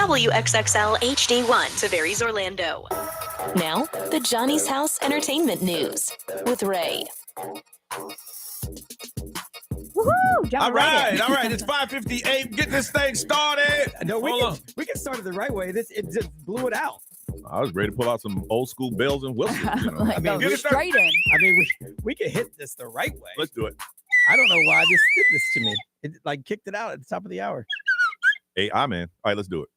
WXXL HD1, Tavares, Orlando. Now, the Johnny's House Entertainment News with Ray. Woohoo! All right. It's 5:58. Get this thing started. No, we can start it the right way. It just blew it out. I was ready to pull out some old school bells and whistles. Get it straight in. I mean, we can hit this the right way. Let's do it. I don't know why this did this to me. It kicked it out at the top of the hour. Hey, man. All right, let's do it.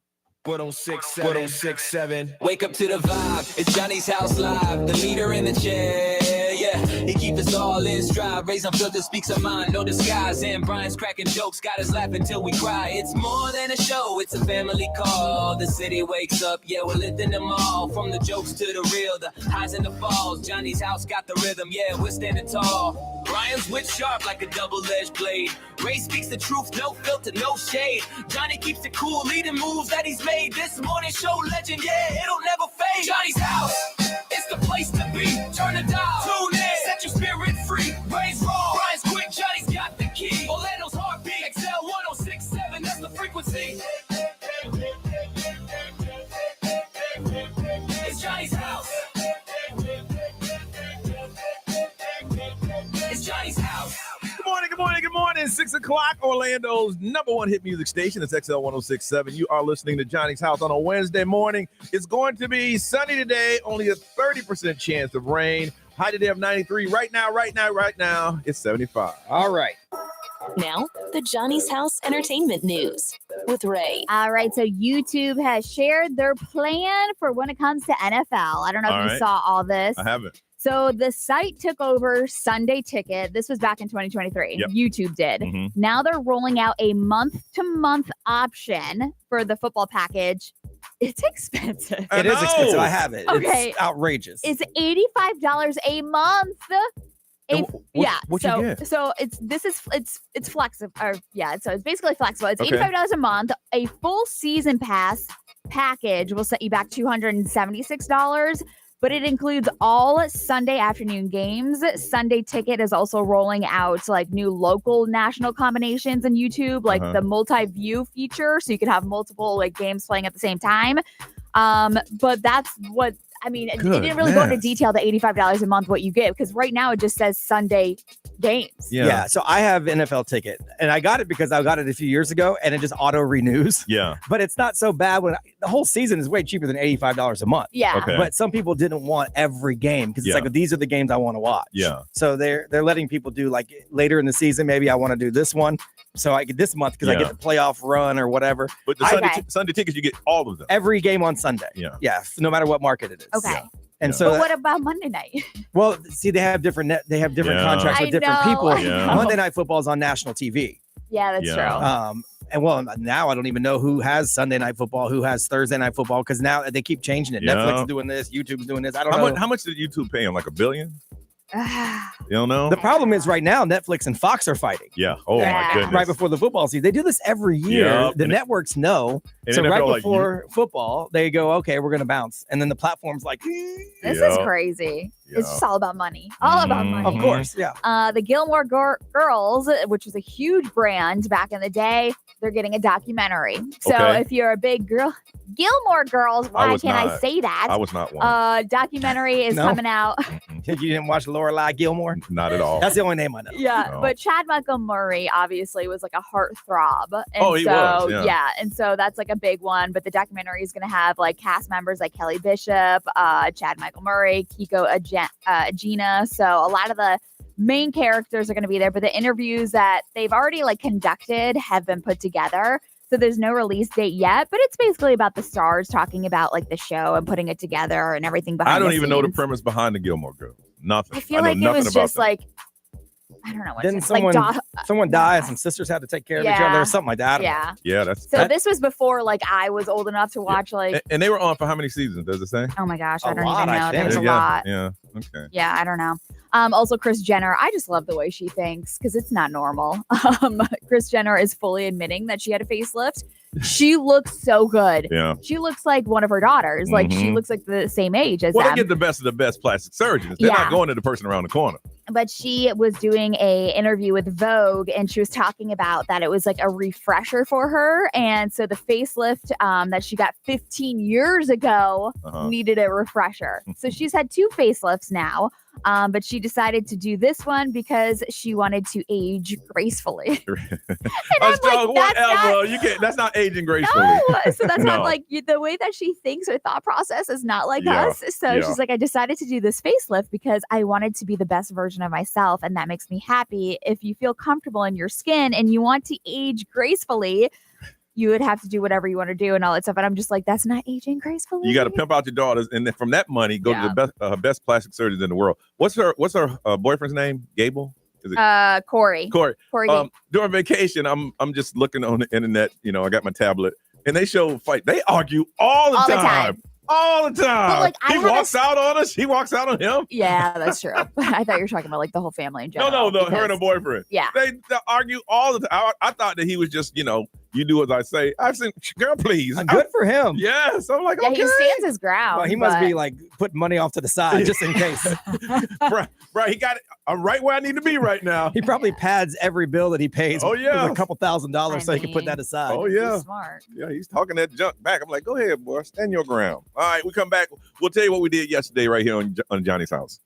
106.7. Wake up to the vibe. It's Johnny's House Live. The leader in the chair. Yeah, he keeps us all in stride. Raise filter speaks a mind, no disguise. And Brian's cracking jokes, got us laughing till we cry. It's more than a show, it's a family call. The city wakes up, yeah, we're lifting them all. From the jokes to the real, the highs and the falls. Johnny's house got the rhythm, yeah, we're standing tall. Brian's wit sharp like a double-edged blade. Ray speaks the truth, no filter, no shade. Johnny keeps it cool, leading moves that he's made. This morning show legend, yeah, it'll never fade. Johnny's house, it's the place to be. Turn the dial, tune in, set your spirit free. Ray's raw, Brian's quick, Johnny's got the key. Orlando's heartbeat, XL 106.7, that's the frequency. It's Johnny's house. It's Johnny's house. Good morning. 6 o'clock, Orlando's number one hit music station. It's XL 106.7. You are listening to Johnny's House on a Wednesday morning. It's going to be sunny today, only a 30% chance of rain. High today of 93. Right now, it's 75. All right. Now, the Johnny's House Entertainment News with Ray. All right, so YouTube has shared their plan for when it comes to NFL. I don't know if you saw all this. I haven't. So the site took over Sunday Ticket. This was back in 2023. Yep. YouTube did. Mm-hmm. Now they're rolling out a month-to-month option for the football package. It's expensive. It is expensive. I have it. Okay. It's outrageous. It's $85 a month. What you get? So it's flexible. So it's basically flexible. It's Okay. $85 a month. A full season pass package will set you back $276. But it includes all Sunday afternoon games. Sunday Ticket is also rolling out like new local national combinations on YouTube, like the multi-view feature, so you can have multiple like games playing at the same time. But that's what I mean. It didn't really go into detail the $85 a month what you get, because right now it just says Sunday games. Yeah. So I have NFL Ticket, and I got it because I got it a few years ago, and it just auto renews. Yeah. But it's not so bad when the whole season is way cheaper than $85 a month. Yeah. Okay. But some people didn't want every game because it's like, these are the games I want to watch. Yeah. So they're letting people do like later in the season. Maybe I want to do this one, so I get this month because I get the playoff run or whatever. But the Sunday tickets, you get all of them. Every game on Sunday. Yeah. Yeah. No matter what market it is. Okay. Yeah. And so, but what about Monday night? Well, see, they have different contracts with different people. Yeah. Monday Night Football is on national TV. Yeah, that's true. And well, now I don't even know who has Sunday Night Football, who has Thursday Night Football, because now they keep changing it. Yeah. Netflix is doing this, YouTube's doing this. I don't know. How much did YouTube pay him? Like $1 billion? You don't know? The problem is right now Netflix and Fox are fighting. Yeah. Oh my goodness. Right before the football season. They do this every year. Yep. The networks know. So NFL, right before football, they go, okay, we're going to bounce. And then the platform's like, this is crazy. It's just all about money. All about money. Of course, yeah. The Gilmore Girls, which was a huge brand back in the day, they're getting a documentary. So if you're a big Gilmore Girls, why can't I say that? I was not one. Documentary is coming out. You didn't watch Lorelai Gilmore? Not at all. That's the only name I know. Yeah, No. but Chad Michael Murray obviously was like a heartthrob. And he was. Yeah. And so that's like a big one. But the documentary is going to have like cast members like Kelly Bishop, Chad Michael Murray, Kiko Agena. So a lot of the main characters are going to be there. But the interviews that they've already like conducted have been put together. So there's no release date yet, but it's basically about the stars talking about like the show and putting it together and everything behind I don't the even know the scenes. premise behind the Gilmore Girls. Nothing. I feel like it was just like, I don't know. Didn't someone die and some sisters had to take care of each other or something like that? Yeah, that's so this was before like I was old enough to watch like. And they were on for how many seasons? Does it say? Oh my gosh, I don't lot, even know. I think. There's a lot. Yeah. Okay. Yeah, I don't know. Also, Kris Jenner, I just love the way she thinks because it's not normal. Kris Jenner is fully admitting that she had a facelift. She looks so good. Yeah. She looks like one of her daughters. Like she looks like the same age as them. They get the best of the best plastic surgeons. They're not going to the person around the corner. but she was doing a interview with Vogue, and she was talking about that it was like a refresher for her. And so the facelift that she got 15 years ago needed a refresher. So she's had 2 facelifts now, but she decided to do this one because she wanted to age gracefully. And I'm like, that's not aging gracefully. No, so that's not like the way that she thinks, her thought process is not like us. So she's like, I decided to do this facelift because I wanted to be the best version of myself, and that makes me happy. If you feel comfortable in your skin and you want to age gracefully, you would have to do whatever you want to do and all that stuff. And I'm just like, that's not aging gracefully. You got to pimp out your daughters, and then from that money, go to the best plastic surgeons in the world. What's her boyfriend's name? Gable? Is it Corey. Corey. During vacation, I'm just looking on the internet. I got my tablet, and they show fight. They argue all the time. All the time. Like, he walks out on us. He walks out on him. Yeah, that's true. I thought you were talking about like the whole family in general. No, her and her boyfriend. Yeah. They argue all the time. I thought that he was just, you do as I say. I said, girl, please. Good for him. Yes. I'm like, okay. He stands his ground. Well, he must be like putting money off to the side just in case. Right. He got it. I'm right where I need to be right now. He probably pads every bill that he pays. Oh, yeah. With a couple $1,000 so he can put that aside. Oh, yeah. He's smart. Yeah, he's talking that junk back. I'm like, go ahead, boy. Stand your ground. All right, we come back. We'll tell you what we did yesterday right here on Johnny's House.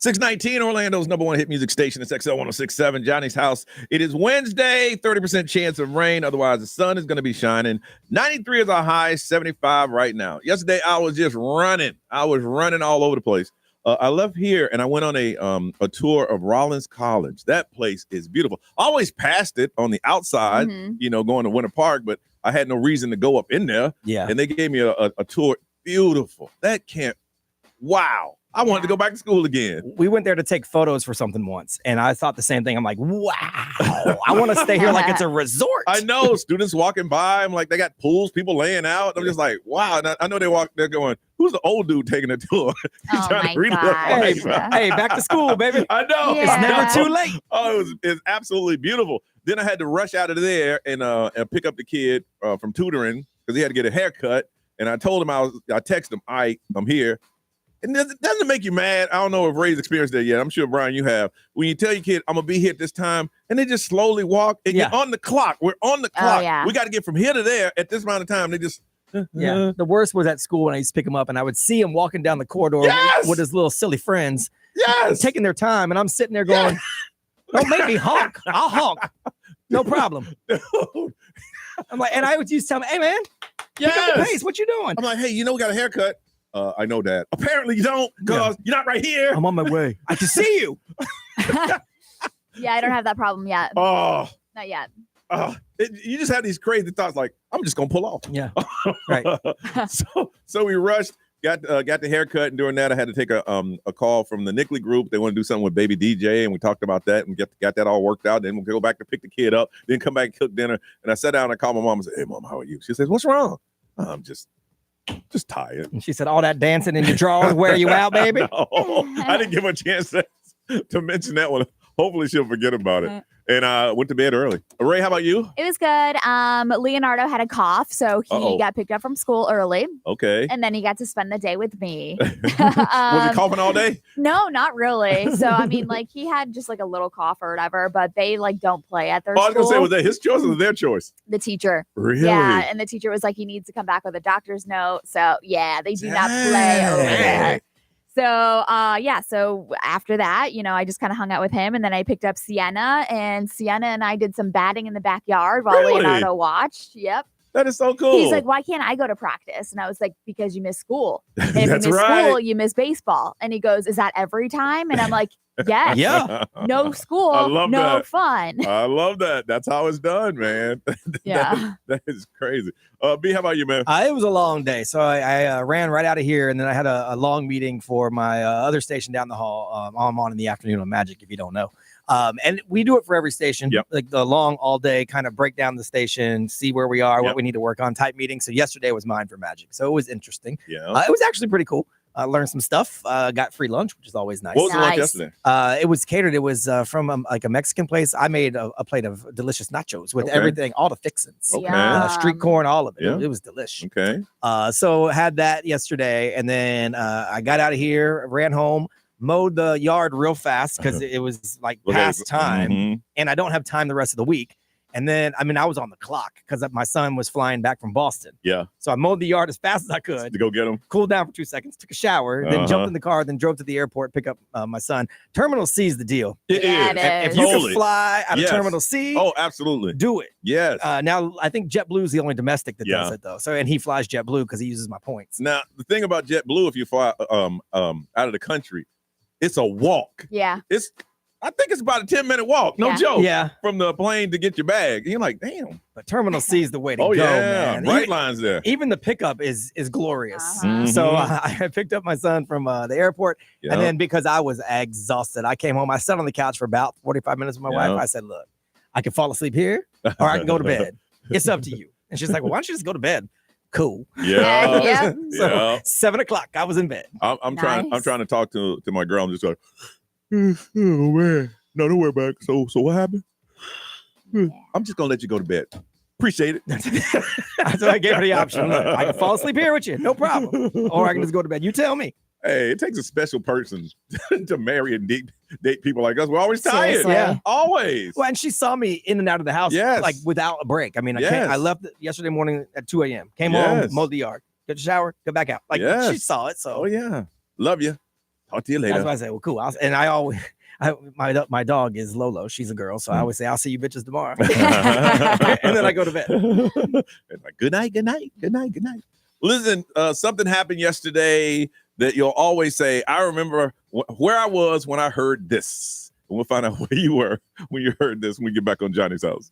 619, Orlando's number one hit music station. It's XL 1067, Johnny's house. It is Wednesday, 30% chance of rain. Otherwise, the sun is going to be shining. 93 is our high, 75 right now. Yesterday, I was just running. I was running all over the place. I left here and I went on a tour of Rollins College. That place is beautiful. I always passed it on the outside, going to Winter Park, but I had no reason to go up in there. Yeah. And they gave me a tour. Beautiful. Wow. I wanted to go back to school again. We went there to take photos for something once, and I thought the same thing. I'm like, wow, I want to stay here like it's a resort. I know. Students walking by. I'm like, they got pools, people laying out. I'm just like, wow. And I know they're going, who's the old dude taking a tour? Oh, my gosh. Hey, back to school, baby. I know. Yeah. It's never too late. Oh, it's absolutely beautiful. Then I had to rush out of there and pick up the kid from tutoring because he had to get a haircut. And I told him, I texted him, I'm here. And it doesn't make you mad. I don't know if Ray's experienced that yet. I'm sure, Brian, you have. When you tell your kid, I'm going to be here at this time, and they just slowly walk, and you're on the clock. We're on the clock. Yeah. We got to get from here to there at this amount of time. They just... Yeah. The worst was at school when I used to pick him up, and I would see him walking down the corridor with his little silly friends. Yes! Taking their time, and I'm sitting there going, don't make me honk. I'll honk. No problem. I'm like, and I would used to tell him, hey, man, pick up the pace. What you doing? I'm like, hey, we got a haircut. I know that. Apparently you don't, because you're not right here. I'm on my way. I can see you. Yeah, I don't have that problem yet. Oh. Not yet. You just have these crazy thoughts like, I'm just going to pull off. Yeah. Right. So we rushed, got the haircut, and during that I had to take a call from the Nickley group. They want to do something with baby DJ, and we talked about that and got that all worked out. Then we'll go back to pick the kid up, then come back and cook dinner. And I sat down and I called my mom and said, hey, Mom, how are you? She says, what's wrong? I'm just tired. And she said, all that dancing in your drawers wear you out, baby? No, I didn't give her a chance to mention that one. Hopefully she'll forget about it. And I went to bed early. Ray, how about you? It was good. Leonardo had a cough, so he got picked up from school early. Okay. And then he got to spend the day with me. Was he coughing all day? No, not really. So, I mean, he had just a little cough or whatever, but they don't play at their school. I was going to say, was that his choice or their choice? The teacher. Really? Yeah, and the teacher was like, he needs to come back with a doctor's note. So, yeah, they do not play over there. So, so after that, I just kind of hung out with him, and then I picked up Sienna, and I did some batting in the backyard while Leonardo watched. Yep. That is so cool. He's like, why can't I go to practice? And I was like, because you miss school. And if That's you miss right. school, you miss baseball. And he goes, is that every time? And I'm like, yes. Yeah. No school, I love no that. fun. I love that. That's how it's done, man. Yeah. That is crazy. B, how about you, man? It was a long day. So I ran right out of here, and then I had a long meeting for my other station down the hall. I'm on in the afternoon on Magic, if you don't know. And we do it for every station, like the long all day kind of break down the station, see where we are, what we need to work on type meeting. So yesterday was mine for Magic. So it was interesting. Yeah. It was actually pretty cool. Learned some stuff, got free lunch, which is always nice. What was the lunch yesterday? It was catered. It was from a Mexican place. I made a plate of delicious nachos with everything, all the fixins, street corn, all of it. It was delicious. Okay. So had that yesterday, and then I got out of here, ran home, mowed the yard real fast because it was past time, and I don't have time the rest of the week. And then, I was on the clock because my son was flying back from Boston. Yeah. So I mowed the yard as fast as I could to go get him. Cooled down for 2 seconds, took a shower, then jumped in the car, then drove to the airport, pick up my son. Terminal C is the deal. It is. If you can fly out of Terminal C, absolutely, do it. Yes. Now I think JetBlue is the only domestic that does it though. So and he flies JetBlue because he uses my points. Now the thing about JetBlue, if you fly out of the country, it's a walk. Yeah. I think it's about a 10-minute walk. No joke. Yeah. From the plane to get your bag. And you're like, damn. But Terminal C is the way to go, man. Bright lines there. Even the pickup is glorious. So I picked up my son from the airport. And then because I was exhausted, I came home. I sat on the couch for about 45 minutes with my wife. I said, look, I can fall asleep here or I can go to bed. It's up to you. And she's like, well, why don't you just go to bed? Cool. Yeah. So 7 o'clock, I was in bed. I'm trying to talk to my girl. I'm just like, oh man, no, don't worry about it. So what happened? I'm just gonna let you go to bed. Appreciate it. So I gave her the option. Look, I can fall asleep here with you, no problem, or I can just go to bed. You tell me. Hey, it takes a special person to marry and date people like us. We're always tired. Yeah, always. Well, and she saw me in and out of the house, without a break. I left yesterday morning at 2 a.m. Came home, mowed the yard, took a shower, go back out. She saw it. So love you. Talk to you later. That's why I say, well, cool. My dog is Lolo. She's a girl, so I always say, I'll see you bitches tomorrow. And then I go to bed. Like, good night, good night, good night, good night. Listen, something happened yesterday that you'll always say, I remember where I was when I heard this. And we'll find out where you were when you heard this when we get back on Johnny's House.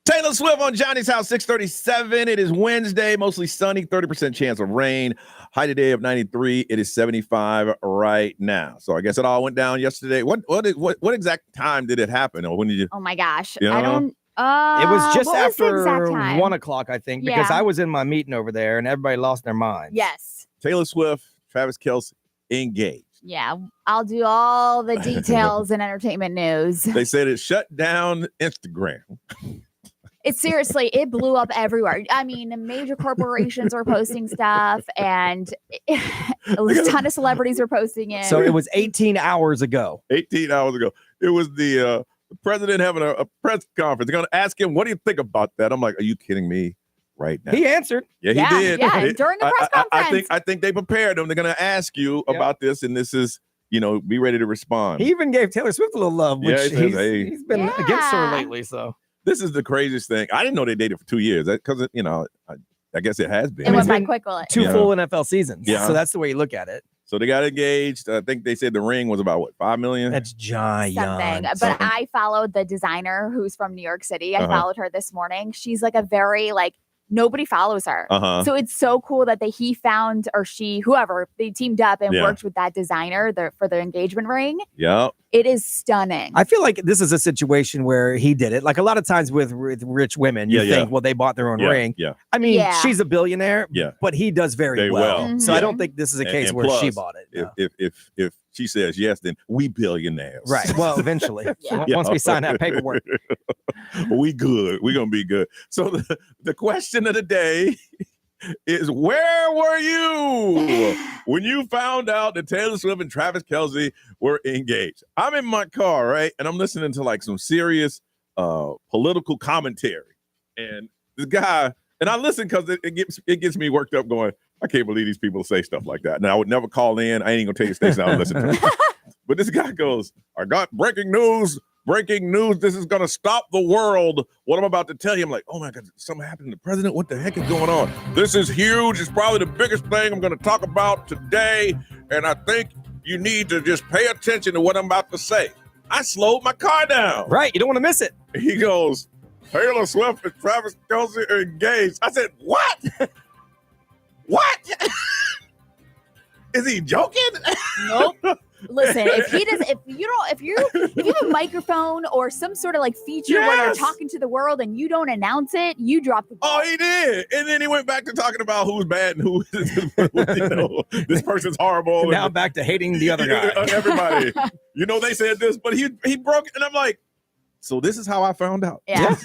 Taylor Swift on Johnny's House, 637. It is Wednesday, mostly sunny, 30% chance of rain. High today of 93. It is 75 right now. So I guess it all went down yesterday. What exact time did it happen? Or when did you? Oh my gosh. You know? I don't. It was just what was the exact after time? 1 o'clock, I think, because Yeah. I was in my meeting over there and everybody lost their minds. Yes. Taylor Swift, Travis Kelce engaged. Yeah. I'll do all the details in entertainment news. They said it shut down Instagram. It seriously, it blew up everywhere. I mean, major corporations were posting stuff, and a ton of celebrities were posting it. So it was 18 hours ago. 18 hours ago. It was the president having a press conference. They're going to ask him, what do you think about that? I'm like, are you kidding me right now? He answered. Yeah, he did. Yeah, during the press conference. I think they prepared him. They're going to ask you about this, and this is, be ready to respond. He even gave Taylor Swift a little love, which he's been against her lately. So this is the craziest thing. I didn't know they dated for 2 years because, I guess it has been. It went by quick. Two full NFL seasons. Yeah. So that's the way you look at it. So they got engaged. I think they said the ring was about, $5 million? That's giant. Something. But I followed the designer who's from New York City. I followed her this morning. She's like a very nobody follows her. So it's so cool that he found, or she, whoever, they teamed up and worked with that designer for their engagement ring. Yep. It is stunning. I feel like this is a situation where he did it. Like a lot of times with rich women, you think, well, they bought their own ring. Yeah. I mean, she's a billionaire, but he does very well. Mm-hmm. So I don't think this is a case where plus, she bought it. No. If she says yes, then we billionaires. Right. Well, eventually, once we sign that paperwork, we good. We're gonna be good. So the question of the day is, where were you when you found out that Taylor Swift and Travis Kelce were engaged? I'm in my car, right, and I'm listening to some serious political commentary, and this guy, and I listen because it gets me worked up, going, I can't believe these people say stuff like that. Now, I would never call in. I ain't even gonna tell you the station I was listening to. But this guy goes, I got breaking news. This is going to stop the world. What I'm about to tell you, I'm like, oh my God, something happened to the president? What the heck is going on? This is huge. It's probably the biggest thing I'm going to talk about today. And I think you need to just pay attention to what I'm about to say. I slowed my car down. Right. You don't want to miss it. He goes, Taylor Swift and Travis Kelce are engaged. I said, what? What? Is he joking? Nope. Listen, if you have a microphone or some sort of feature where they're talking to the world and you don't announce it, you drop the ball. Oh, he did. And then he went back to talking about who's bad and who this person's horrible. Now back to hating the other guy. Everybody. They said this, but he broke it. And I'm like, so this is how I found out. Yeah.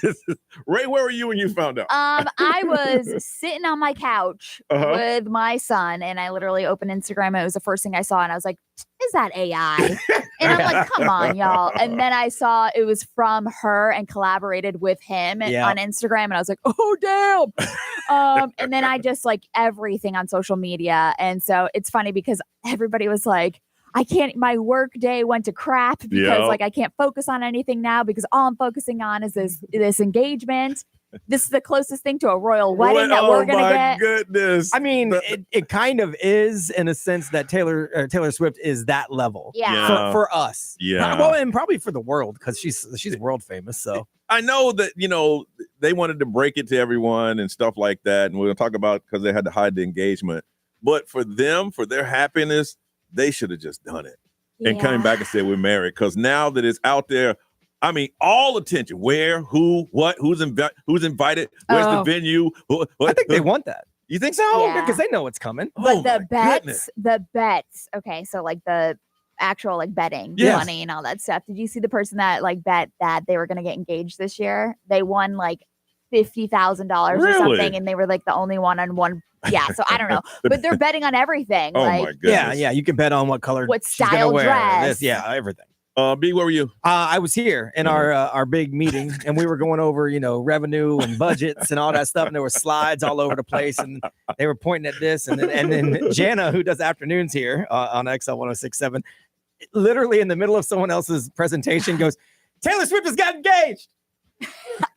Ray, where were you when you found out? I was sitting on my couch with my son, and I literally opened Instagram, and it was the first thing I saw, and I was like, is that AI? And I'm like, come on, y'all. And then I saw it was from her and collaborated with him on Instagram, and I was like, oh, damn. And then I just everything on social media. And so it's funny because everybody was like, my work day went to crap because I can't focus on anything now because all I'm focusing on is this engagement. This is the closest thing to a royal wedding that we're going to get. Oh, my goodness. I mean, it kind of is in a sense that Taylor Swift is that level. Yeah. For us. Yeah. Well, and probably for the world because she's world famous. So I know that, they wanted to break it to everyone and stuff like that. And we're going to talk about because they had to hide the engagement. But for them, for their happiness, they should have just done it and coming back and said we're married. Because now that it's out there, I mean, all attention. Where, who, what, who's invited? Where's the venue? I think they want that. You think so? Yeah. Because they know it's coming. But the bets. Okay, so the actual betting money and all that stuff. Did you see the person that bet that they were going to get engaged this year? They won $50,000 or something, and they were the only one on one. Yeah, so I don't know, but they're betting on everything. Oh my goodness. Yeah. You can bet on what color, what style dress. Everything. B, where were you? I was here in our big meeting, and we were going over revenue and budgets and all that stuff, and there were slides all over the place, and they were pointing at this, and then Jana, who does afternoons here on XL 106.7, literally in the middle of someone else's presentation, goes, "Taylor Swift has got engaged."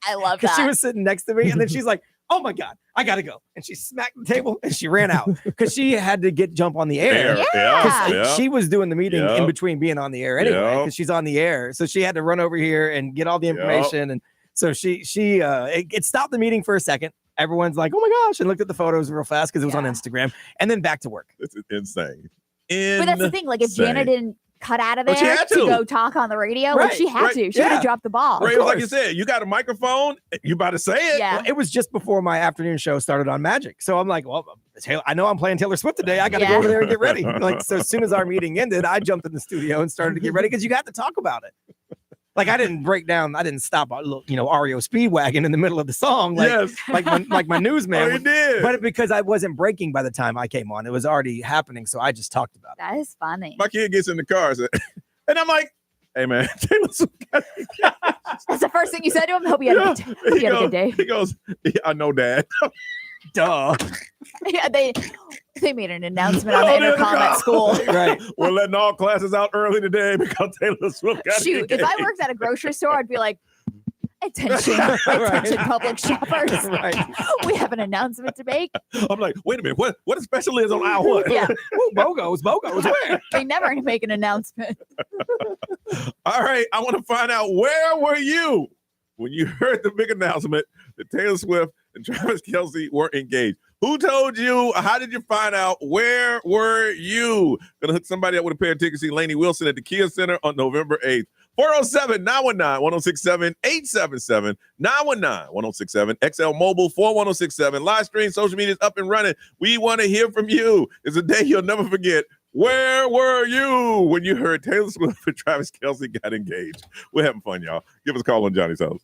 I love that. Because she was sitting next to me, and then she's like, oh my God, I gotta go. And she smacked the table and she ran out because she had to jump on the air. Yeah. She was doing the meeting in between being on the air anyway, because she's on the air. So she had to run over here and get all the information. And So it stopped the meeting for a second. Everyone's like, oh my gosh, and looked at the photos real fast because it was on Instagram, and then back to work. This is insane. But that's the thing. Like, if Jana didn't cut out of there she had to go talk on the radio, like, she had to. She would have dropped the ball. Right, like you said, you got a microphone. You about to say it. Yeah. Well, it was just before my afternoon show started on Magic. So I'm like, well, I know I'm playing Taylor Swift today. I got to go over there and get ready. Like, so as soon as our meeting ended, I jumped in the studio and started to get ready because you got to talk about it. Like, I didn't stop, REO Speedwagon in the middle of the song. Like my newsman. Oh, you did. But because I wasn't breaking by the time I came on, it was already happening. So I just talked about it. That is funny. My kid gets in the car and I'm like, hey, man, Taylor Swift. That's the first thing you said to him? Hope you had a good day. He goes, yeah, I know, Dad. Duh. Yeah, they made an announcement on the intercom at school. Right. We're letting all classes out early today because Taylor Swift got Shoot, if I worked at a grocery store, I'd be like, attention, public shoppers. Right. We have an announcement to make. I'm like, wait a minute, what special is on aisle one? Yeah. Ooh, BOGOs, where? They never make an announcement. All right, I want to find out, where were you when you heard the big announcement that Taylor Swift and Travis Kelce were engaged? Who told you? How did you find out? Where were you? Gonna hook somebody up with a pair of tickets to see Lainey Wilson at the Kia Center on November 8th. 407-919-1067, 877-919-1067, XL Mobile 41067. Live stream, social media is up and running. We want to hear from you. It's a day you'll never forget. Where were you when you heard Taylor Swift and Travis Kelce got engaged? We're having fun, y'all. Give us a call on Johnny's House.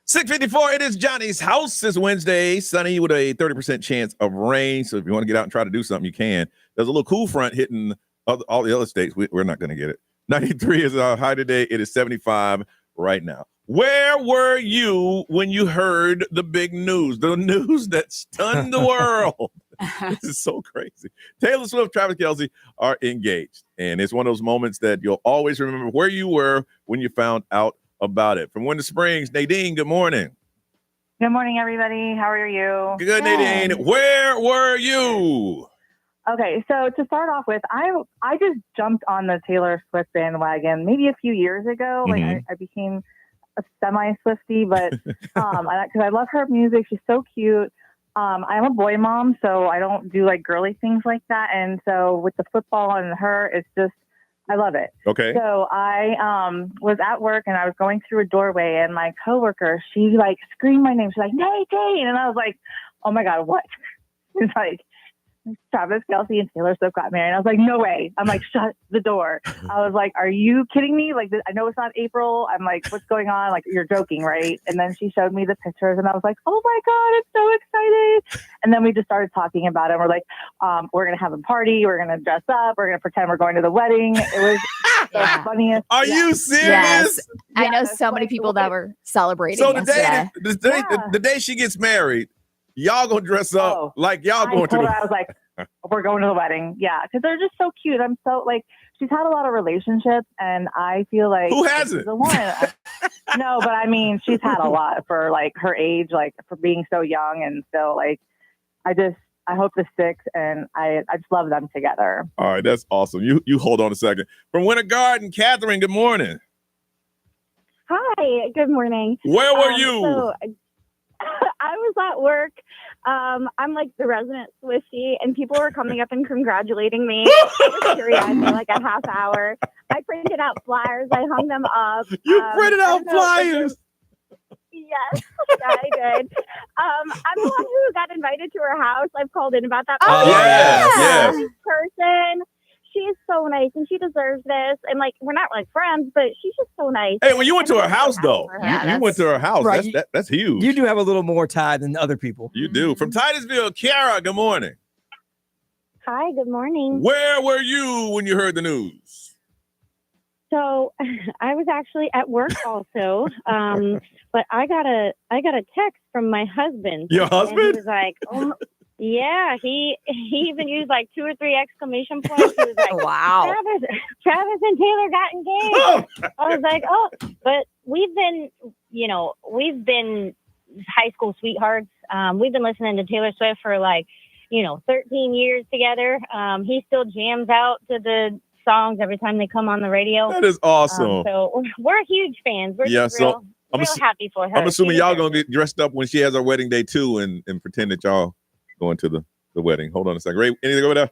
6:54. It is Johnny's house. It's Wednesday, sunny with a 30% chance of rain. So if you want to get out and try to do something, you can. There's a little cool front hitting all the other states. We're not going to get it. 93 is our high today. It is 75 right now. Where were you when you heard the big news? The news that stunned the world. This is so crazy. Taylor Swift, Travis Kelce are engaged. And it's one of those moments that you'll always remember where you were when you found out about it. From Winter Springs, Nadine, good morning. Good morning, everybody. How are you? Good, Nadine. Where were you? Okay, so to start off with, I just jumped on the Taylor Swift bandwagon maybe a few years ago. Mm-hmm. Like I became a semi-Swiftie, but because I love her music. She's so cute. I'm a boy mom, so I don't do like girly things like that. And so with the football and her, it's just, I love it. Okay. So I was at work and I was going through a doorway and my coworker, she like screamed my name. She's like, Nadine. And I was like, oh my God, what? It's like, Travis Kelce and Taylor Swift got married. And I was like, no way. I'm like, shut the door. I was like, are you kidding me? Like, I know it's not April. I'm like, what's going on? Like, you're joking, right? And then she showed me the pictures and I was like, oh my God, I'm so excited. And then we just started talking about it. We're like, we're going to have a party. We're going to dress up. We're going to pretend we're going to the wedding. It was the funniest. Are you serious? Yes. I know Yes, so many like, people that were celebrating. So yesterday. the day she gets married, y'all gonna dress up like y'all going to I was like, we're going to the wedding. Yeah, because they're just so cute. I'm so like, she's had a lot of relationships, and I feel like who hasn't? The one. No, but I mean, she's had a lot for like her age, like for being so young, and so like, I hope the sticks, and I just love them together. All right, that's awesome. You hold on a second. From Winter Garden, Catherine, good morning. Hi, good morning. Where were you? So, I was at work. I'm like the resident Swiftie, and people were coming up and congratulating me. I was teary-eyed for like a half hour. I printed out flyers. I hung them up. You printed out flyers? Yes, I did. I'm the one who got invited to her house. I've called in about that. Oh, yes. This person. She's so nice, and she deserves this. And like, we're not like friends, but she's just so nice. Hey, when you went to her house, though, Yeah, you went to her house. Right. That's huge. You do have a little more tie than other people. You do. From Titusville, Kiara, good morning. Hi, good morning. Where were you when you heard the news? So I was actually at work also, but I got a text from my husband. Your And husband? he was like, oh, yeah, he even used like 2 or 3 exclamation points. He was like, wow. Travis and Taylor got engaged. I was like, oh, but we've been high school sweethearts. We've been listening to Taylor Swift for 13 years together. He still jams out to the songs every time they come on the radio. That is awesome. So we're huge fans. We're just real happy for her. I'm assuming She y'all deserves gonna get dressed up when she has her wedding day too, and pretend that y'all going to the wedding. Hold on a second. Ray, anything over there?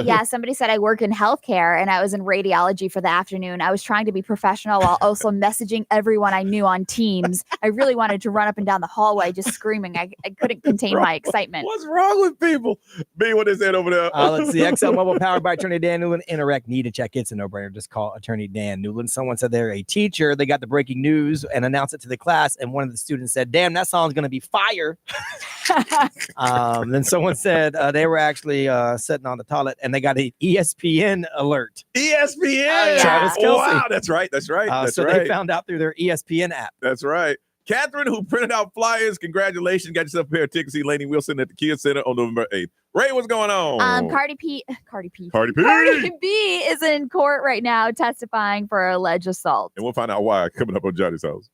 Yeah, somebody said I work in healthcare and I was in radiology for the afternoon. I was trying to be professional while also messaging everyone I knew on Teams. I really wanted to run up and down the hallway just screaming. I couldn't contain my excitement. What's wrong with people? B, what they said over there? Let's see. XL Mobile powered by Attorney Dan Newland. Interact need to check. It's a no-brainer. Just call Attorney Dan Newland. Someone said they're a teacher. They got the breaking news and announced it to the class. And one of the students said, damn, that song's going to be fire. Then someone said they were actually sitting on the toilet and they got an ESPN alert. ESPN. Travis Kelce. Wow, that's right. That's right. They found out through their ESPN app. That's right. Catherine, who printed out flyers, congratulations. Got yourself a pair of tickets to see Lainey Wilson at the Kia Center on November 8th. Ray, what's going on? Cardi B is in court right now testifying for alleged assault. And we'll find out why coming up on Johnny's house.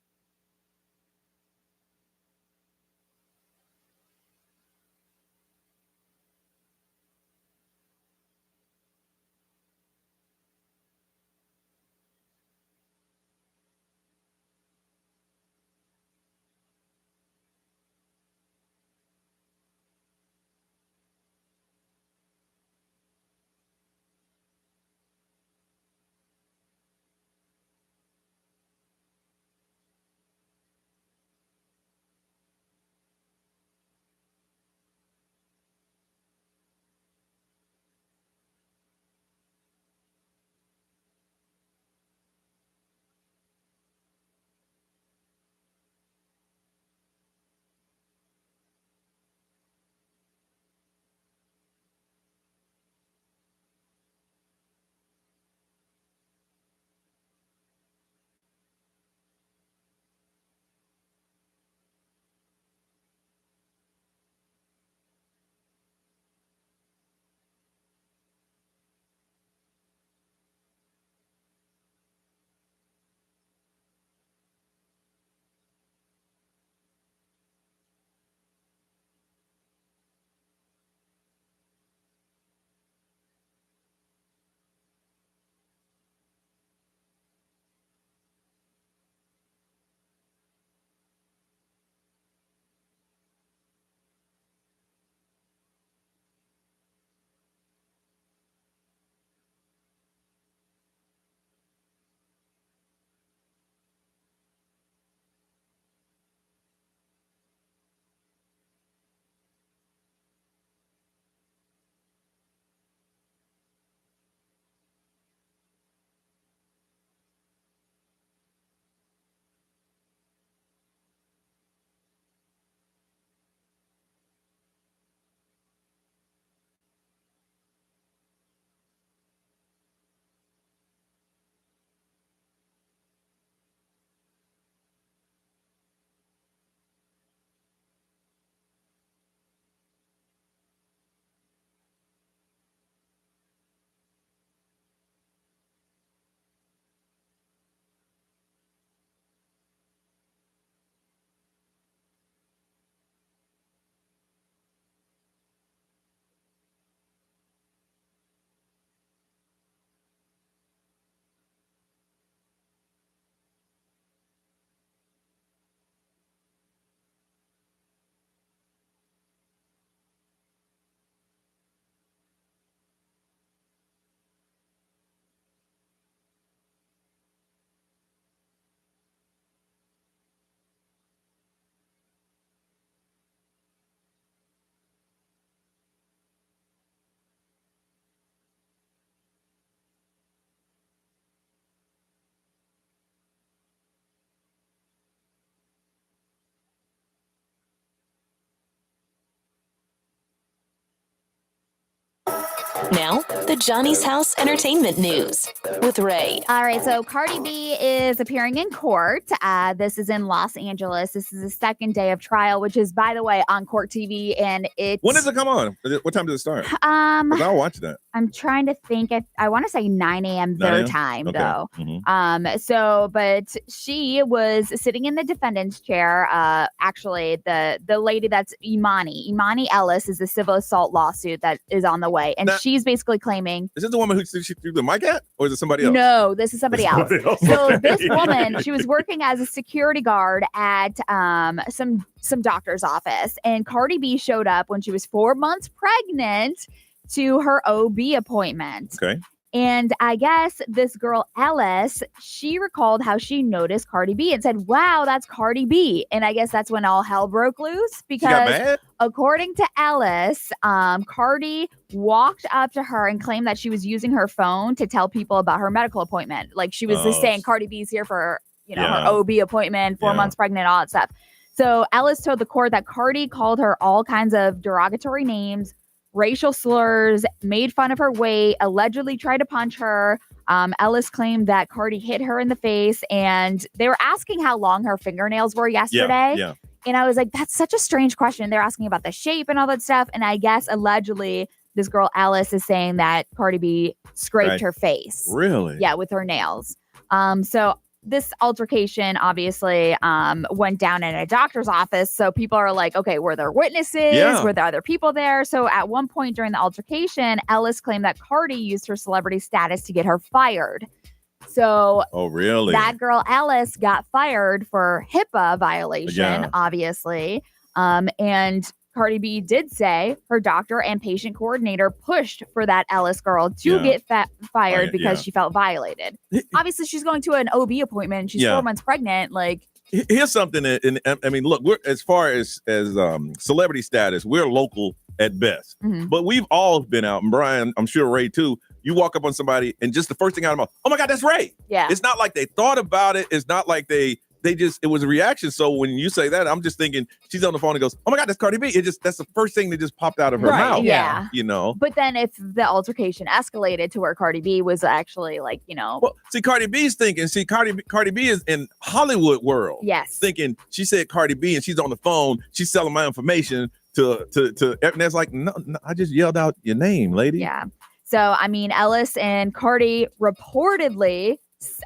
Now, the Johnny's House Entertainment News with Ray. All right, so Cardi B is appearing in court. This is in Los Angeles. This is the second day of trial, which is, by the way, on Court TV. And it's when does it come on? What time does it start? 'Cause I'll watch that. I'm trying to think. I want to say 9 a.m. their time, okay. though. Mm-hmm. But she was sitting in the defendant's chair. Actually, the lady that's Imani Ellis is the civil assault lawsuit that is on the way, and she's basically claiming. Is this the woman who she threw the mic at, or is it somebody else? No, this is somebody else. So Okay. this woman, she was working as a security guard at some doctor's office, and Cardi B showed up when she was 4 months pregnant to her OB appointment. Okay. And I guess this girl, Ellis, she recalled how she noticed Cardi B and said, wow, that's Cardi B. And I guess that's when all hell broke loose because according to Ellis, Cardi walked up to her and claimed that she was using her phone to tell people about her medical appointment. Like she was just saying Cardi B's here for, her OB appointment, 4 months pregnant, all that stuff. So Ellis told the court that Cardi called her all kinds of derogatory names, racial slurs, made fun of her weight, allegedly tried to punch her. Ellis claimed that Cardi hit her in the face, and they were asking how long her fingernails were yesterday. Yeah. And I was like, that's such a strange question. They're asking about the shape and all that stuff. And I guess allegedly this girl Ellis is saying that Cardi B scraped her face. Really? Yeah, with her nails. So this altercation obviously went down in a doctor's office. So people are like, okay, were there witnesses? Yeah. Were there other people there? So at one point during the altercation, Ellis claimed that Cardi used her celebrity status to get her fired. So really? That girl Ellis got fired for HIPAA violation, obviously. And Cardi B did say her doctor and patient coordinator pushed for that Ellis girl to get fired because she felt violated. Obviously, she's going to an OB appointment. And she's 4 months pregnant. Like, here's something. I mean, look, we're as far as celebrity status, we're local at best. Mm-hmm. But we've all been out, and Brian, I'm sure Ray too. You walk up on somebody, and just the first thing out of my mouth, oh my God, that's Ray. Yeah. It's not like they thought about it. It's not like it was a reaction. So when you say that, I'm just thinking she's on the phone and goes, oh my God, that's Cardi B. That's the first thing that just popped out of her mouth. Yeah. But then if the altercation escalated to where Cardi B was actually like, Well, see, Cardi B's thinking, Cardi B is in Hollywood world. Yes. Thinking she said Cardi B and she's on the phone. She's selling my information to and that's like, no, I just yelled out your name, lady. Yeah. So, I mean, Ellis and Cardi reportedly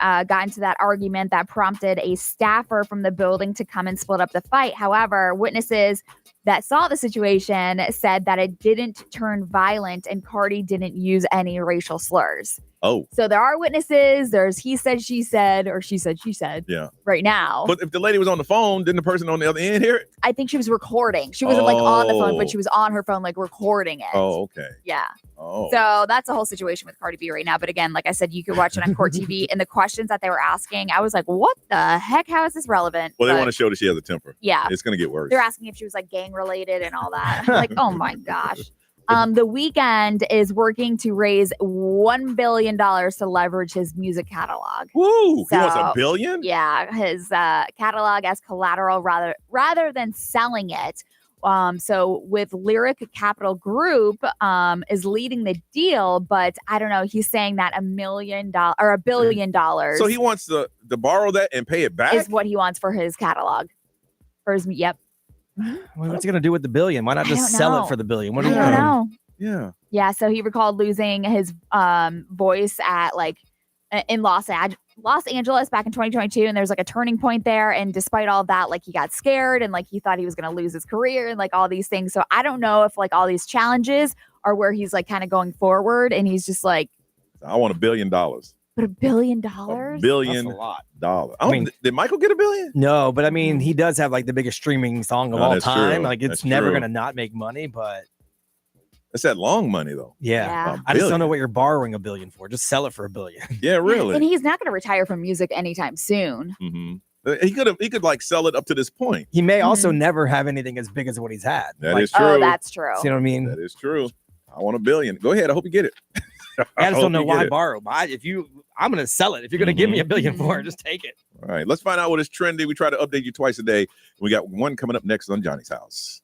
got into that argument that prompted a staffer from the building to come and split up the fight. However, witnesses that saw the situation said that it didn't turn violent and Cardi didn't use any racial slurs. Oh. So there are witnesses. There's he said, she said, or she said, right now. But if the lady was on the phone, didn't the person on the other end hear it? I think she was recording. She wasn't like on the phone, but she was on her phone, like recording it. Oh, okay. Yeah. Oh. So that's the whole situation with Cardi B right now. But again, like I said, you could watch it on Court TV. And the questions that they were asking, I was like, what the heck? How is this relevant? Well, they want to show that she has a temper. Yeah. It's going to get worse. They're asking if she was like gang related and all that. Like, oh my gosh. The Weeknd is working to raise $1 billion to leverage his music catalog. Woo! He wants $1 billion? Yeah, his catalog as collateral rather than selling it. So with Lyric Capital Group is leading the deal, but I don't know. He's saying that $1 billion. So he wants to borrow that and pay it back? Is what he wants for his catalog. Well, what's he going to do with the billion? Why not just sell it for the billion? What I don't know. Yeah. Yeah. So he recalled losing his voice at in Los Angeles back in 2022. And there's like a turning point there. And despite all that, like he got scared and like he thought he was going to lose his career and like all these things. So I don't know if like all these challenges are where he's like kind of going forward. And he's just like, I want $1 billion. But $1 billion? $1 billion. That's a lot. I mean, did Michael get $1 billion? No, but I mean, he does have like the biggest streaming song of all time. True. Like it's never going to not make money, but it's that long money though. Yeah. I just don't know what you're borrowing $1 billion for. Just sell it for $1 billion. Yeah, really. And he's not going to retire from music anytime soon. Mm-hmm. He could like sell it up to this point. He may also never have anything as big as what he's had. That is true. Oh, that's true. See what I mean? That is true. I want $1 billion. Go ahead. I hope you get it. I just don't know why borrow. I'm going to sell it. If you're going to give me $1 billion for it, just take it. All right. Let's find out what is trendy. We try to update you twice a day. We got one coming up next on Johnny's House.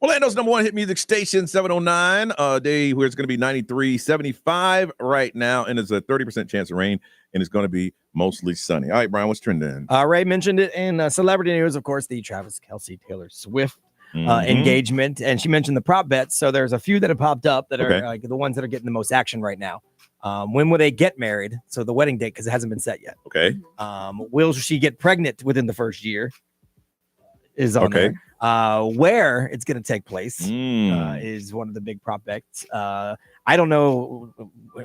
Orlando's number one hit music station, 709. Day where it's going to be 93.75 right now, and it's a 30% chance of rain, and it's going to be mostly sunny. All right, Brian, what's trending? Ray mentioned it in celebrity news, of course, the Travis Kelce Taylor Swift engagement, and she mentioned the prop bets. So there's a few that have popped up that are the ones that are getting the most action right now. When will they get married? So the wedding date, because it hasn't been set yet. Okay. Will she get pregnant within the first year? Is on there. Where it's going to take place is one of the big prop bets. I don't know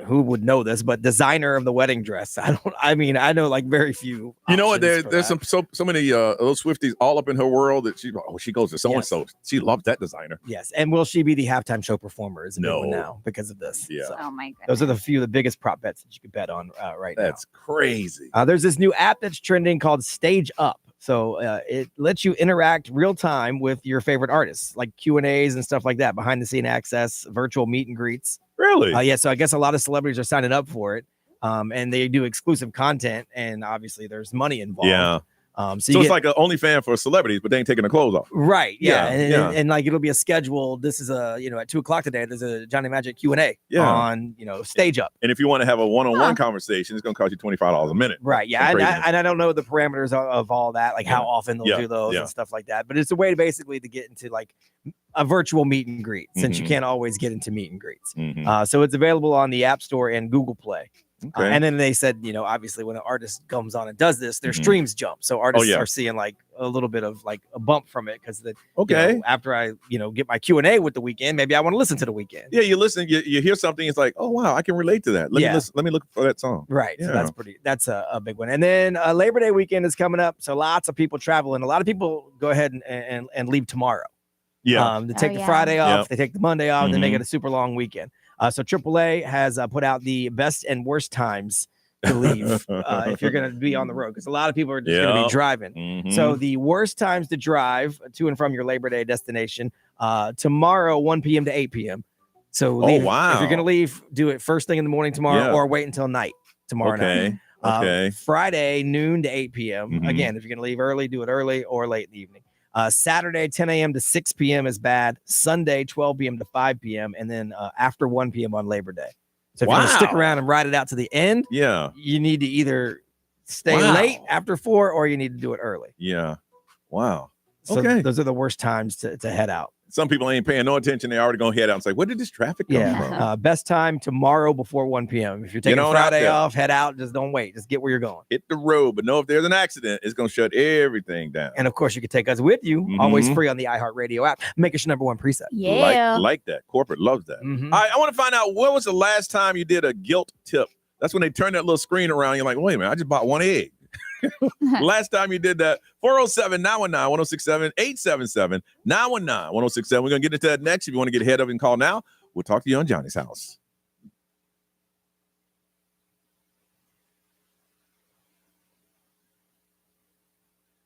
who would know this, but designer of the wedding dress. I know like very few. You know what? There's so many those Swifties all up in her world that she goes to so and so. She loves that designer. Yes, and will she be the halftime show performer? Is a big one now because of this. Yeah. Oh my goodness. Those are the biggest prop bets that you could bet on right now. That's crazy. There's this new app that's trending called Stage Up. So it lets you interact real time with your favorite artists, like Q&As and stuff like that, behind the scene access, virtual meet and greets. Really? Yeah. So I guess a lot of celebrities are signing up for it, and they do exclusive content, and obviously there's money involved. Yeah. So it's like an OnlyFans for celebrities, but they ain't taking their clothes off. Right. Yeah. And like it'll be a schedule. This is at 2:00 today. There's a Johnny Magic Q&A on Stage Up. And if you want to have a one-on-one conversation, it's going to cost you $25 a minute. Right. Yeah. And I don't know the parameters of all that, like how often they'll do those and stuff like that. But it's a way to get into like a virtual meet and greet, since you can't always get into meet and greets. So it's available on the App Store and Google Play. Okay. And then they said, obviously when an artist comes on and does this, their streams jump. So artists are seeing like a little bit of like a bump from it because after I get my Q&A with The Weeknd, maybe I want to listen to The Weeknd. Yeah, you listen, you hear something, it's like, oh wow, I can relate to that. Let me look for that song. Right. Yeah. So that's a big one. And then Labor Day weekend is coming up, so lots of people traveling. A lot of people go ahead and leave tomorrow. Yeah. They take the Friday off, they take the Monday off, and then they get a super long weekend. So AAA has put out the best and worst times to leave if you're going to be on the road, because a lot of people are just going to be driving. So the worst times to drive to and from your Labor Day destination, tomorrow, 1 p.m. to 8 p.m. So if you're going to leave, do it first thing in the morning tomorrow or wait until night tomorrow night. Friday, noon to 8 p.m. Again, if you're going to leave early, do it early or late in the evening. Saturday, 10 a.m. to 6 p.m. is bad. Sunday, 12 p.m. to 5 p.m. And then after 1 p.m. on Labor Day. So if you're going to stick around and ride it out to the end, you need to either stay late after 4 or you need to do it early. Yeah. Wow. So those are the worst times to head out. Some people ain't paying no attention. They already going to head out and say, where did this traffic come from? Best time tomorrow before 1 p.m. If you're taking Friday off, head out. Just don't wait. Just get where you're going. Hit the road. But know if there's an accident, it's going to shut everything down. And of course, you can take us with you. Always free on the iHeartRadio app. Make it your #1 preset. Yeah. Like that. Corporate loves that. All right, I want to find out, when was the last time you did a guilt tip? That's when they turn that little screen around. You're like, wait a minute, I just bought one egg. Last time you did that, 407-919-1067, 877-919-1067. We're going to get into that next. If you want to get ahead of it and call now, we'll talk to you on Johnny's House.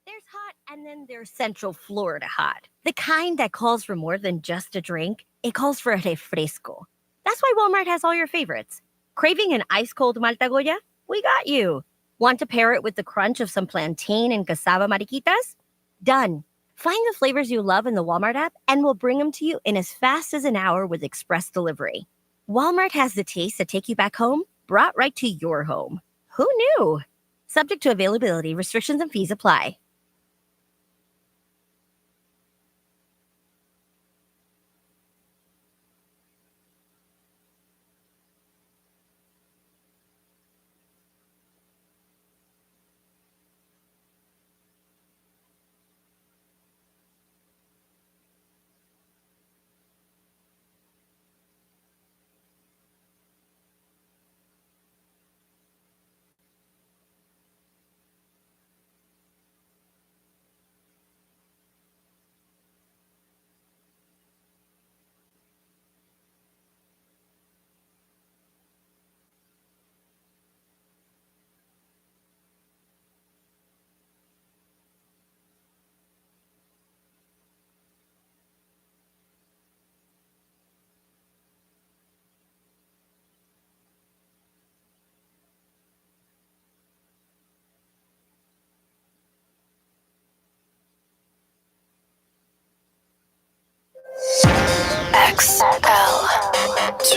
There's hot, and then there's Central Florida hot. The kind that calls for more than just a drink. It calls for a refresco. That's why Walmart has all your favorites. Craving an ice-cold Malta Goya? We got you. Want to pair it with the crunch of some plantain and cassava mariquitas? Done. Find the flavors you love in the Walmart app, and we'll bring them to you in as fast as an hour with express delivery. Walmart has the taste that take you back home, brought right to your home. Who knew? Subject to availability, restrictions and fees apply.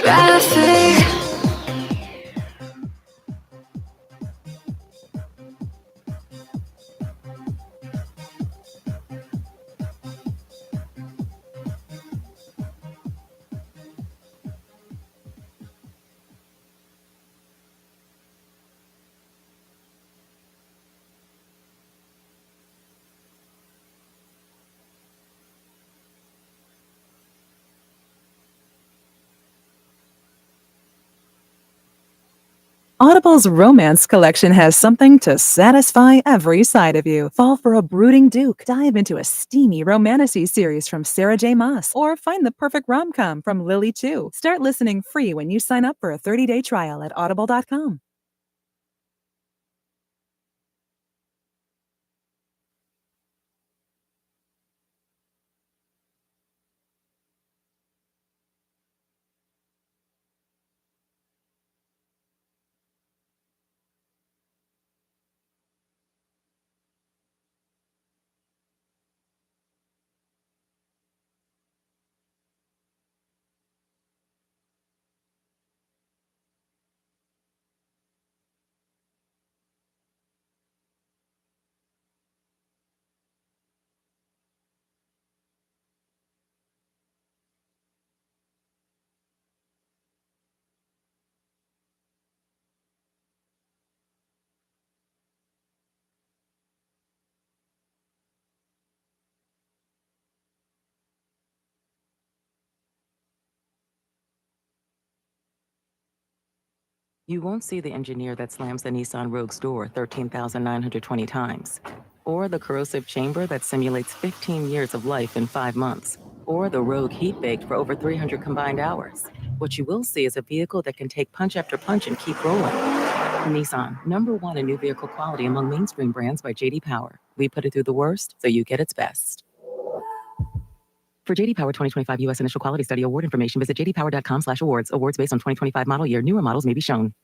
traffic. Audible's romance collection has something to satisfy every side of you. Fall for a brooding duke, dive into a steamy romantasy series from Sarah J. Maas, or find the perfect rom-com from Lily Chu. Start listening free when you sign up for a 30-day trial at audible.com. You won't see the engineer that slams the Nissan Rogue's door 13,920 times, or the corrosive chamber that simulates 15 years of life in 5 months, or the Rogue heat-baked for over 300 combined hours. What you will see is a vehicle that can take punch after punch and keep rolling. Nissan, #1 in new vehicle quality among mainstream brands by J.D. Power. We put it through the worst, so you get its best. For J.D. Power 2025 U.S. Initial Quality Study award information, visit jdpower.com/awards. Awards based on 2025 model year. Newer models may be shown.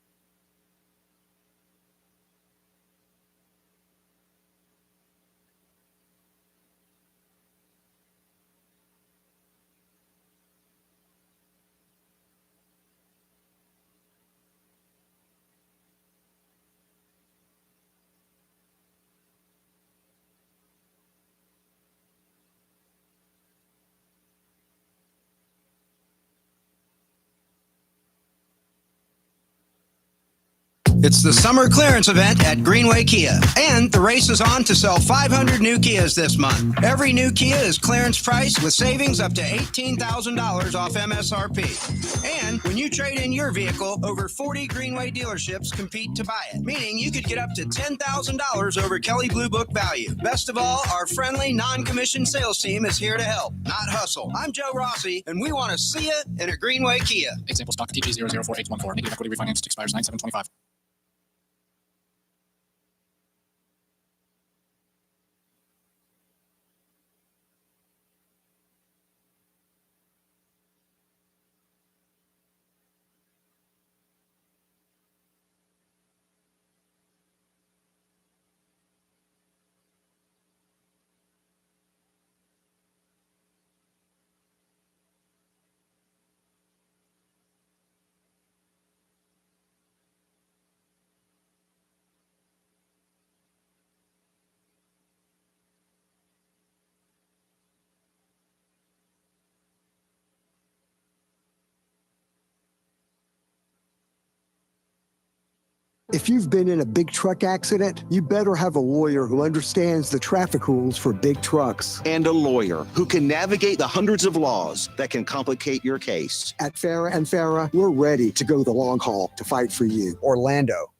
It's the summer clearance event at Greenway Kia, and the race is on to sell 500 new Kias this month. Every new Kia is clearance price with savings up to $18,000 off MSRP. And when you trade in your vehicle, over 40 Greenway dealerships compete to buy it, meaning you could get up to $10,000 over Kelley Blue Book value. Best of all, our friendly, non-commissioned sales team is here to help, not hustle. I'm Joe Rossi, and we want to see you in a Greenway Kia. Example stock TG004814. Negative equity refinanced expires 9/7/25. If you've been in a big truck accident, you better have a lawyer who understands the traffic rules for big trucks. And a lawyer who can navigate the hundreds of laws that can complicate your case. At Farah and Farah, we're ready to go the long haul to fight for you. Orlando.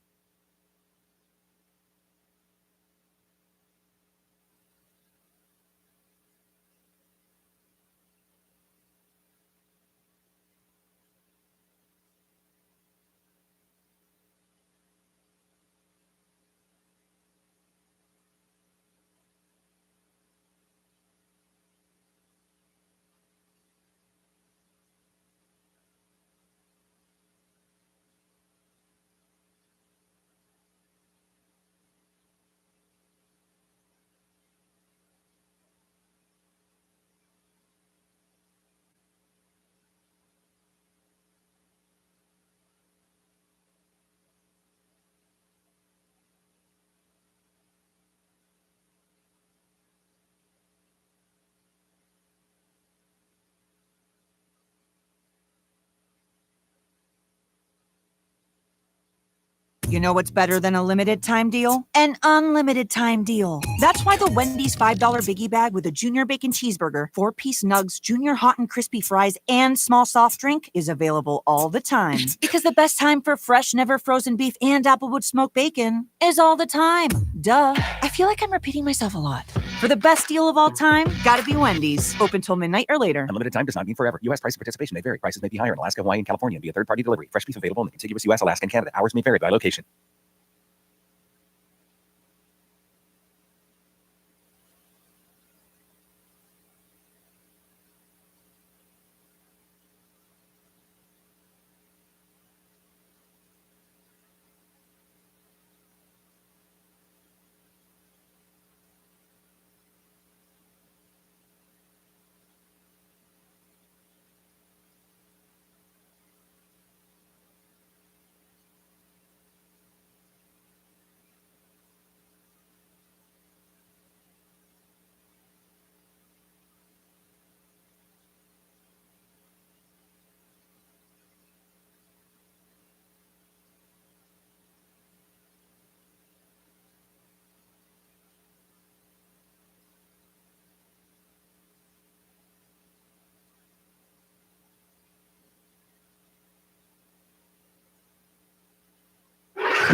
You know what's better than a limited time deal? An unlimited time deal. That's why the Wendy's $5 biggie bag with a junior bacon cheeseburger, 4-piece nugs, junior hot and crispy fries, and small soft drink is available all the time. Because the best time for fresh, never frozen beef and Applewood smoked bacon is all the time. Duh. I feel like I'm repeating myself a lot. For the best deal of all time, gotta be Wendy's. Open till midnight or later. Unlimited time does not mean forever. U.S. price of participation may vary. Prices may be higher in Alaska, Hawaii, and California via third-party delivery. Fresh beef available in the contiguous U.S., Alaska, and Canada. Hours may vary by location.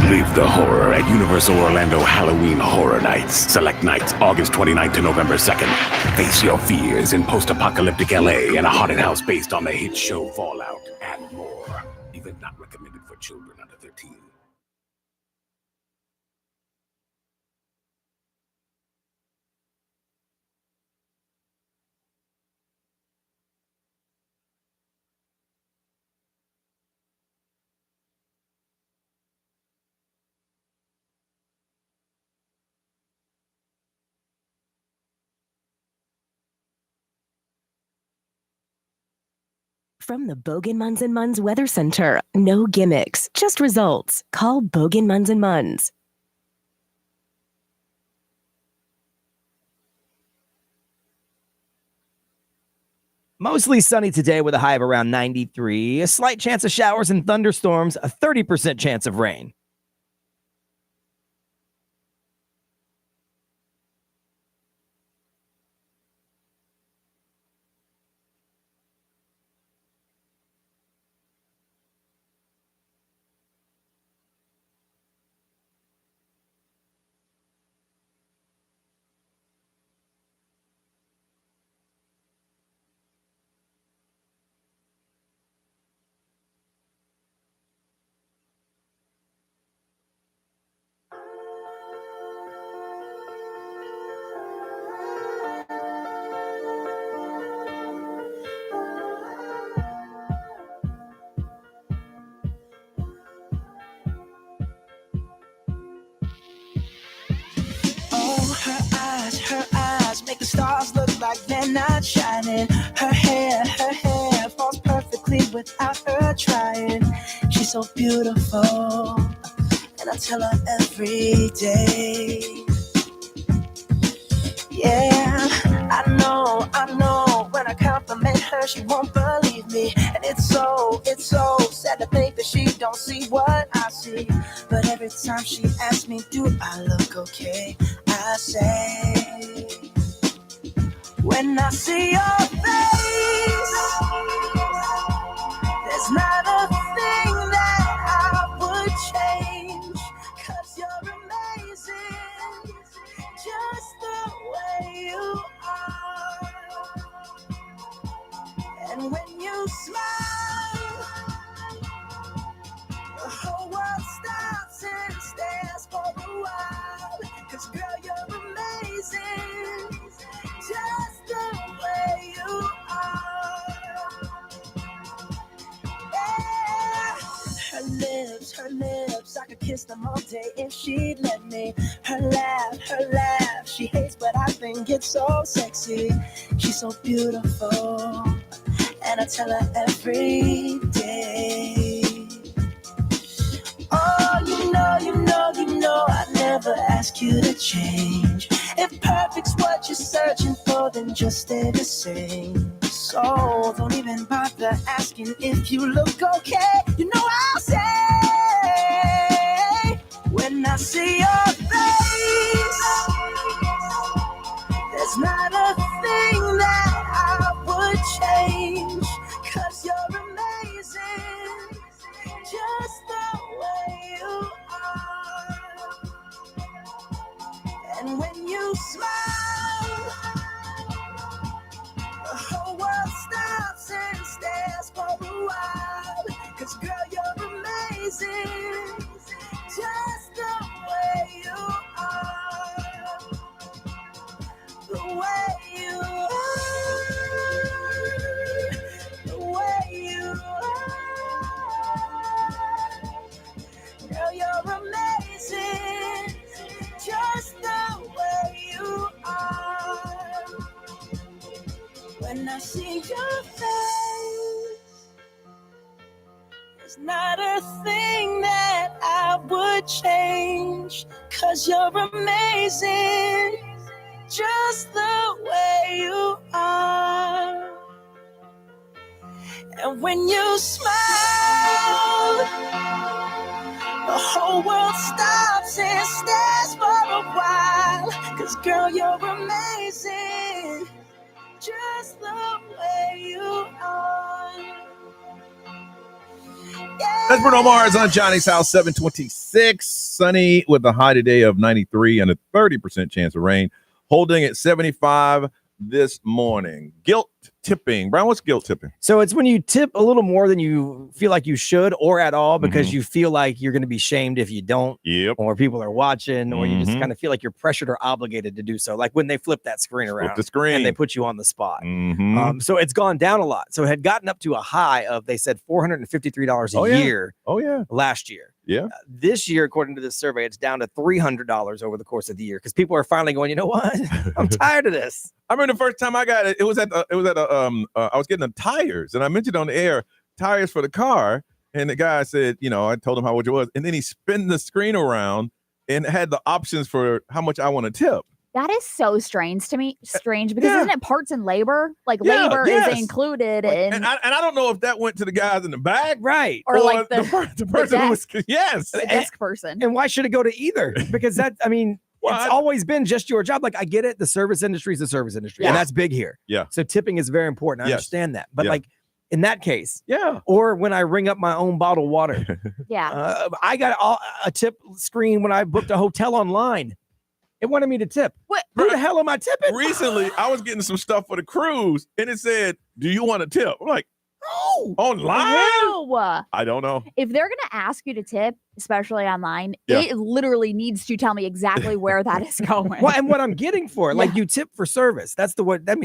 Leave the horror at Universal Orlando Halloween Horror Nights. Select nights, August 29th to November 2nd. Face your fears in post-apocalyptic LA and a haunted house based on the hit show Fallout and more. Event not recommended for children under 13. From the Bogan Munz & Munz Weather Center, no gimmicks, just results. Call Bogan Munz & Munz. Mostly sunny today with a high of around 93. A slight chance of showers and thunderstorms, a 30% chance of rain. Her eyes make the stars look like they're not shining. Her hair falls perfectly without her trying. She's so beautiful, and I tell her every day. Yeah, I know, when I compliment her, she won't believe me. And it's so sad to think that she don't see what I see. But every time she asks me, do I look okay? I say, when I see your face, there's not a thing that I would change. 'Cause you're amazing, just the way you are. And when you smile, the whole world stops and stares for a while. 'Cause girl, you're amazing, just the way you are. Yeah. Her lips, I could kiss them all day if she'd let me. Her laugh, she hates but I think it's so sexy. She's so beautiful, and I tell her every day. Oh, you know, I never ask you to change. If perfect's what you're searching for, then just stay the same. So don't even bother asking if you look okay. You know I'll say, would change, 'cause you're amazing, just the way you are. And when you smile, the whole world stops and stares for a while. 'Cause girl, you're amazing, just the way you are. The way you are. The way you are. Girl, you're amazing, just the way you are. When I see your face, there's not a thing that I would change, 'cause you're amazing, just the way you are. And when you smile, the whole world stops and stares for a while. 'Cause girl, you're amazing, just the way you are. That's Bruno Mars on Johnny's House, 726. Sunny with a high today of 93 and a 30% chance of rain. Holding at 75 this morning. Guilt tipping. Brian, what's guilt tipping? So it's when you tip a little more than you feel like you should or at all because you feel like you're going to be shamed if you don't. Yep. Or people are watching or you just kind of feel like you're pressured or obligated to do so. Like when they flip that screen around Flip the screen. and they put you on the spot. So it's gone down a lot. So it had gotten up to a high of, they said, $453 a year last year. Yeah. This year, according to this survey, it's down to $300 over the course of the year because people are finally going, you know what? I'm tired of this. I remember the first time I got it, I was getting the tires, and I mentioned on the air tires for the car, and the guy said, I told him how much it was, and then he spun the screen around and had the options for how much I want to tip. That is so strange to me. Strange because isn't it parts and labor? Like labor is included, and I don't know if that went to the guys in the back, right, or like the person who was the desk person. And why should it go to either? Because that, it's always been just your job. Like I get it, the service industry is the service industry, and that's big here. Yeah. So tipping is very important. I understand that, but like in that case, yeah. Or when I ring up my own bottled water, I got a tip screen when I booked a hotel online. It wanted me to tip. What? Who the hell am I tipping? Recently, I was getting some stuff for the cruise, and it said, "Do you want to tip?" I'm like, "Oh, online? No. I don't know." If they're going to ask you to tip, especially online, it literally needs to tell me exactly where that is going. Well, and what I'm getting for it, like you tip for service. That's the word. That's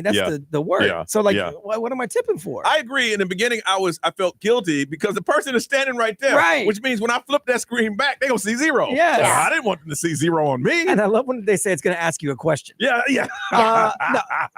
the word. Yeah. So what am I tipping for? I agree. In the beginning, I felt guilty because the person is standing right there. Right. Which means when I flip that screen back, they're going to see zero. Yes. So I didn't want them to see zero on me. And I love when they say it's going to ask you a question. Yeah. No,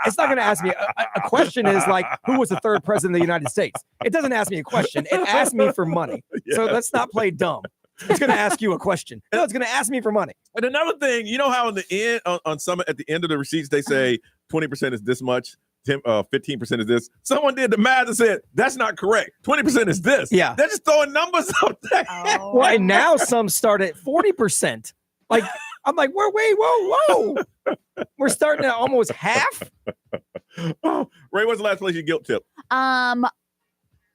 it's not going to ask me. A question is like, who was the third president of the United States? It doesn't ask me a question. It asks me for money. So let's not play dumb. It's going to ask you a question. No, it's going to ask me for money. And another thing, you know how in the end, on some at the end of the receipts, they say 20% is this much, 15% is this. Someone did the math and said, that's not correct. 20% is this. Yeah. They're just throwing numbers out there. Well, and now some start at 40%. Like, I'm like, whoa. We're starting at almost half. Oh, Ray, what's the last place you guilt tip?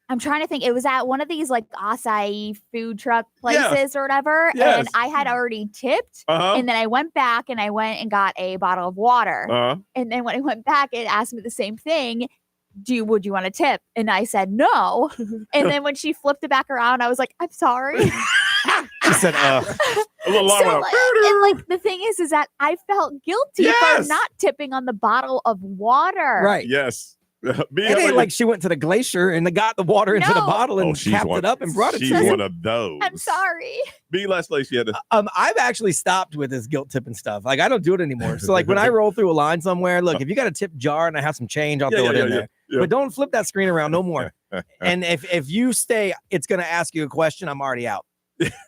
I'm trying to think. It was at one of these like acai food truck places or whatever. Yes. And I had already tipped. And then I went back and I went and got a bottle of water. And then when I went back, it asked me the same thing. Would you want to tip? And I said no. And then when she flipped it back around, I was like, I'm sorry. She said, a little long one. And like the thing is that I felt guilty for not tipping on the bottle of water. Right. Yes. It ain't like she went to the glacier and got the water into the bottle and capped it up and brought it to She's you. one of those. I'm sorry. B, last place you had to. I've actually stopped with this guilt tipping stuff. Like I don't do it anymore. So like when I roll through a line somewhere, look, if you got a tip jar and I have some change, I'll throw it in there. Yeah. But don't flip that screen around no more. And if you stay, it's going to ask you a question. I'm already out.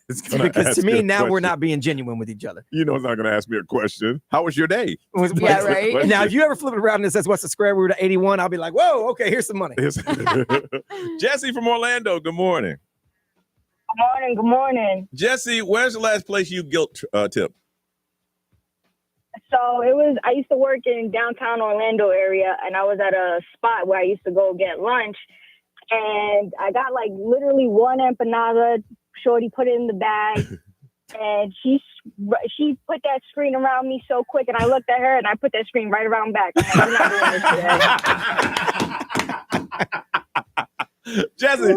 Because to me now we're not being genuine with each other. You know it's not going to ask me a question. How was your day? Yeah, right. Now if you ever flip it around and it says what's the square root of 81, I'll be like, whoa, okay, here's some money. Jesse from Orlando, good morning. Good morning. Jesse, where's the last place you guilt tip? So I used to work in downtown Orlando area, and I was at a spot where I used to go get lunch. And I got like literally one empanada. Shorty put it in the bag. And she put that screen around me so quick, and I looked at her, and I put that screen right around back. I'm like, we're not doing this today. Jesse.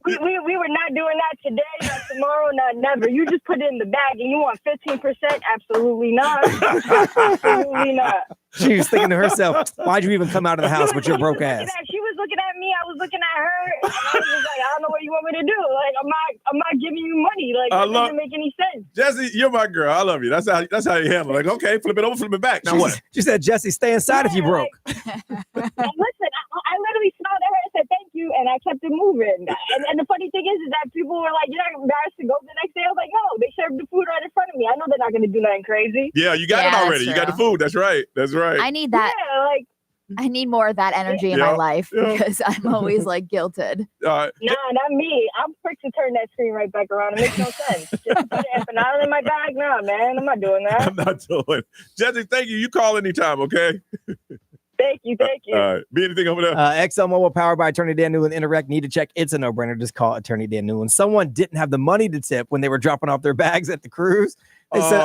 We were not doing that today, not tomorrow, not never. You just put it in the bag, and you want 15%? Absolutely not. Absolutely not. She was thinking to herself, why'd you even come out of the house with your broke ass? She was looking at me. I was looking at her. And I was just like, I don't know what you want me to do. Like, I'm not giving you money. Like, that doesn't make any sense. Jesse, you're my girl. I love you. That's how you handle it. Like, okay, flip it over, flip it back. Now what? She said, Jesse, stay inside if you broke. And listen, I literally smiled at her and said thank you, and I kept it moving. And the funny thing is that people were like, "You're not embarrassed to go the next day?" I was like, "No, they served the food right in front of me. I know they're not going to do nothing crazy." Yeah, you got it already. You got the food. That's right. That's right. I need that. Yeah, like. I need more of that energy in my life because I'm always like guilted. Nah, not me. I'm quick to turn that screen right back around. It makes no sense. Just put an empanada in my bag. Nah, man, I'm not doing that. I'm not doing it. Jesse, thank you. You call anytime, okay? Thank you. All right. Be anything over there? ExxonMobil powered by Attorney Dan Newland. Interact, need to check. It's a no-brainer. Just call Attorney Dan Newland. Someone didn't have the money to tip when they were dropping off their bags at the cruise. They said,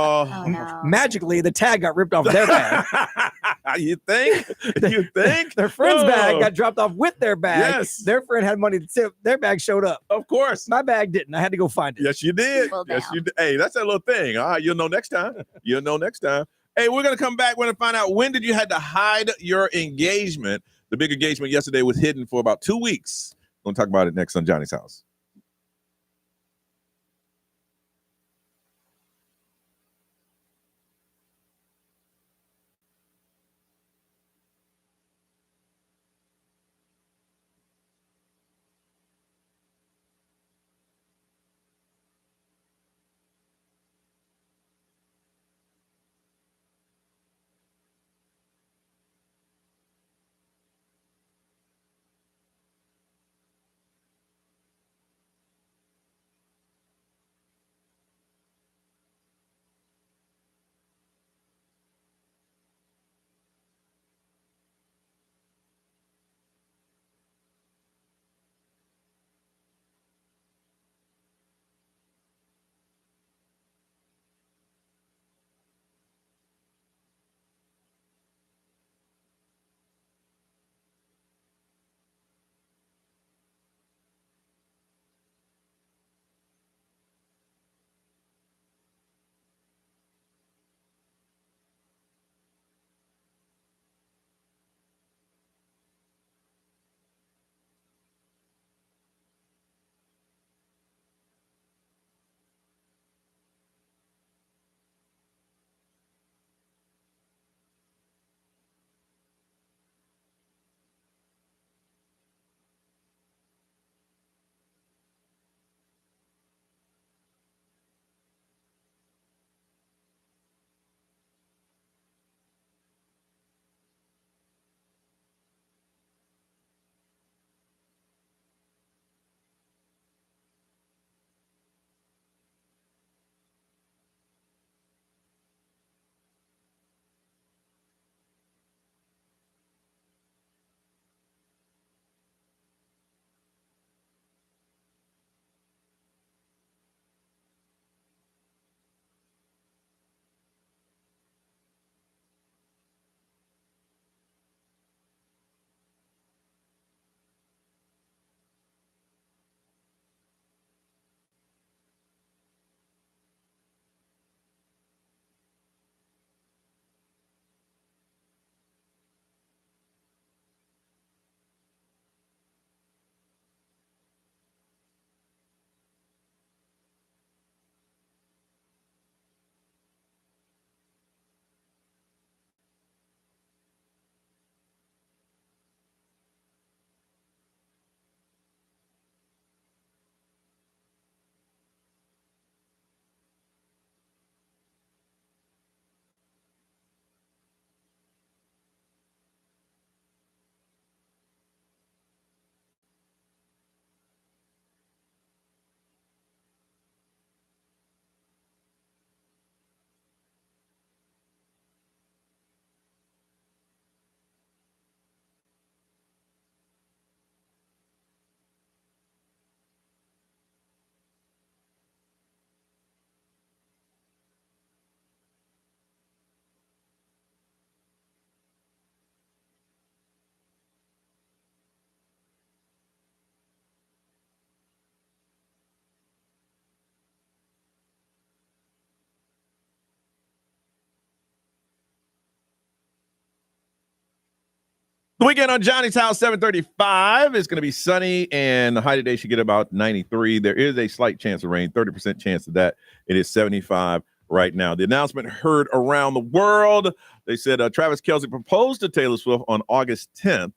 magically, the tag got ripped off their bag. You think? You think? Their friend's bag got dropped off with their bag. Yes. Their friend had money to tip. Their bag showed up. Of course. My bag didn't. I had to go find it. Yes, you did. Well, yes, you did. Hey, that's that little thing. All right, you'll know next time. You'll know next time. Hey, we're going to come back. We're going to find out when did you had to hide your engagement. The big engagement yesterday was hidden for about 2 weeks. We're going to talk about it next on Johnny's House. The weekend on Johnny's House, 7:35. It's going to be sunny, and the high today should get about 93. There is a slight chance of rain, 30% chance of that. It is 75 right now. The announcement heard around the world. They said Travis Kelce proposed to Taylor Swift on August 10th,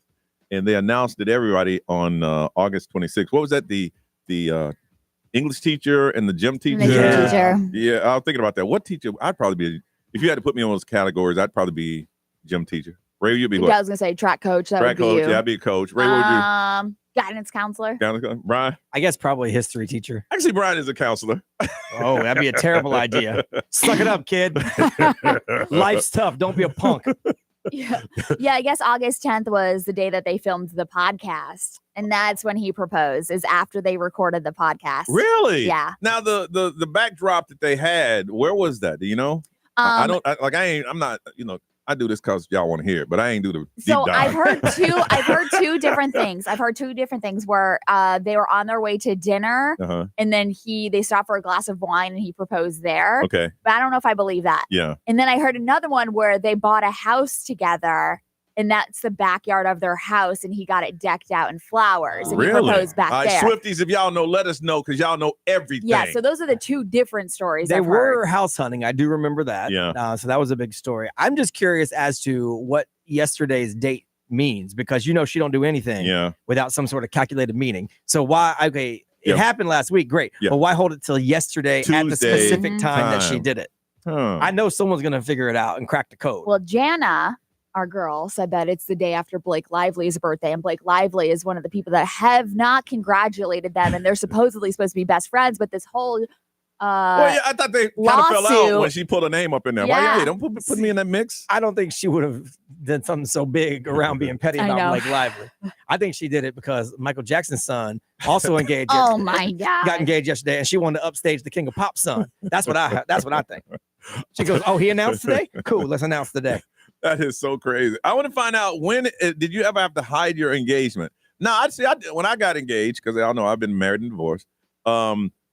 and they announced it everybody on August 26th. What was that? The English teacher and the gym teacher? Yeah, I was thinking about that. What teacher? I'd probably be, if you had to put me on those categories, I'd probably be gym teacher. Ray, you'd be what? I was gonna say track coach. That track would be coach. you. Yeah, I'd be a coach. Ray, what would you? Guidance counselor. Brian? I guess probably history teacher. Actually, Brian is a counselor. Oh, that'd be a terrible idea. Suck it up, kid. Life's tough. Don't be a punk. Yeah, I guess August 10th was the day that they filmed the podcast, and that's when he proposed. Is after they recorded the podcast. Really? Yeah. Now the backdrop that they had, where was that? Do you know? I do this because y'all want to hear it, but I ain't do the deep So dive. I've heard two different things. I've heard two different things where they were on their way to dinner, and then they stopped for a glass of wine, and he proposed there. Okay. But I don't know if I believe that. Yeah. And then I heard another one where they bought a house together, and that's the backyard of their house, and he got it decked out in flowers, and he proposed back All right, there. Swifties, if y'all know, let us know because y'all know everything. Yeah, so those are the two different stories. They I've were heard. house hunting. I do remember that. Yeah. So that was a big story. I'm just curious as to what yesterday's date means because she don't do anything without some sort of calculated meaning. So why? Okay, it happened last week. Great. But why hold it till yesterday at the Tuesday specific time that she did it? I know someone's going to figure it out and crack the code. Well, Jana, our girl, said that it's the day after Blake Lively's birthday, and Blake Lively is one of the people that have not congratulated them, and they're supposedly supposed to be best friends, but this whole I thought they kind of fell out when she put her name up in there. Yeah. Why? Hey, don't put me in that mix. I don't think she would have done something so big around being petty I about know. Blake Lively. I think she did it because Michael Jackson's son also engaged. Oh my God. Got engaged yesterday, and she wanted to upstage the King of Pop's son. That's what I think. She goes, "Oh, he announced today? Cool, let's announce today." That is so crazy. I want to find out did you ever have to hide your engagement? No, when I got engaged, because y'all know I've been married and divorced.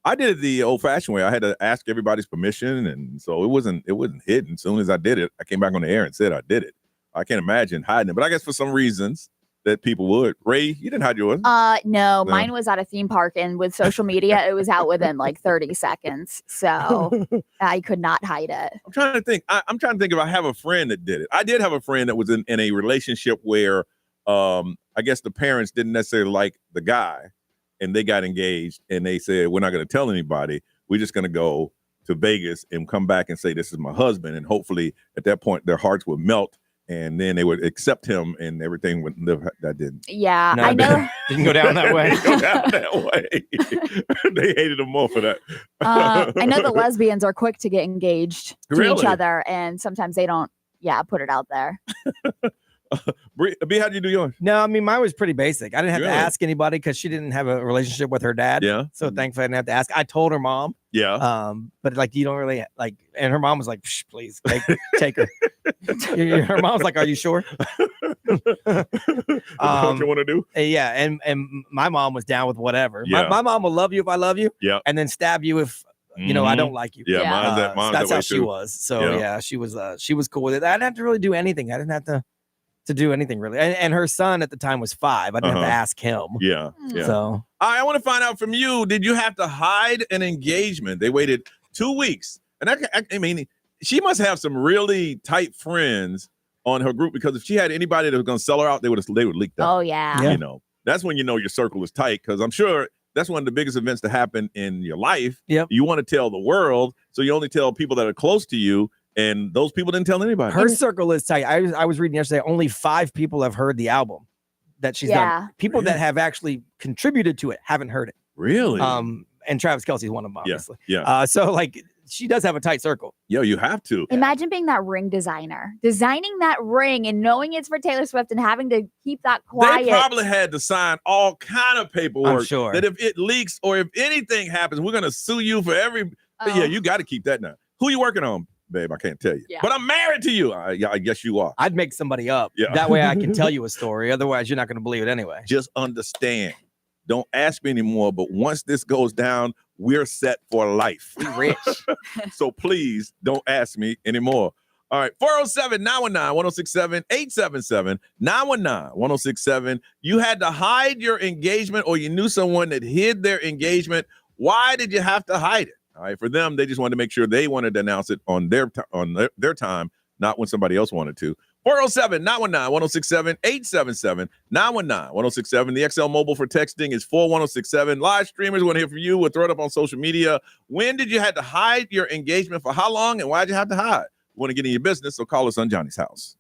I did it the old-fashioned way. I had to ask everybody's permission, and so it wasn't hidden. As soon as I did it, I came back on the air and said I did it. I can't imagine hiding it, but I guess for some reasons that people would. Ray, you didn't hide yours. No, mine was at a theme park, and with social media, it was out within like 30 seconds. So I could not hide it. I'm trying to think. I'm trying to think if I have a friend that did it. I did have a friend that was in a relationship where I guess the parents didn't necessarily like the guy, and they got engaged, and they said, "We're not going to tell anybody. We're just going to go to Vegas and come back and say this is my husband." And hopefully, at that point, their hearts would melt, and then they would accept him, and everything would live. That didn't. Yeah, No, I know. Didn't go down that way. Go down that way. They hated him more for that. I know the lesbians are quick to get engaged to each Really? other, and sometimes they don't. Yeah, put it out there. B, how did you do yours? No, I mean, mine was pretty basic. I didn't have Really? to ask anybody because she didn't have a relationship with her dad. Yeah. So thankfully I didn't have to ask. I told her mom. Yeah. But like, you don't really like, and her mom was like, "Psh, please take her." Her mom's like, "Are you sure?" What you want to do? Yeah. And my mom was down with whatever. Yeah. My mom will love you if I love you. Yeah. And then stab you if, I don't like you. Yeah, mine's that- mine's that's that how way she too. was. So yeah, she was cool with it. I didn't have to really do anything. I didn't have to do anything really. And her son at the time was 5. I didn't have to ask him. Yeah. Yeah. So All right, I want to find out from you. Did you have to hide an engagement? They waited 2 weeks, and I mean, she must have some really tight friends on her group because if she had anybody that was going to sell her out, they would leak that. Oh yeah. You know, that's when you know your circle is tight because I'm sure that's one of the biggest events to happen in your life. Yep. You want to tell the world, so you only tell people that are close to you, and those people didn't tell anybody. her circle is tight. I was reading yesterday, only 5 people have heard the album that she's done. People that have actually contributed to it haven't heard it. Really? And Travis Kelce is one of them, obviously. Yeah. So like she does have a tight circle. Yo, you have to. Imagine being that ring designer, designing that ring and knowing it's for Taylor Swift and having to keep that quiet. They probably had to sign all kind of paperwork. I'm sure. That if it leaks or if anything happens, we're going to sue you for every. Oh. Yeah, you got to keep that now. Who you working on, babe? I can't tell you. Yeah. But I'm married to you. I guess you are. I'd make somebody up. Yeah. That way I can tell you a story. Otherwise, you're not going to believe it anyway. Just understand. Don't ask me anymore. But once this goes down, we're set for life. Rich. So please don't ask me anymore. All right, 407-919-1067, 877-919-1067. You had to hide your engagement, or you knew someone that hid their engagement. Why did you have to hide it? All right, for them, they just wanted to make sure they wanted to announce it on their time, not when somebody else wanted to. 407-919-1067, 877-919-1067. The XL Mobile for texting is 41067. Live streamers want to hear from you. We'll throw it up on social media. When did you have to hide your engagement? For how long, and why did you have to hide? We want to get in your business, so call us on Johnny's House.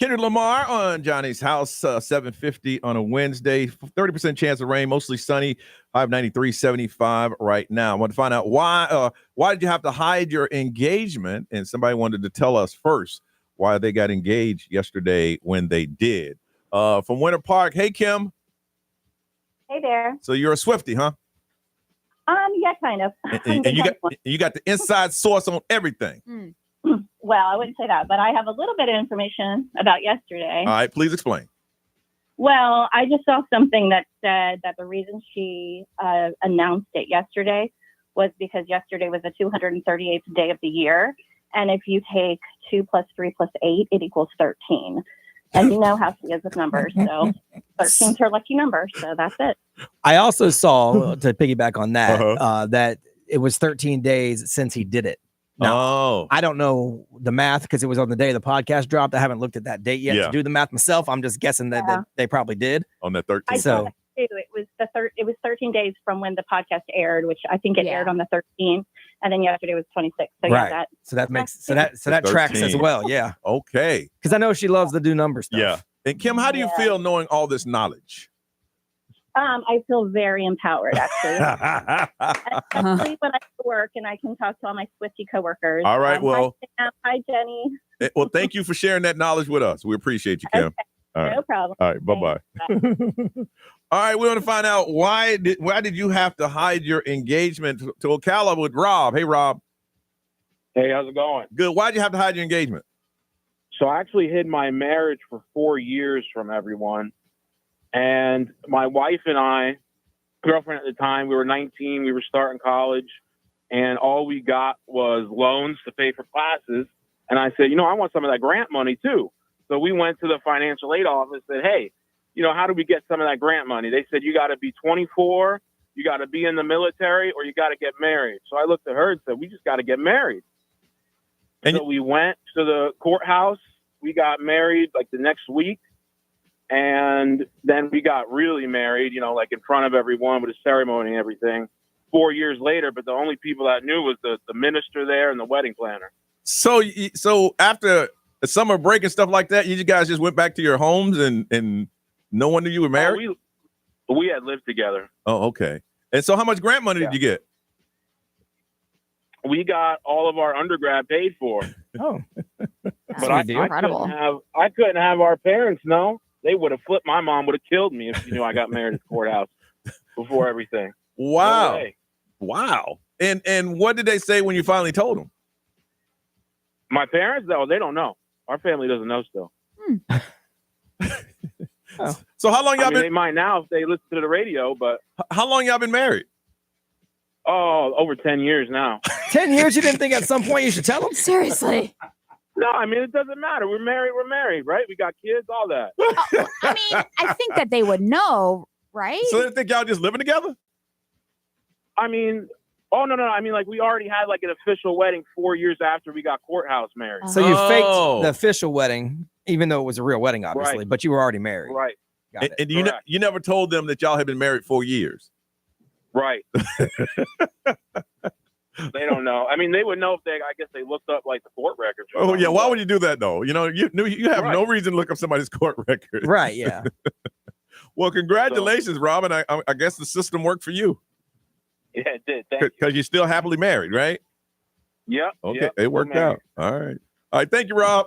Kendrick Lamar on Johnny's House, 7:50 on a Wednesday. 30% chance of rain, mostly sunny. 93, 75 right now. I want to find out why did you have to hide your engagement? And somebody wanted to tell us first why they got engaged yesterday when they did. From Winter Park, hey, Kim. Hey there. So you're a Swiftie, huh? Yeah, kind of. And you got the inside source on everything. Well, I wouldn't say that, but I have a little bit of information about yesterday. All right, please explain. Well, I just saw something that said that the reason she announced it yesterday was because yesterday was the 238th day of the year. And if you take 2 plus 3 plus 8, it equals 13. And you know how she is with numbers. So 13's her lucky number. So that's it. I also saw, to piggyback on that, that it was 13 days since he did it. Now, I don't know the math because it was on the day the podcast dropped. I haven't looked at that date yet to do the math myself. I'm just guessing that they probably did on the 13th. So it was 13 days from when the podcast aired, which I think it aired on the 13th, and then yesterday was 26. So right. That tracks as well. Yeah. Okay. Because I know she loves to do number stuff. Yeah. And Kim, how do you feel knowing all this knowledge? I feel very empowered, actually. Especially when I go to work and I can talk to all my Swiftie coworkers. All right, well. Hi, Jenny. Well, thank you for sharing that knowledge with us. We appreciate you, Kim. Okay. All right. No problem. All right, bye-bye. All right, we want to find out why did you have to hide your engagement to Ocala with Rob? Hey, Rob. Hey, how's it going? Good. Why'd you have to hide your engagement? So I actually hid my marriage for 4 years from everyone. And my wife and I, girlfriend at the time, we were 19, we were starting college, and all we got was loans to pay for classes. And I said, I want some of that grant money too. So we went to the financial aid office and said, hey, how do we get some of that grant money? They said, you got to be 24, you got to be in the military, or you got to get married. So I looked at her and said, we just got to get married. And so we went to the courthouse. We got married like the next week. And then we got really married, like in front of everyone with a ceremony and everything 4 years later. But the only people that knew was the minister there and the wedding planner. So after a summer break and stuff like that, you guys just went back to your homes and no one knew you were married? We had lived together. Oh, okay. And so how much grant money did you get? We got all of our undergrad paid for. Oh, but I couldn't have our parents know. They would have flipped. My mom would have killed me if she knew I got married at the courthouse before everything. Wow. No way. Wow. And what did they say when you finally told them? My parents, though, they don't know. Our family doesn't know still. So how long y'all been? They might now if they listen to the radio, but how long y'all been married? Oh, over 10 years now. 10 years? You didn't think at some point you should tell them? Seriously. No, I mean, it doesn't matter. We're married, right? We got kids, all that. I mean, I think that they would know, right? So they think y'all just living together? I mean, no. I mean, like we already had like an official wedding 4 years after we got courthouse married. So you faked the official wedding, even though it was a real wedding, obviously, Right. but you were already married. Right. And you never told them that y'all had been married 4 years. Right. They don't know. I mean, they would know if I guess they looked up like the court records. Oh yeah, why would you do that though? You have no reason to look up somebody's court record. Right, yeah. Well, congratulations, Robin. I guess the system worked for you. Yeah, it did. Thank you. Because you're still happily married, right? Yep. Okay, yep, it worked married. out. All right. Thank you, Rob.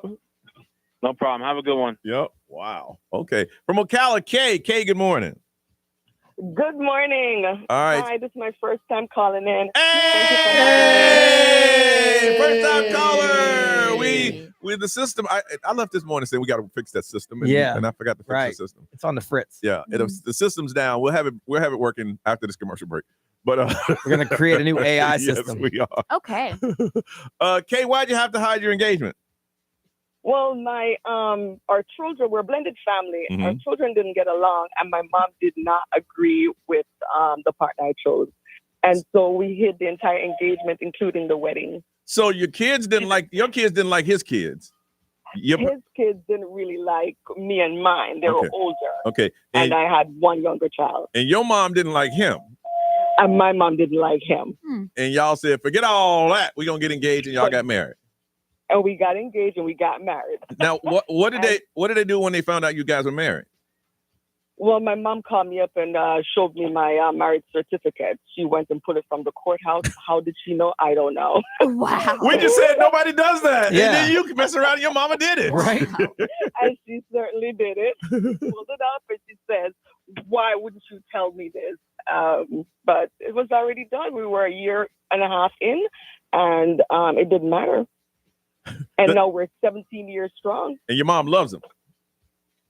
No problem. Have a good one. Yep. Wow. Okay. From Ocala, Kay, good morning. Good morning. All right. Hi, this is my first time calling in. Hey, first time caller. We the system. I left this morning saying we got to fix that system. And I forgot to fix the system. It's on the fritz. Yeah, the system's down. We'll have it working after this commercial break. But we're gonna create a new AI system. Yes, we are. Okay. Kay, why'd you have to hide your engagement? Well, our children, we're a blended family. Mhm. Our children didn't get along, and my mom did not agree with the partner I chose. And so we hid the entire engagement, including the wedding. So your kids didn't like his kids. His kids didn't really like me and mine. They were older. Okay. And I had one younger child. And your mom didn't like him. And my mom didn't like him. And y'all said, forget all that. We're going to get engaged and y'all got married. and we got engaged and we got married. Now, what did they do when they found out you guys were married? Well, my mom called me up and showed me my marriage certificate. She went and put it from the courthouse. How did she know? I don't know. Wow. We just said nobody does that. Yeah. And then you mess around and your mama did it. Right. And she certainly did it. Pulled it up and she says, why wouldn't you tell me this? But it was already done. We were a year and a half in, and it didn't matter. And now we're 17 years strong. And your mom loves him.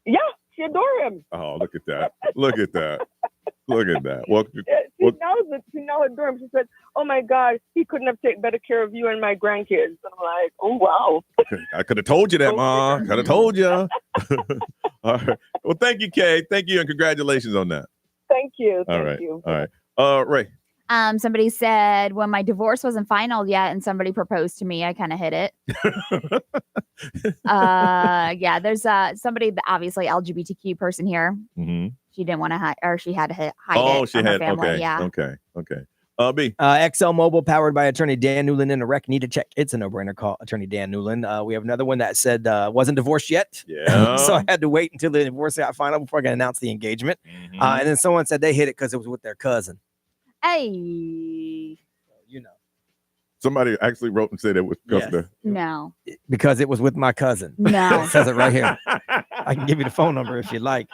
Yeah, she adores him. Oh, look at that. Look at that. Look at that. Well, She knows it. She now adores him. She said, oh, my God, he couldn't have taken better care of you and my grandkids. And I'm like, oh, wow. I could have told you that, Mom. Could have told you. All right. Well, thank you, Kay. Thank you, and congratulations on that. Thank you. All Thank right. you. All right. Ray. Somebody said when my divorce wasn't final yet and somebody proposed to me, I kind of hid it. Yeah, there's somebody, obviously LGBTQ person here. Mm-hmm. She didn't want to hide, or she had to hide it She from had. her family. Okay. Yeah. Okay. B. XL Mobile, powered by attorney Dan Newland in a wreck. Need to check. It's a no-brainer. Call attorney Dan Newland. We have another one that said wasn't divorced yet. Yeah. So I had to wait until the divorce got final before I could announce the engagement. Mm-hmm. And then someone said they hit it because it was with their cousin. Hey. You know. Somebody actually wrote and said it was No. Because it was with my cousin. No. It says it right here. I can give you the phone number if you like.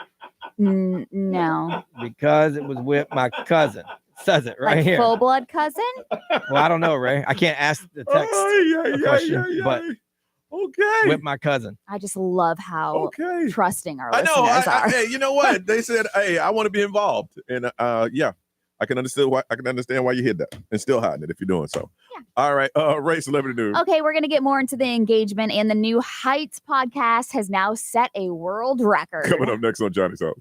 No. Because it was with my cousin. It says it right Like here. full blood cousin? Well, I don't know, Ray. I can't ask the text a question, but okay. with my cousin. I just love how trusting our I know. listeners are. Hey, you know what? They said, hey, I want to be involved. And yeah, I can understand why you hid that and still hiding it if you're doing so. Yeah. All right. Ray, celebrity news. Okay, we're going to get more into the engagement, and the New Heights podcast has now set a world record. Coming up next on Johnny's House.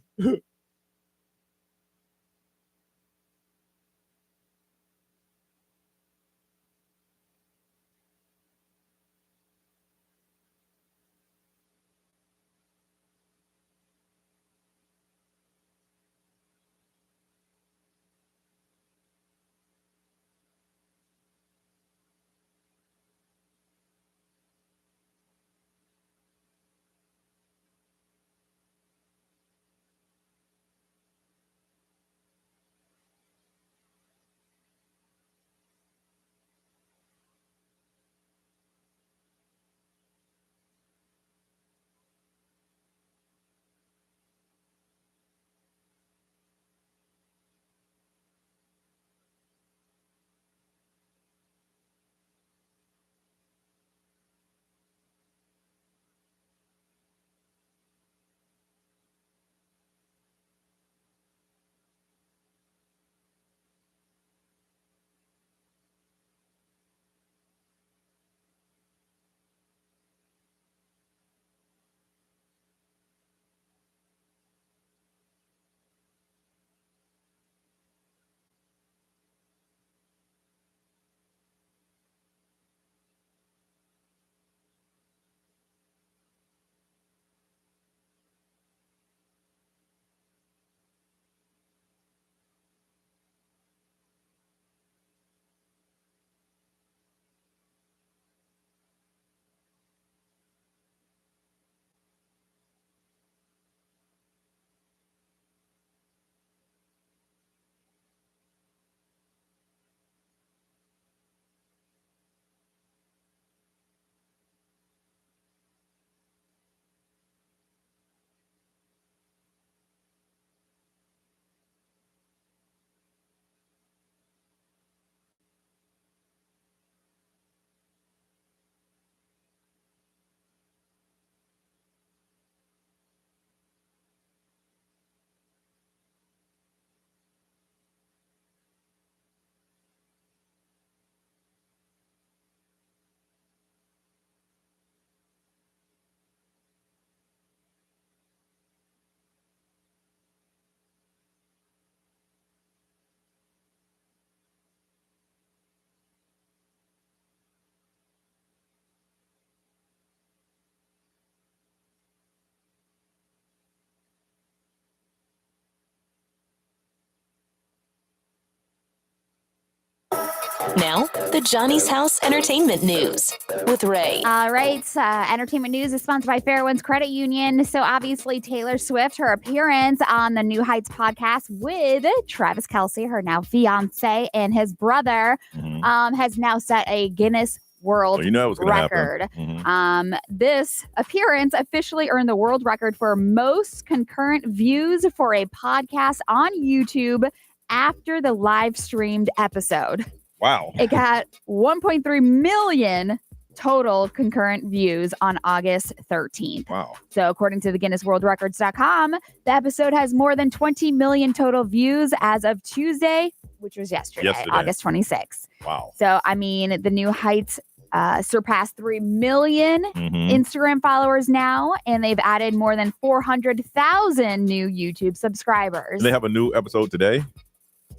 Now, the Johnny's House Entertainment News with Ray. All right. Entertainment news is sponsored by Fairwinds Credit Union. So obviously Taylor Swift, her appearance on the New Heights podcast with Travis Kelce, her now fiance, and his brother has now set a Guinness World Record. This appearance officially earned the world record for most concurrent views for a podcast on YouTube after the live streamed episode. Wow. It got 1.3 million total concurrent views on August 13th. Wow. So according to the GuinnessWorldRecords.com, the episode has more than 20 million total views as of Tuesday, which was yesterday. August 26th. Wow. So, I mean, the New Heights surpassed 3 million Instagram followers now, and they've added more than 400,000 new YouTube subscribers. And they have a new episode today.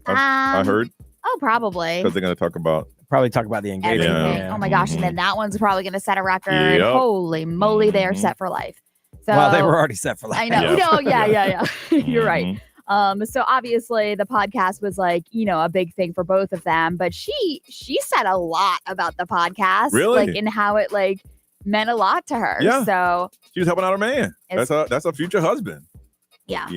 I heard. Oh, probably. Because they're going to talk about the engagement. Everything. Oh my gosh. And then that one's probably going to set a record. Yep. Holy moly, they are set for life. So, well, they were already set for life. I know. No, yeah. You're right. So obviously the podcast was like, a big thing for both of them, but she said a lot about the podcast. Really? Like, and how it like meant a lot to her. Yeah. So she was helping out her man. That's a future husband. yeah.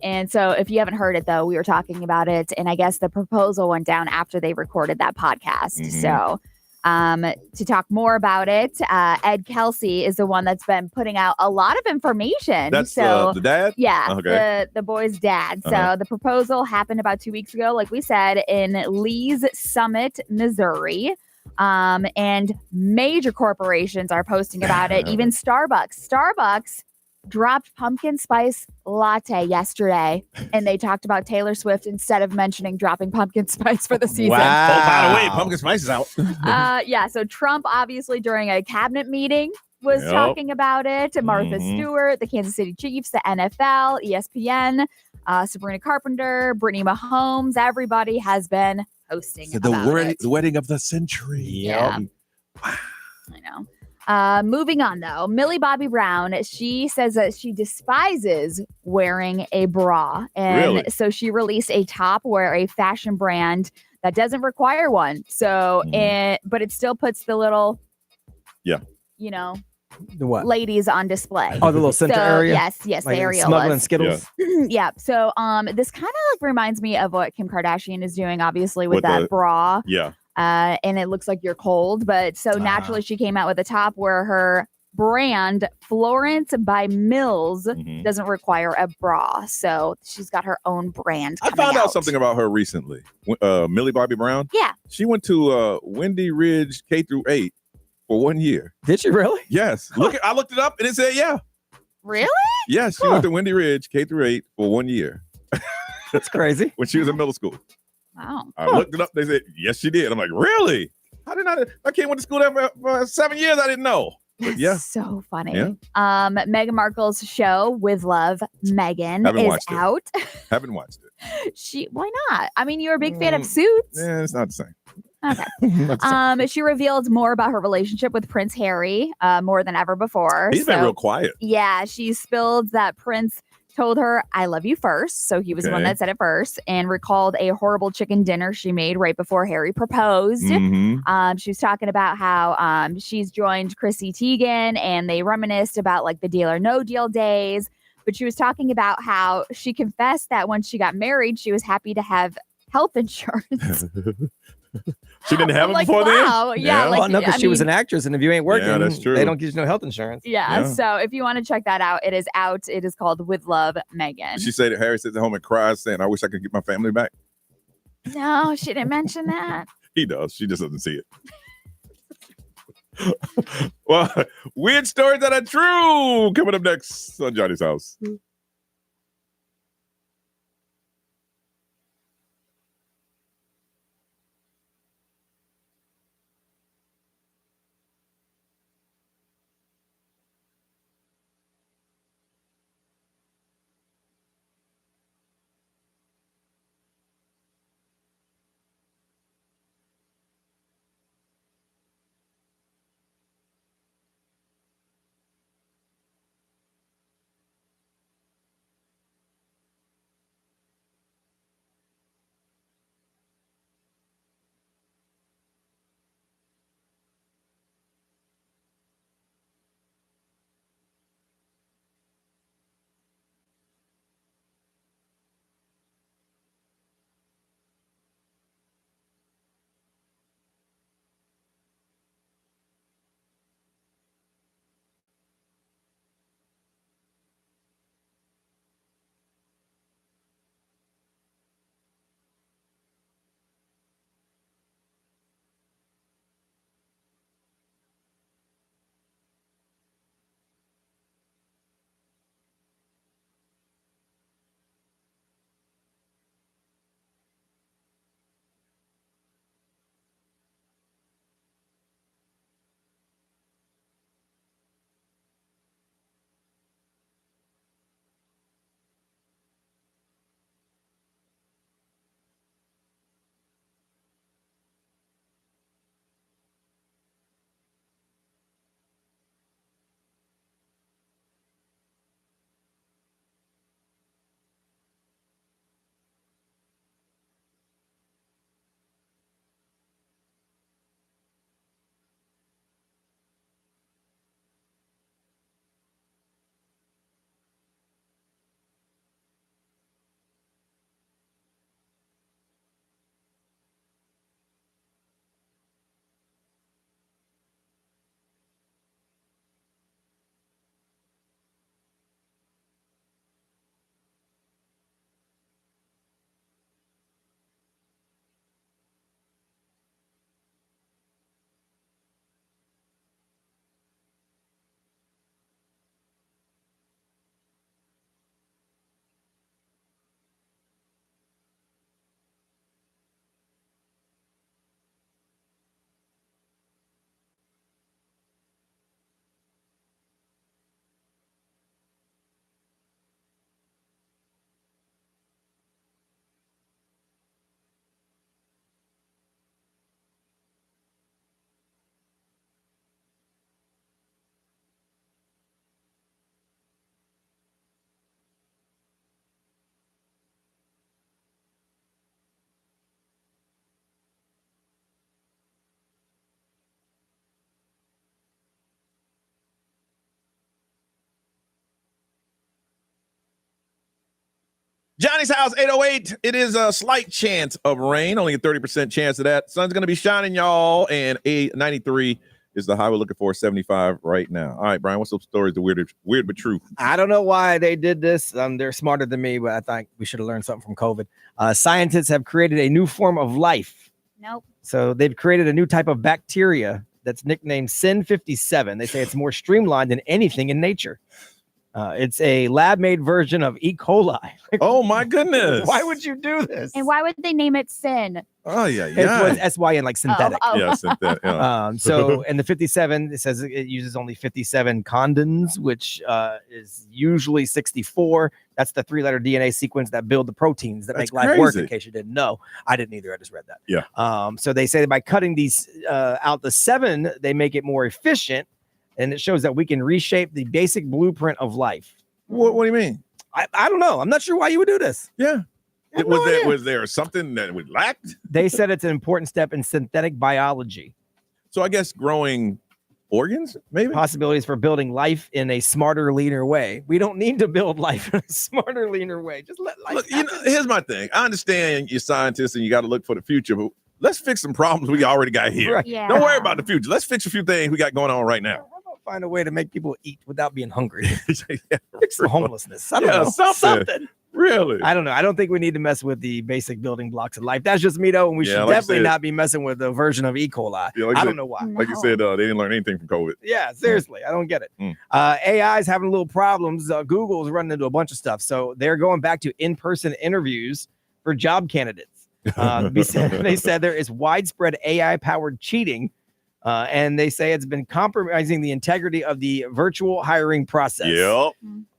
And so if you haven't heard it though, we were talking about it, and I guess the proposal went down after they recorded that podcast. So to talk more about it, Ed Kelce is the one that's been putting out a lot of information. That's so the dad? Yeah, Okay. the boy's dad. So the proposal happened about 2 weeks ago, like we said, in Lee's Summit, Missouri. And major corporations are posting about it. Even Starbucks dropped pumpkin spice latte yesterday, and they talked about Taylor Swift instead of mentioning dropping pumpkin spice for the season. Wow. Oh, by the way, pumpkin spice is out. Yeah, so Trump obviously during a cabinet meeting was talking about it. Martha Stewart, the Kansas City Chiefs, the NFL, ESPN, Sabrina Carpenter, Brittany Mahomes, everybody has been posting about it. The wedding of the century. Yeah. I know. Moving on, though, Millie Bobby Brown, she says that she despises wearing a bra. And so she released a top where a fashion brand that doesn't require one. So, but it still puts the little, the what? Ladies on display. Oh, the little center area? Yes, like the area smuggling was. Skittles. Yeah. So this kind of like reminds me of what Kim Kardashian is doing, obviously, with that bra. Yeah. And it looks like you're cold. But so naturally she came out with a top where her brand, Florence by Mills, doesn't require a bra. So she's got her own brand. I found out something about her recently. Millie Bobby Brown. Yeah. She went to Wendy Ridge K-8 for 1 year. Did she really? Yes. I looked it up and it said, yeah. Really? Yes. She went to Wendy Ridge K-8 for 1 year. That's crazy. When she was in middle school. Wow. I looked it up. They said, yes, she did. I'm like, really? How did I kid went to school there for 7 years. I didn't know. But yeah. So funny. Yeah. Meghan Markle's show With Love, Meghan is out. Haven't watched it. Why not? I mean, you're a big fan of Suits. Yeah, it's not the same. Okay. She revealed more about her relationship with Prince Harry, more than ever before. He's been real quiet. Yeah, she spilled that Prince told her, I love you first. So he was the one that said it first, and recalled a horrible chicken dinner she made right before Harry proposed. She was talking about how she's joined Chrissy Teigen, and they reminisced about like the Deal or No Deal days. But she was talking about how she confessed that when she got married, she was happy to have health insurance. She didn't have it like, before wow. then? Yeah. Like, well, no, because she was an actress, and if you ain't working, that's true. they don't give you no health insurance. Yeah. So if you want to check that out, it is out. It is called With Love, Meghan. She said that Harry sits at home and cries saying, I wish I could get my family back. No, she didn't mention that. He does. She just doesn't see it. Well, weird stories that are true. Coming up next on Johnny's House. Johnny's house, 808. It is a slight chance of rain, only a 30% chance of that. Sun's going to be shining, y'all, and 93 is the high we're looking for, 75 right now. All right, Brian, what's the story? The weird but true. I don't know why they did this. They're smarter than me, but I think we should have learned something from COVID. Scientists have created a new form of life. Nope. So they've created a new type of bacteria that's nicknamed Sin57. They say it's more streamlined than anything in nature. It's a lab-made version of E. coli. Oh, my goodness. Why would you do this? And why would they name it Sin? Oh, yeah. It's S-Y-N, like synthetic. Yeah, synthetic. Yeah. So, and the 57, it says it uses only 57 condoms, which is usually 64. That's the 3-letter DNA sequence that build the proteins that make life work, in case you didn't know. I didn't either. I just read that. Yeah. So they say that by cutting these out the 7, they make it more efficient. And it shows that we can reshape the basic blueprint of life. What do you mean? I don't know. I'm not sure why you would do this. Yeah. Was there something that we lacked? They said it's an important step in synthetic biology. So I guess growing organs, maybe? Possibilities for building life in a smarter, leaner way. We don't need to build life in a smarter, leaner way. Just let life happen. Here's my thing. I understand you're scientists and you got to look for the future, but let's fix some problems we already got here. Right. Yeah. Don't worry about the future. Let's fix a few things we got going on right now. Find a way to make people eat without being hungry. Fix the homelessness. I don't know. Something. Really? I don't know. I don't think we need to mess with the basic building blocks of life. That's just me, though, and we should definitely not be messing with the version of E. coli. Yeah, I don't know why. Like you said, they didn't learn anything from COVID. Yeah, seriously. I don't get it. AI is having little problems. Google is running into a bunch of stuff. So they're going back to in-person interviews for job candidates. They said there is widespread AI-powered cheating. And they say it's been compromising the integrity of the virtual hiring process. Yep.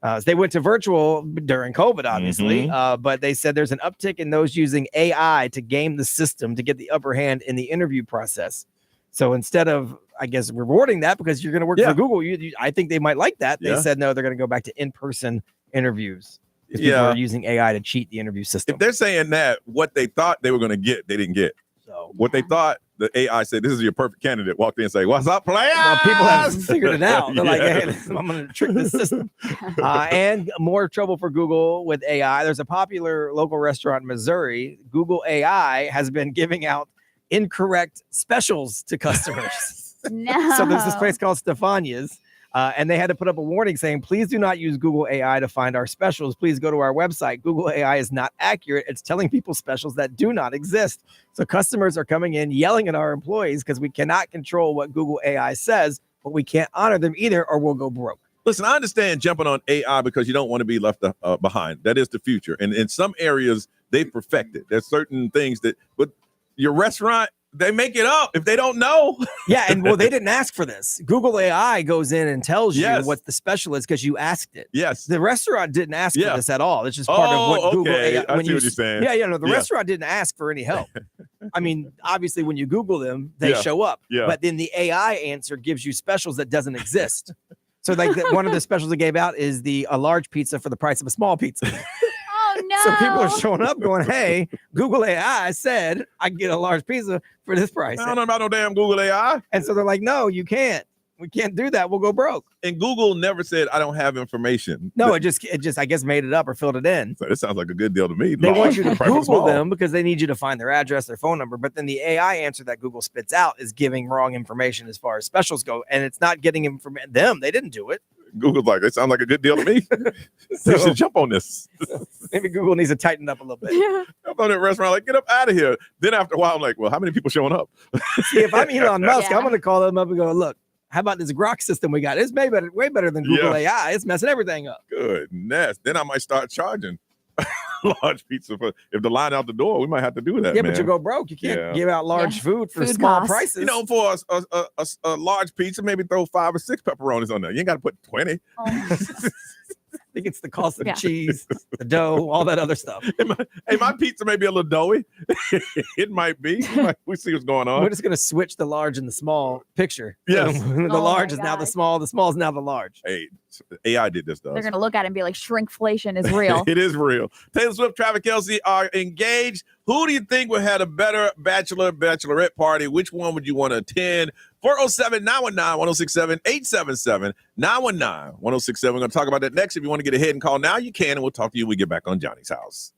So they went to virtual during COVID, obviously, but they said there's an uptick in those using AI to game the system to get the upper hand in the interview process. So instead of, I guess, rewarding that because you're going to work for Google, I think they might like that. They said, no, they're going to go back to in-person interviews. If people are using AI to cheat the interview system. If they're saying that, what they thought they were going to get, they didn't get. So what they thought, the AI said, this is your perfect candidate. Walked in and say, what's up, players? Well, people have figured it out. They're like, hey, I'm going to trick this system. And more trouble for Google with AI. There's a popular local restaurant in Missouri. Google AI has been giving out incorrect specials to customers. No. So there's this place called Stefania's. And they had to put up a warning saying, please do not use Google AI to find our specials. Please go to our website. Google AI is not accurate. It's telling people specials that do not exist. So customers are coming in yelling at our employees because we cannot control what Google AI says, but we can't honor them either or we'll go broke. Listen, I understand jumping on AI because you don't want to be left behind. That is the future. And in some areas, they've perfected. There's certain things but your restaurant, they make it up if they don't know. Yeah, and well, they didn't ask for this. Google AI goes in and tells you what the special is because you asked it. Yes. The restaurant didn't ask for this at all. It's just part of what Google AI. I see what you're saying. Yeah, no, the restaurant didn't ask for any help. I mean, obviously, when you Google them, they show up. Yeah. But then the AI answer gives you specials that doesn't exist. So, like, one of the specials they gave out is a large pizza for the price of a small pizza. Oh, no. So people are showing up going, hey, Google AI said I can get a large pizza for this price. I don't know about no damn Google AI. And so they're like, no, you can't. We can't do that. We'll go broke. And Google never said, I don't have information. No, it just, I guess, made it up or filled it in. So it sounds like a good deal to me. They want you to Google them because they need you to find their address, their phone number. But then the AI answer that Google spits out is giving wrong information as far as specials go. And it's not getting them. They didn't do it. Google's like, it sounds like a good deal to me. They should jump on this. Maybe Google needs to tighten up a little bit. Yeah. I'm on that restaurant, like, get up out of here. Then after a while, I'm like, well, how many people showing up? See, if I'm Elon Musk, I'm going to call them up and go, look, how about this Grok system we got? It's way better than Google AI. It's messing everything up. Goodness. Then I might start charging large pizza if the line out the door. We might have to do that. Yeah, man. but you go broke. You can't give out large food for small prices. You know, for a large pizza, maybe throw 5 or 6 pepperonis on there. You ain't got to put 20. Oh. I think it's the cost of the cheese, the dough, all that other stuff. Hey, my pizza may be a little doughy. It might be. We see what's going on. We're just going to switch the large and the small picture. Yes. The large is now the small. The small is now the large. Hey, AI did this, though. They're going to look at it and be like, shrinkflation is real. It is real. Taylor Swift, Travis Kelce are engaged. Who do you think would have a better bachelorette party? Which one would you want to attend? 407-919-1067, 877-919-1067. We're going to talk about that next. If you want to get ahead and call now, you can, and we'll talk to you when we get back on Johnny's House.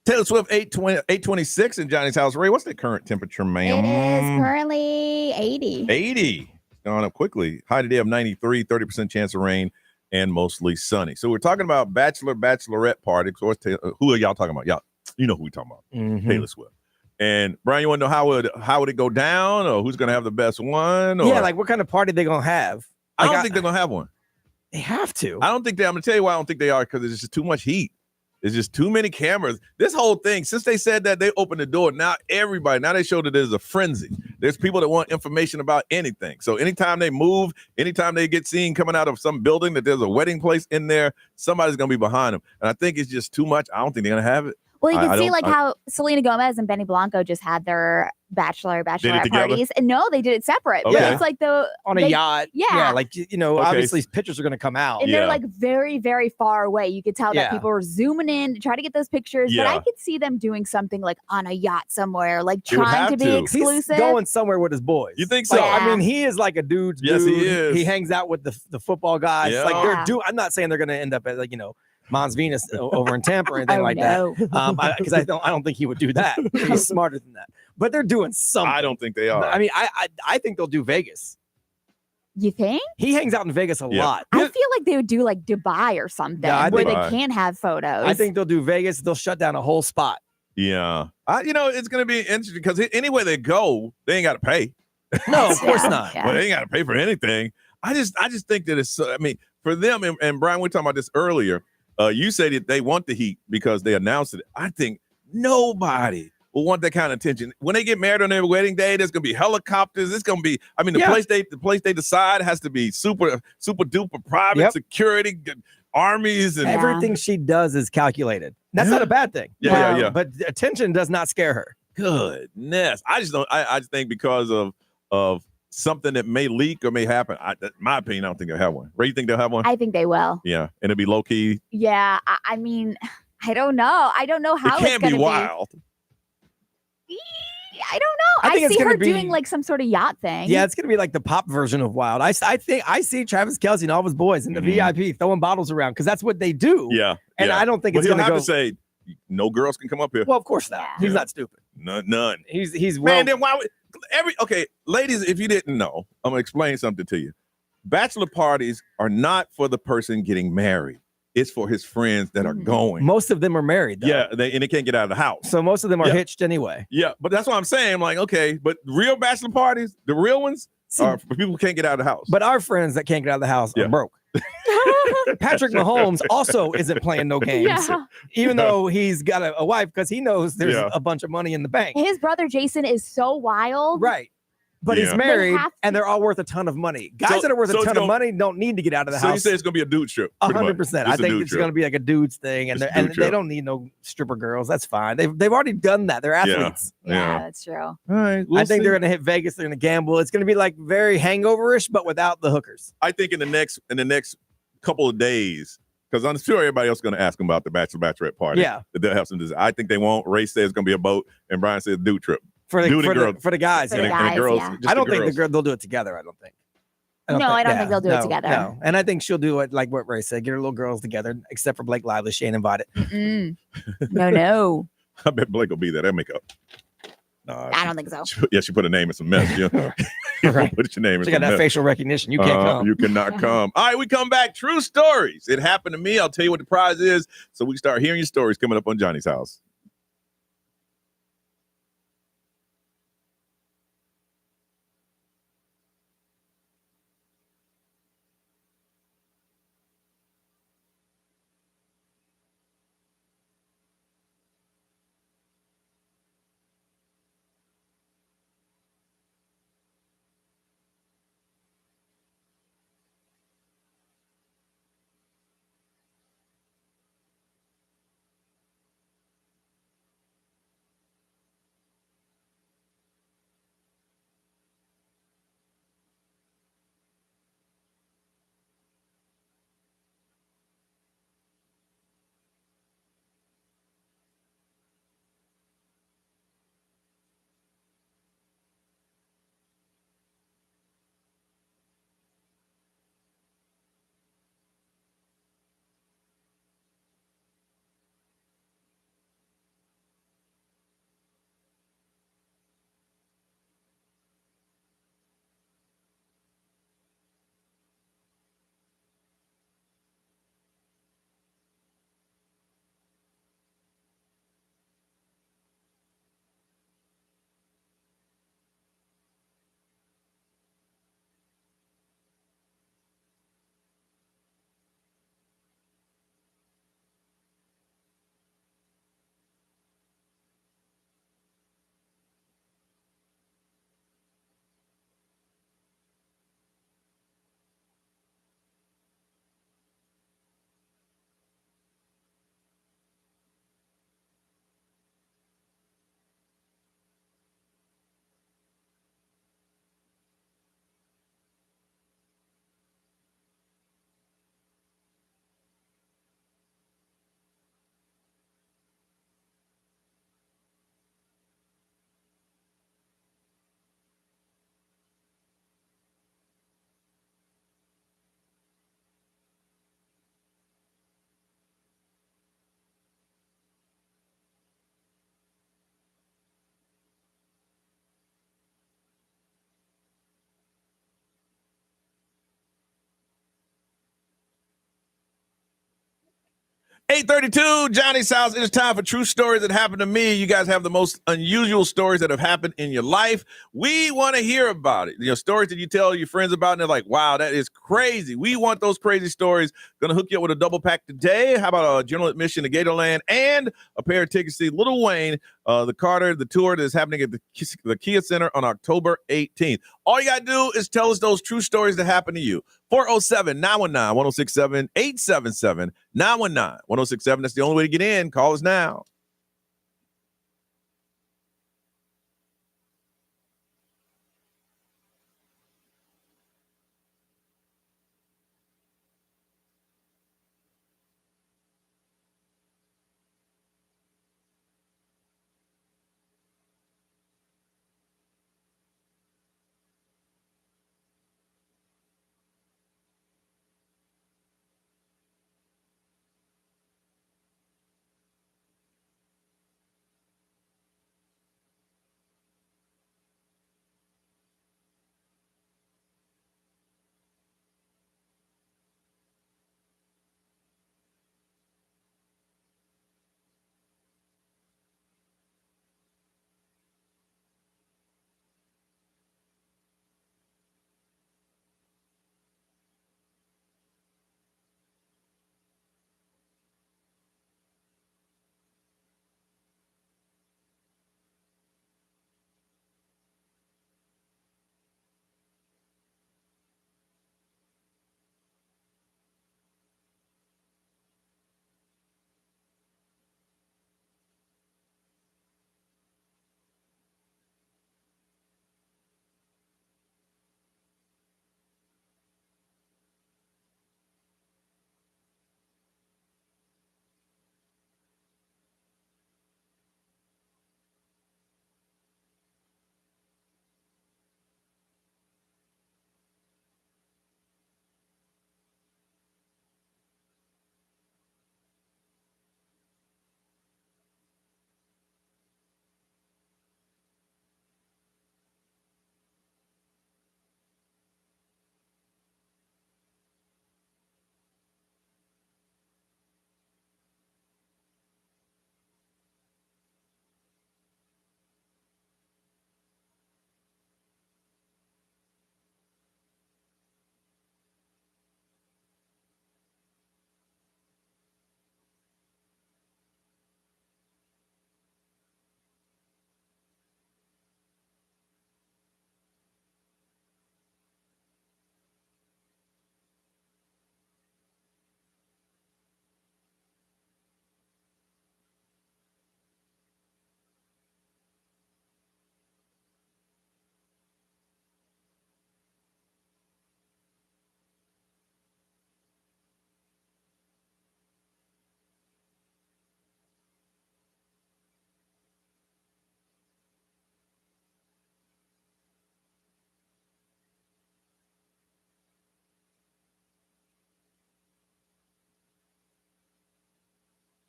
Taylor Swift, 826 in Johnny's house. Ray, what's the current temperature, ma'am? It is currently 80. 80. It's gone up quickly. High today of 93, 30% chance of rain, and mostly sunny. So we're talking about bachelorette party. So who are y'all talking about? Y'all, you know who we're talking about. Taylor Swift. And Brian, you want to know how would it go down, or who's going to have the best one? Or? Yeah, like what kind of party they going to have? I don't think they're going to have one. They have to. I'm going to tell you why I don't think they are, because there's just too much heat. There's just too many cameras. This whole thing, since they said that, they opened the door. Now they show that there's a frenzy. There's people that want information about anything. So anytime they move, anytime they get seen coming out of some building that there's a wedding place in there, somebody's going to be behind them. And I think it's just too much. I don't think they're going to have it. Well, you can see how Selena Gomez and Benny Blanco just had their bachelorette parties. And no, they did it separate. Okay. But it's like on a yacht. Yeah. Like, obviously pictures are going to come out. And they're like very, very far away. You could tell that people were zooming in to try to get those pictures. But I could see them doing something like on a yacht somewhere, like trying to be exclusive. He's going somewhere with his boys. You think so? Like, I mean, he is like a dude's dude. Yes, he is. He hangs out with the football guys. Yeah. Like I'm not saying they're going to end up at Mons Venus over in Tampa or anything that. Because I don't think he would do that. He's smarter than that. But they're doing something. I don't think they are. I mean, I think they'll do Vegas. You think? He hangs out in Vegas a lot. I feel like they would do like Dubai or something where they can't have photos. I think they'll do Vegas. They'll shut down a whole spot. Yeah. It's going to be interesting because anywhere they go, they ain't got to pay. No, of course not. Well, they ain't got to pay for anything. I just think that it's, for them, and Brian, we were talking about this earlier. You said that they want the heat because they announced it. I think nobody will want that kind of attention. When they get married on their wedding day, there's going to be helicopters. It's going to be, the place they decide has to be super duper private security, armies. And everything she does is calculated. That's not a bad thing. Yeah. But attention does not scare her. Goodness. I just think because of something that may leak or may happen. In my opinion, I don't think they'll have one. Ray, you think they'll have one? I think they will. Yeah, and it'll be low key. Yeah, I mean, I don't know. I don't know how it can be wild. I don't know. I see her doing like some sort of yacht thing. Yeah, it's gonna be like the pop version of wild. I think I see Travis Kelce and all his boys in the VIP throwing bottles around because that's what they do. Yeah, and I don't think it's gonna go. To say no girls can come up here. Well, of course not. He's not stupid. None. He's man. Then why would ladies, if you didn't know, I'm gonna explain something to you. Bachelor parties are not for the person getting married. It's for his friends that are going. Most of them are married, though. Yeah, and they can't get out of the house. So most of them are hitched anyway. Yeah, but that's what I'm saying. I'm like, okay, but real bachelor parties, the real ones, are for people who can't get out of the house. But our friends that can't get out of the house are broke. Patrick Mahomes also isn't playing no games, even though he's got a wife because he knows there's a bunch of money in the bank. His brother Jason is so wild. Right. But he's married, and they're all worth a ton of money. Guys that are worth a ton of money don't need to get out of the house. So you say it's going to be a dude trip? 100%. I think it's going to be like a dude's thing, and they don't need no stripper girls. That's fine. They've already done that. They're athletes. Yeah, that's true. All right, I think they're going to hit Vegas. They're going to gamble. It's going to be like very hangover-ish, but without the hookers. I think in the next couple of days, because I'm sure everybody else is going to ask them about the bachelorette party. Yeah, they'll have some. I think they won't. Ray says it's going to be a boat, and Brian says dude trip. For the guys, and the girls. Yeah. I don't think they'll do it together. I don't think they'll do it together. No. And I think she'll do it like what Ray said, get her little girls together, except for Blake Lively. She ain't invited. No. I bet Blake will be there. They'll make up. No, I don't think so. She put a name in some mess. Right. Put your name in she some got that mess. facial recognition. You can't come. You cannot come. All right, we come back. True stories. It happened to me. I'll tell you what the prize is. So we start hearing your stories coming up on Johnny's House. 8:32, Johnny's house. It is time for true stories that happened to me. You guys have the most unusual stories that have happened in your life. We want to hear about it. Stories that you tell your friends about, and they're like, wow, that is crazy. We want those crazy stories. Going to hook you up with a double pack today. How about a general admission to Gatorland and a pair of tickets to see Lil Wayne, the tour that is happening at the Kia Center on October 18th. All you got to do is tell us those true stories that happened to you. 407-919-1067, 877-919-1067. That's the only way to get in. Call us now.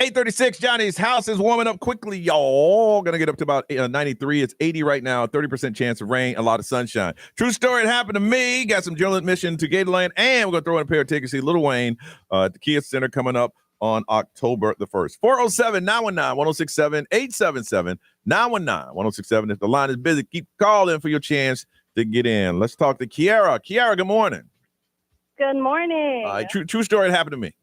$8:36, Johnny's house is warming up quickly, y'all. Gonna get up to about 93. It's 80 right now, 30% chance of rain, a lot of sunshine. True story, it happened to me. Got some general admission to Gatorland, and we're gonna throw in a pair of tickets to see Lil Wayne at the Kia Center coming up on October the 1st. 407-919-1067, 877-919-1067. If the line is busy, keep calling for your chance to get in. Let's talk to Kiara. Kiara, good morning. Good morning. True story, it happened to me.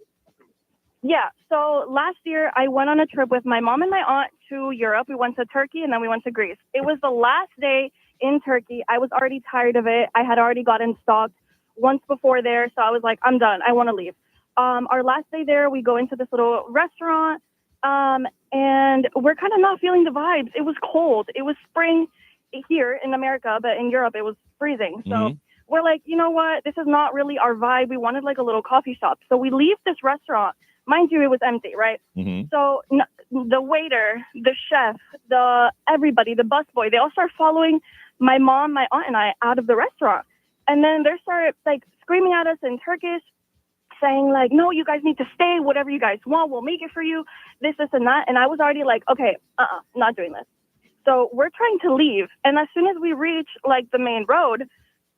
Yeah, so last year I went on a trip with my mom and my aunt to Europe. We went to Turkey and then we went to Greece. It was the last day in Turkey. I was already tired of it. I had already gotten stalked once before there, so I was like, I'm done. I want to leave. Our last day there, we go into this little restaurant, and we're kind of not feeling the vibes. It was cold. It was spring here in America, but in Europe it was freezing. So we're like, you know what? This is not really our vibe. We wanted like a little coffee shop. So we leave this restaurant. Mind you, it was empty, right? So the waiter, the chef, everybody, the busboy, they all start following my mom, my aunt, and I out of the restaurant. And then they start like screaming at us in Turkish, saying like, no, you guys need to stay. Whatever you guys want, we'll make it for you. This, and that. And I was already like, okay, not doing this. So we're trying to leave. And as soon as we reach like the main road,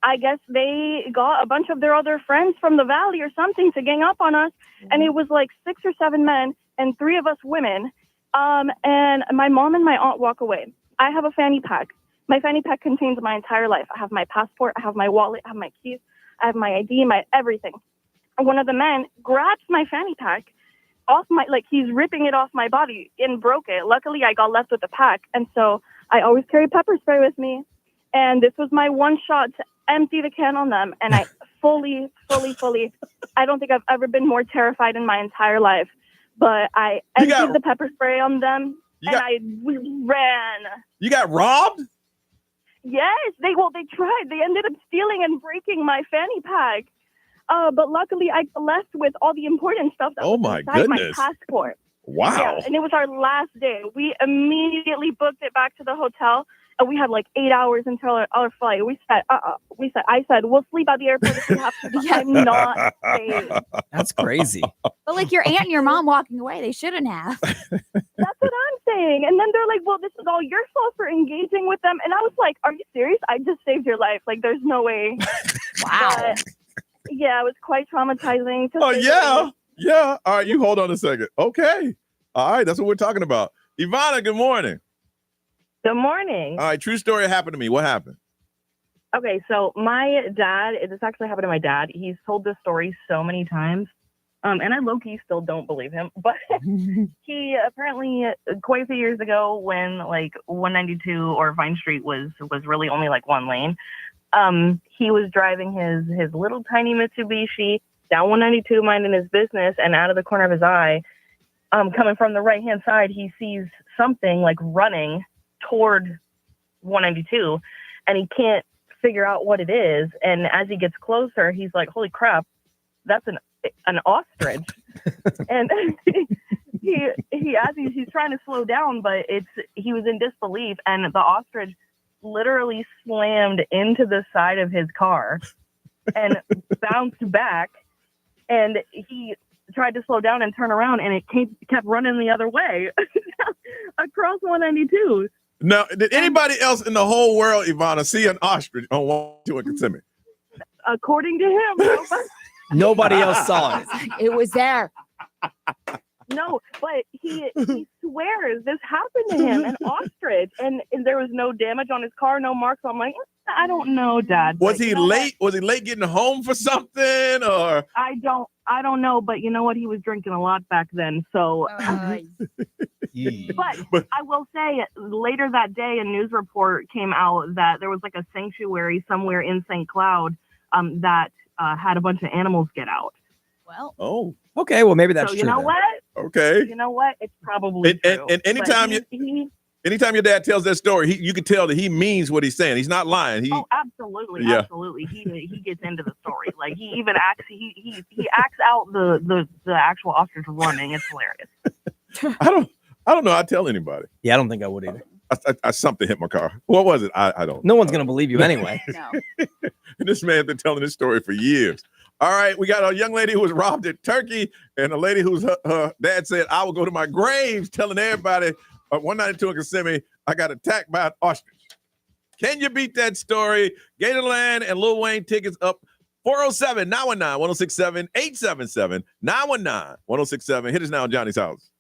I guess they got a bunch of their other friends from the valley or something to gang up on us. And it was like 6 or 7 men and 3 of us women. And my mom and my aunt walk away. I have a fanny pack. My fanny pack contains my entire life. I have my passport, I have my wallet, I have my keys, I have my ID, my everything. And one of the men grabs my fanny pack off my, like he's ripping it off my body and broke it. Luckily, I got left with the pack. And so I always carry pepper spray with me. And this was my one shot to empty the can on them. And I fully, I don't think I've ever been more terrified in my entire life. But I emptied the pepper spray on them we ran. You got robbed? Yes, they tried. They ended up stealing and breaking my fanny pack. But luckily, I left with all the important stuff that was inside my passport. Wow. Yeah, and it was our last day. We immediately booked it back to the hotel, and we had like 8 hours until our flight. We said, I said, we'll sleep at the airport if we have to. But I'm not staying. That's crazy. But like your aunt and your mom walking away, they shouldn't have. That's what I'm saying. And then they're like, well, this is all your fault for engaging with them. And I was like, are you serious? I just saved your life. Like, there's no way. Wow. But, yeah, it was quite traumatizing. Yeah. All right, you hold on a second. Okay. All right, that's what we're talking about. Ivana, good morning. Good morning. All right, true story happened to me. What happened? Okay, so my dad, this actually happened to my dad. He's told this story so many times, and I low-key still don't believe him. But he apparently, quite a few years ago, when like 192 or Vine Street was really only like one lane, he was driving his little tiny Mitsubishi down 192, minding his business, and out of the corner of his eye, coming from the right-hand side, he sees something like running toward 192, and he can't figure out what it is. And as he gets closer, he's like, holy crap, that's an ostrich. And he's trying to slow down, but he was in disbelief, and the ostrich literally slammed into the side of his car and bounced back, and he tried to slow down and turn around, and it kept running the other way across 192. Now, did anybody else in the whole world, Ivana, see an ostrich on 192 in Kissimmee? According to him, nobody else saw it. It was there. No, but he swears this happened to him, an ostrich, and there was no damage on his car, no marks. I'm like, I don't know, Dad. Was he late? Was he late getting home for something, or? I don't know, but you know what? He was drinking a lot back then, so. But I will say, later that day, a news report came out that there was like a sanctuary somewhere in St. Cloud that had a bunch of animals get out. Well. Oh. Okay. Well, maybe that's so true. You know then. what? Okay. You know what? It's probably true. And anytime anytime your dad tells that story, you can tell that he means what he's saying. He's not lying. Absolutely, Yeah. absolutely. He gets into the story. Like he even acts. He acts out the actual ostrich running. It's hilarious. I don't know. I'd tell anybody. Yeah, I don't think I would either. I something hit my car. What was it? I don't. No one's gonna believe you anyway. No. And this man's been telling this story for years. All right, we got a young lady who was robbed at Turkey, and a lady whose her dad said, "I will go to my grave telling everybody 192 in Kissimmee I got attacked by an ostrich." Can you beat that story? Gatorland and Lil Wayne tickets up 407-919-1067, 877-919-1067. Hit us now on Johnny's House.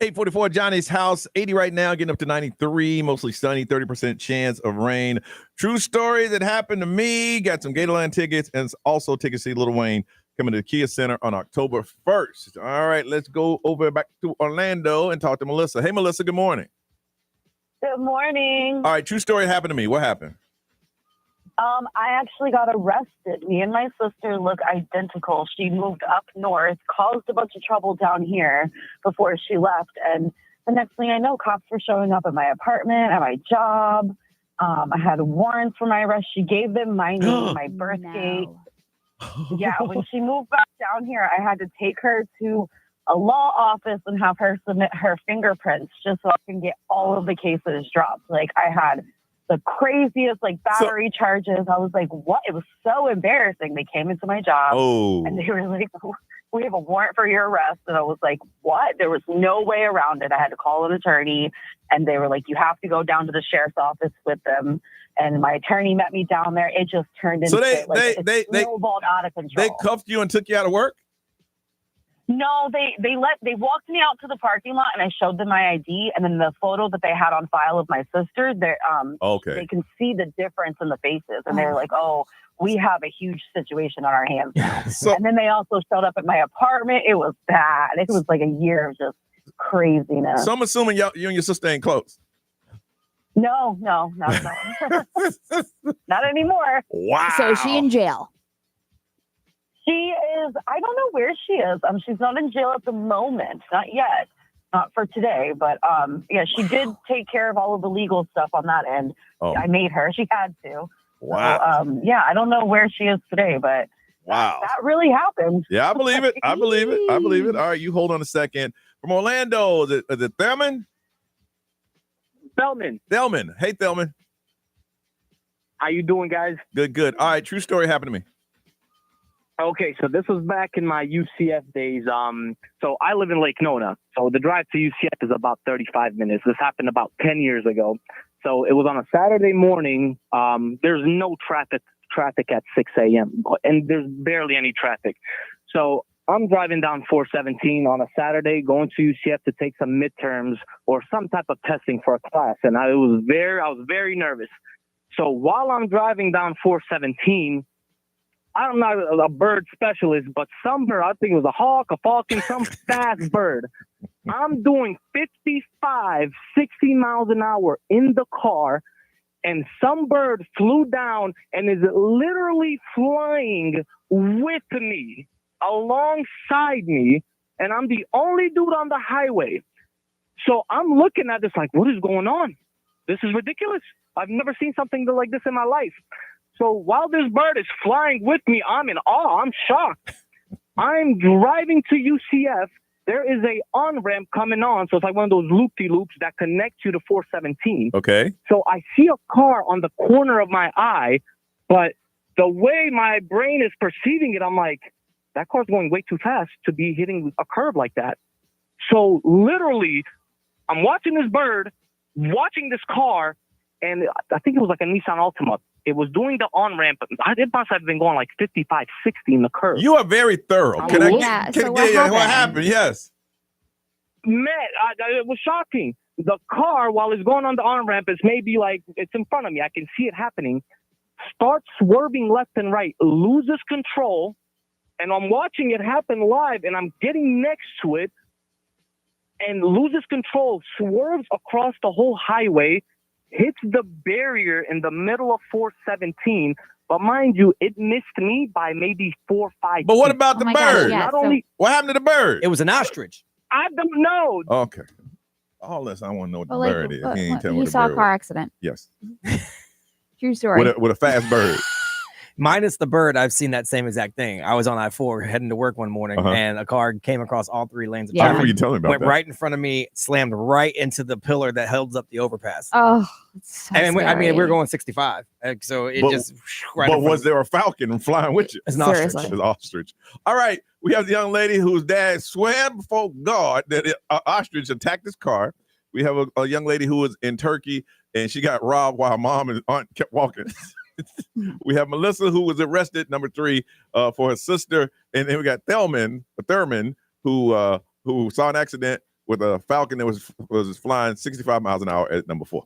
844 Johnny's house, 80 right now, getting up to 93, mostly sunny, 30% chance of rain. True story that happened to me. Got some Gatorland tickets and also tickets to see Lil Wayne coming to the Kia Center on October 1st. All right, let's go over back to Orlando and talk to Melissa. Hey, Melissa, good morning. Good morning. All right, true story happened to me. What happened? I actually got arrested. Me and my sister look identical. She moved up north, caused a bunch of trouble down here before she left. And the next thing I know, cops were showing up at my apartment, at my job. I had warrants for my arrest. She gave them my name, my birth date. Yeah, when she moved back down here, I had to take her to a law office and have her submit her fingerprints just so I can get all of the cases dropped. Like, I had the craziest battery charges. I was like, what? It was so embarrassing. They came into my job and they were like, we have a warrant for your arrest. And I was like, what? There was no way around it. I had to call an attorney and they were like, you have to go down to the sheriff's office with them. And my attorney met me down there. It just turned into they snowballed out of control. They cuffed you and took you out of work? No, they walked me out to the parking lot and I showed them my ID and then the photo that they had on file of my sister, they can see the difference in the faces and they're like, oh, we have a huge situation on our hands now. And then they also showed up at my apartment. It was bad. It was like a year of just craziness. So I'm assuming you and your sister ain't close. No, not anymore. Wow. So is she in jail? She is, I don't know where she is. She's not in jail at the moment. Not yet. Not for today. But yeah, she did take care of all of the legal stuff on that end. I made her. She had to. Wow. So, yeah, I don't know where she is today, but wow, that really happened. Yeah, I believe it. I believe it. I believe it. All right, you hold on a second. From Orlando, is it Thelman? Thelman. Hey, Thelman. How you doing, guys? Good. All right, true story happened to me. Okay, so this was back in my UCF days. So I live in Lake Nona. So the drive to UCF is about 35 minutes. This happened about 10 years ago. So it was on a Saturday morning. There's no traffic at 6 a.m. and there's barely any traffic. So I'm driving down 417 on a Saturday, going to UCF to take some midterms or some type of testing for a class. And I was very nervous. So while I'm driving down 417, I'm not a bird specialist, but some bird, I think it was a hawk, a falcon, some fast bird. I'm doing 55, 60 miles an hour in the car, and some bird flew down and is literally flying with me, alongside me, and I'm the only dude on the highway. So I'm looking at this like, what is going on? This is ridiculous. I've never seen something like this in my life. So while this bird is flying with me, I'm in awe. I'm shocked. I'm driving to UCF. There is a on-ramp coming on. So it's like one of those loop-de-loops that connect you to 417. Okay. So I see a car on the corner of my eye, but the way my brain is perceiving it, I'm like, that car's going way too fast to be hitting a curb like that. So literally, I'm watching this bird, watching this car, and I think it was like a Nissan Altima. It was doing the on-ramp. It must have been going like 55, 60 in the curve. You are very thorough. What happened? Yes. Man, it was shocking. The car, while it's going on the on-ramp, is maybe like, it's in front of me. I can see it happening. Starts swerving left and right, loses control, and I'm watching it happen live, and I'm getting next to it, and loses control, swerves across the whole highway, hits the barrier in the middle of 417, but mind you, it missed me by maybe 4 or 5 But what about the bird? What happened to the bird? It was an ostrich. I don't know. Okay. All this, I want to know what the bird is. He ain't telling me he what the saw a bird car was. accident. Yes. True story. With a fast bird. Minus the bird, I've seen that same exact thing. I was on I-4 heading to work one morning, and a car came across all 3 lanes of I traffic. remember you telling me about went that. right in front of me, slammed right into the pillar that holds up the overpass. Oh, it's so And I mean, we were scary. going 65, so it But- just. Right But in front was of there a falcon flying with you? It's an ostrich. Seriously. It's an ostrich. All right. We have the young lady whose dad swam before God that an ostrich attacked his car. We have a young lady who was in Turkey and she got robbed while mom and aunt kept walking. We have Melissa, who was arrested, number 3, for her sister. And then we got Thurman, who saw an accident with a falcon that was flying 65 miles an hour at number 4.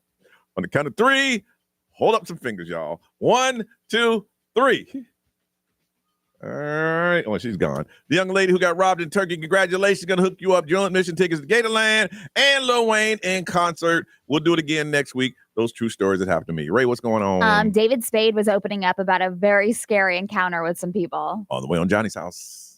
On the count of 3, hold up some fingers, y'all. 1, 2, 3. All right. Oh, she's gone. The young lady who got robbed in Turkey, congratulations. Going to hook you up. Joint admission tickets to Gatorland and Lil Wayne in concert. We'll do it again next week. Those true stories that happened to me. Ray, what's going on? David Spade was opening up about a very scary encounter with some people. All the way on Johnny's house.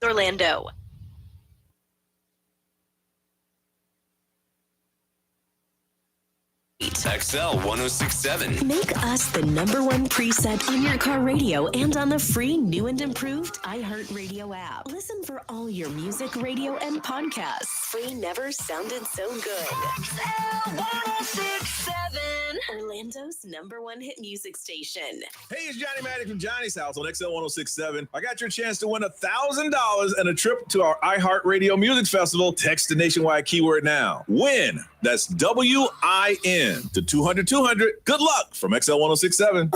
Orlando. XL 1067. Make us the #1 preset on your car radio and on the free new and improved iHeartRadio app. Listen for all your music, radio, and podcasts. Free never sounded so good. XL 1067. Orlando's #1 hit music station. Hey, it's Johnny Maddox from Johnny's House on XL 1067. I got your chance to win $1,000 and a trip to our iHeartRadio Music Festival. Text the nationwide keyword now. Win. That's WIN to 200-200. Good luck from XL 1067.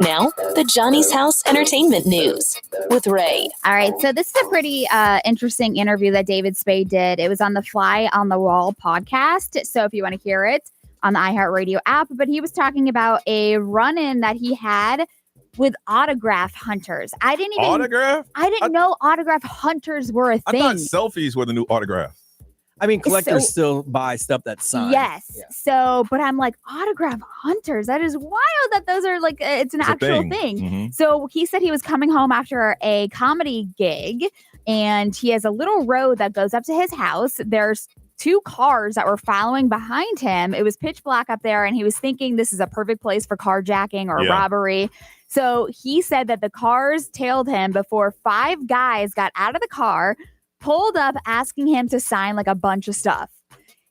Now, the Johnny's House Entertainment News with Ray. All right, so this is a pretty interesting interview that David Spade did. It was on the Fly on the Wall podcast. So if you want to hear it on the iHeartRadio app, but he was talking about a run-in that he had with autograph hunters. I didn't know autograph hunters were a thing. I thought selfies were the new autograph. I mean, collectors still buy stuff that's signed. Yes. Yeah. So, but I'm like, autograph hunters. That is wild that those are like, it's an actual thing. Mm-hmm. So he said he was coming home after a comedy gig and he has a little road that goes up to his house. There's 2 cars that were following behind him. It was pitch black up there and he was thinking this is a perfect place for carjacking or robbery. So he said that the cars tailed him before 5 guys got out of the car, pulled up asking him to sign like a bunch of stuff.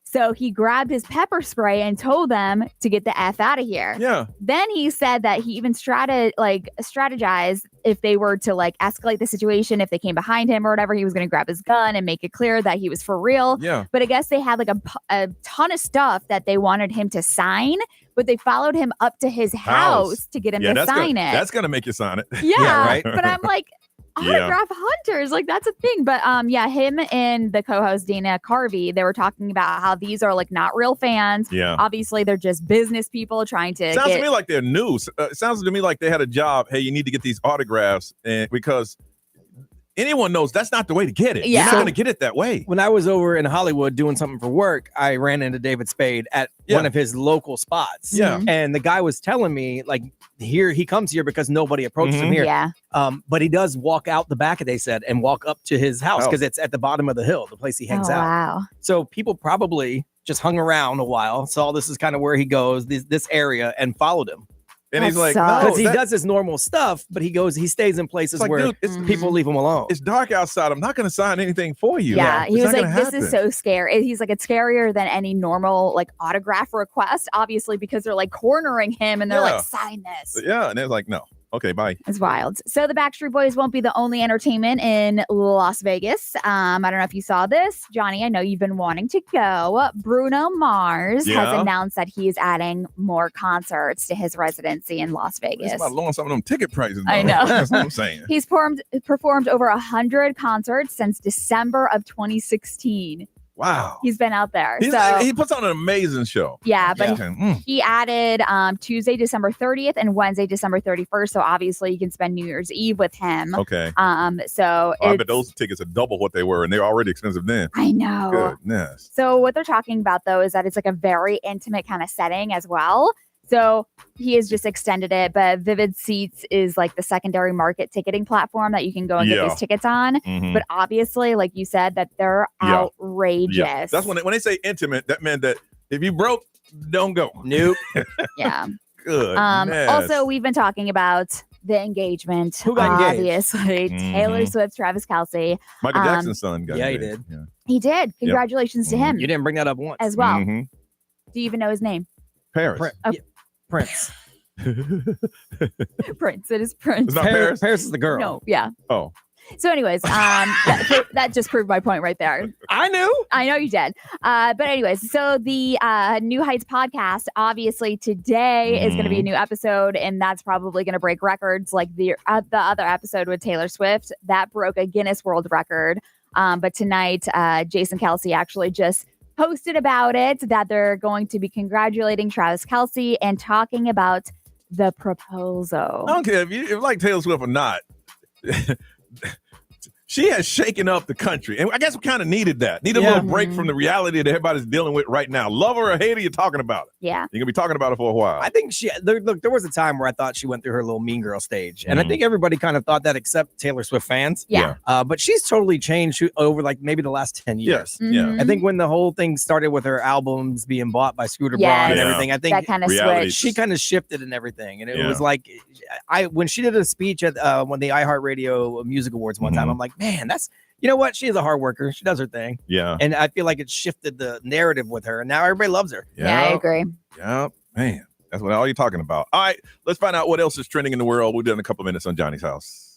So he grabbed his pepper spray and told them to get the F out of here. Yeah. Then he said that he even strategized if they were to like escalate the situation, if they came behind him or whatever, he was going to grab his gun and make it clear that he was for real. Yeah. But I guess they had like a ton of stuff that they wanted him to sign, but they followed him up to his house to get him to sign it. That's going to make you sign it. Yeah, right. But I'm like, autograph hunters, like that's a thing. But him and the co-host Dana Carvey, they were talking about how these are like not real fans. Yeah. Obviously, they're just business people trying to. Sounds to me like they're new. Sounds to me like they had a job. Hey, you need to get these autographs, and because anyone knows that's not the way to get it. Yeah. You're not going to get it that way. When I was over in Hollywood doing something for work, I ran into David Spade at one of his local spots. Yeah. And the guy was telling me, like, here he comes here because nobody approaches him here. Yeah. But he does walk out the back, they said, and walk up to his house because it's at the bottom of the hill, the place he hangs out. Wow. So people probably just hung around a while, saw this is kind of where he goes, this area, and followed him. And he's like, because he does his normal stuff, but he stays in places like, where dude, people leave him alone. It's dark outside. I'm not going to sign anything for you. Yeah, he It's was not like, gonna this is happen. so scary. He's like, it's scarier than any normal like autograph request, obviously, because they're like cornering him and they're like, sign this. Yeah, and they're like, no. Okay, bye. It's wild. So the Backstreet Boys won't be the only entertainment in Las Vegas. I don't know if you saw this. Johnny, I know you've been wanting to go. Bruno Mars has announced that he is adding more concerts to his residency in Las Vegas. It's about lowering some of them ticket prices. I know. That's what I'm saying. He's performed over 100 concerts since December of 2016. Wow. He's been out there. He puts on an amazing show. Yeah, but Yeah. he added Tuesday, December 30th and Wednesday, December 31st. So obviously you can spend New Year's Eve with him. Okay. So I bet those tickets are double what they were, and they're already expensive then. I know. Goodness. So what they're talking about though is that it's like a very intimate kind of setting as well. So he has just extended it, but Vivid Seats is like the secondary market ticketing platform that you can go and get these tickets on. Mhm. But obviously, like you said, that they're outrageous. Yeah. That's when they say intimate, that meant that if you broke, don't go. Nope. Yeah. Good. Also, we've been talking about the engagement. Who got engaged? Obviously, Taylor Swift, Travis Kelce. Michael Jackson's son got he engaged. did. He did. Congratulations to him You didn't bring that up once. as well. Do you even know his name? Paris. Prince. Prince. It is Prince. It's not Paris? Paris is the girl. No. Yeah. Oh. So, anyways, that just proved my point right there. I knew. I know you did. But anyways, so the New Heights podcast, obviously today is going to be a new episode, and that's probably going to break records like the other episode with Taylor Swift. That broke a Guinness World Record. But tonight, Jason Kelce actually just posted about it, that they're going to be congratulating Travis Kelce and talking about the proposal. I don't care if you like Taylor Swift or not. She has shaken up the country. And I guess we kind of needed that. Need a little break from the reality that everybody's dealing with right now. Love her or hate her, you're talking about it. Yeah. You're going to be talking about it for a while. I think there was a time where I thought she went through her little mean girl stage. And I think everybody kind of thought that except Taylor Swift fans. Yeah. But she's totally changed over like maybe the last 10 years. Yeah. I think when the whole thing started with her albums being bought by Scooter Braun and everything, I think that kind of switched. she kind of shifted and everything. And it was like, when she did a speech at when the iHeartRadio Music Awards one time, I'm like, man, you know what? She is a hard worker. She does her thing. Yeah. And I feel like it shifted the narrative with her. And now everybody loves her. Yeah, I agree. Yeah, man. That's what all you're talking about. All right, let's find out what else is trending in the world. We'll do it in a couple minutes on Johnny's House.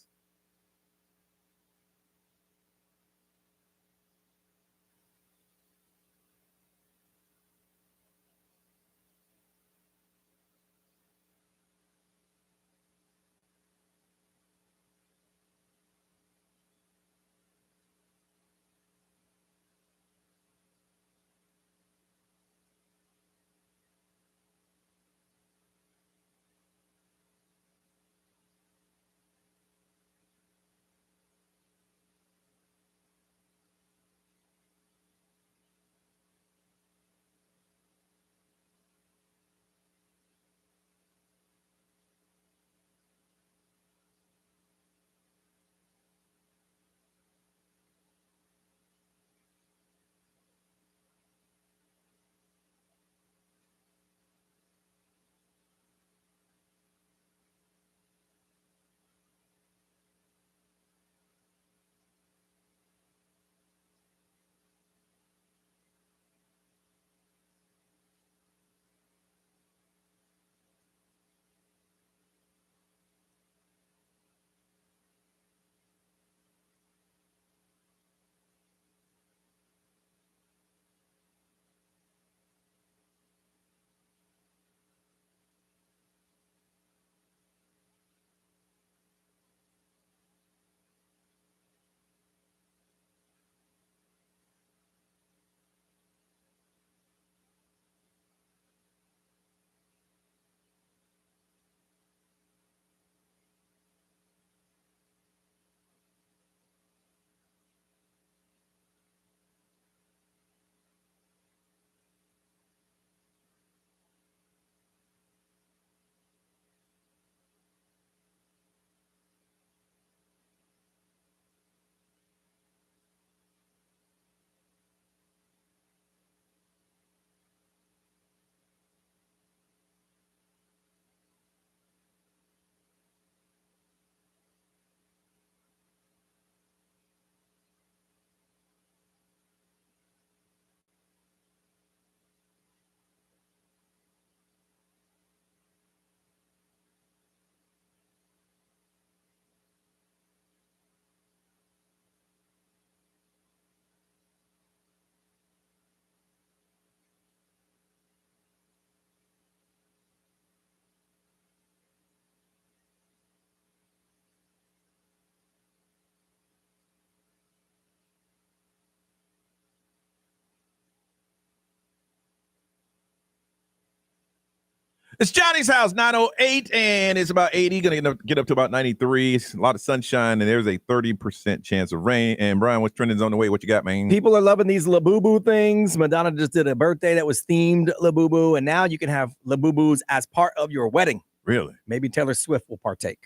It's Johnny's House, 908, and it's about 80. Going to get up to about 93. It's a lot of sunshine, and there's a 30% chance of rain. And Brian, what's trending on the way? What you got, man? People are loving these Labubu things. Madonna just did a birthday that was themed Labubu, and now you can have Labubus as part of your wedding. Really? Maybe Taylor Swift will partake.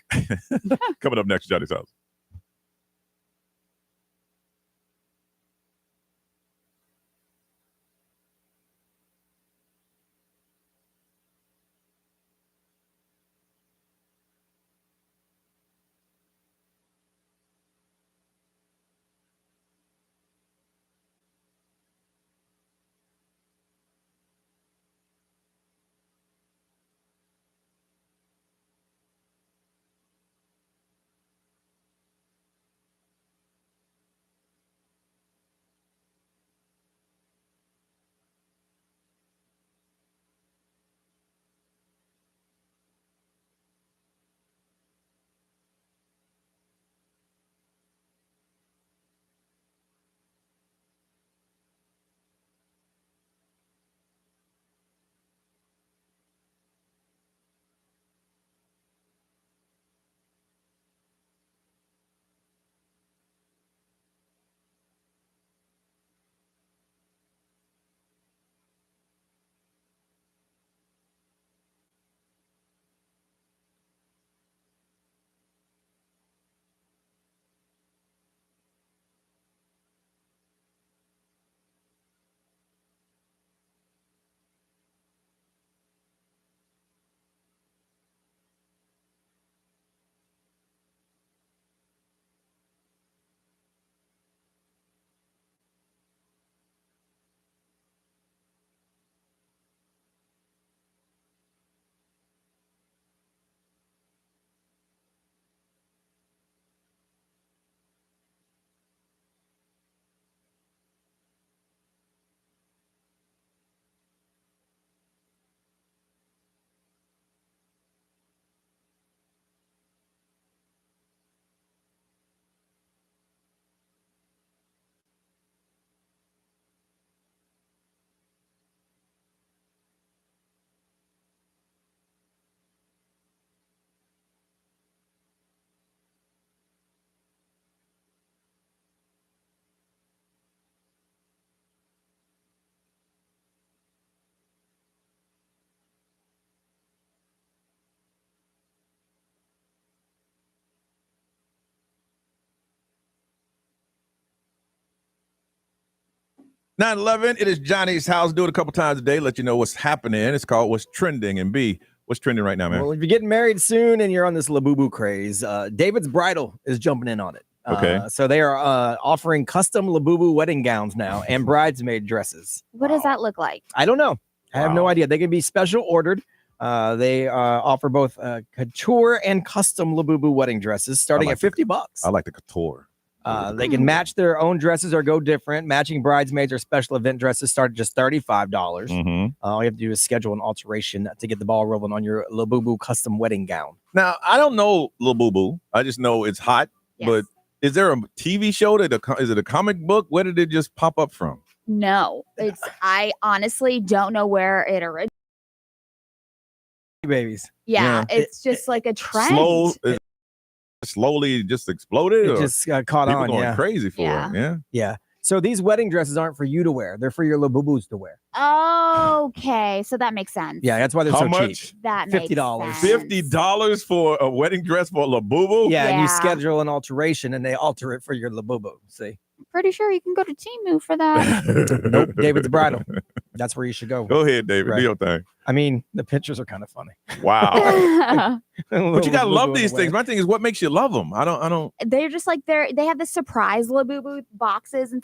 Coming up next, Johnny's House. 9:11. It is Johnny's house. Do it a couple times a day. Let you know what's happening. It's called What's Trending. And B, what's trending right now, man? Well, if you're getting married soon and you're on this Labubu craze, David's Bridal is jumping in on it. Okay. So they are offering custom Labubu wedding gowns now and bridesmaid dresses. What does that look like? I don't know. I have no idea. They can be special ordered. They offer both couture and custom Labubu wedding dresses starting at $50. I like the couture. They can match their own dresses or go different. Matching bridesmaids or special event dresses start at just $35. All you have to do is schedule an alteration to get the ball rolling on your Labubu custom wedding gown. Now, I don't know Labubu. I just know it's hot. Yes. But is there a TV show? Is it a comic book? Where did it just pop up from? No, I honestly don't know where it originated. Babies. Yeah, it's just like a trend. Slowly just exploded. It just caught people on. going Yeah. crazy for it. Yeah. So these wedding dresses aren't for you to wear. They're for your Labubus to wear. Okay, so that makes sense. Yeah, that's why they're How so much? cheap. That makes $50. sense. $50 for a wedding dress for a Labubu? Yeah, and you Yeah. schedule an alteration and they alter it for your Labubu. See? Pretty sure you can go to Temu for that. Nope. David's Bridal. That's where you should go. Go ahead, David. Right. Do your thing. I mean, the pictures are kind of funny. Wow. But you gotta love Labubu these in a things. My thing is, what makes you love them? I don't. They're just like they have the surprise Labubu boxes and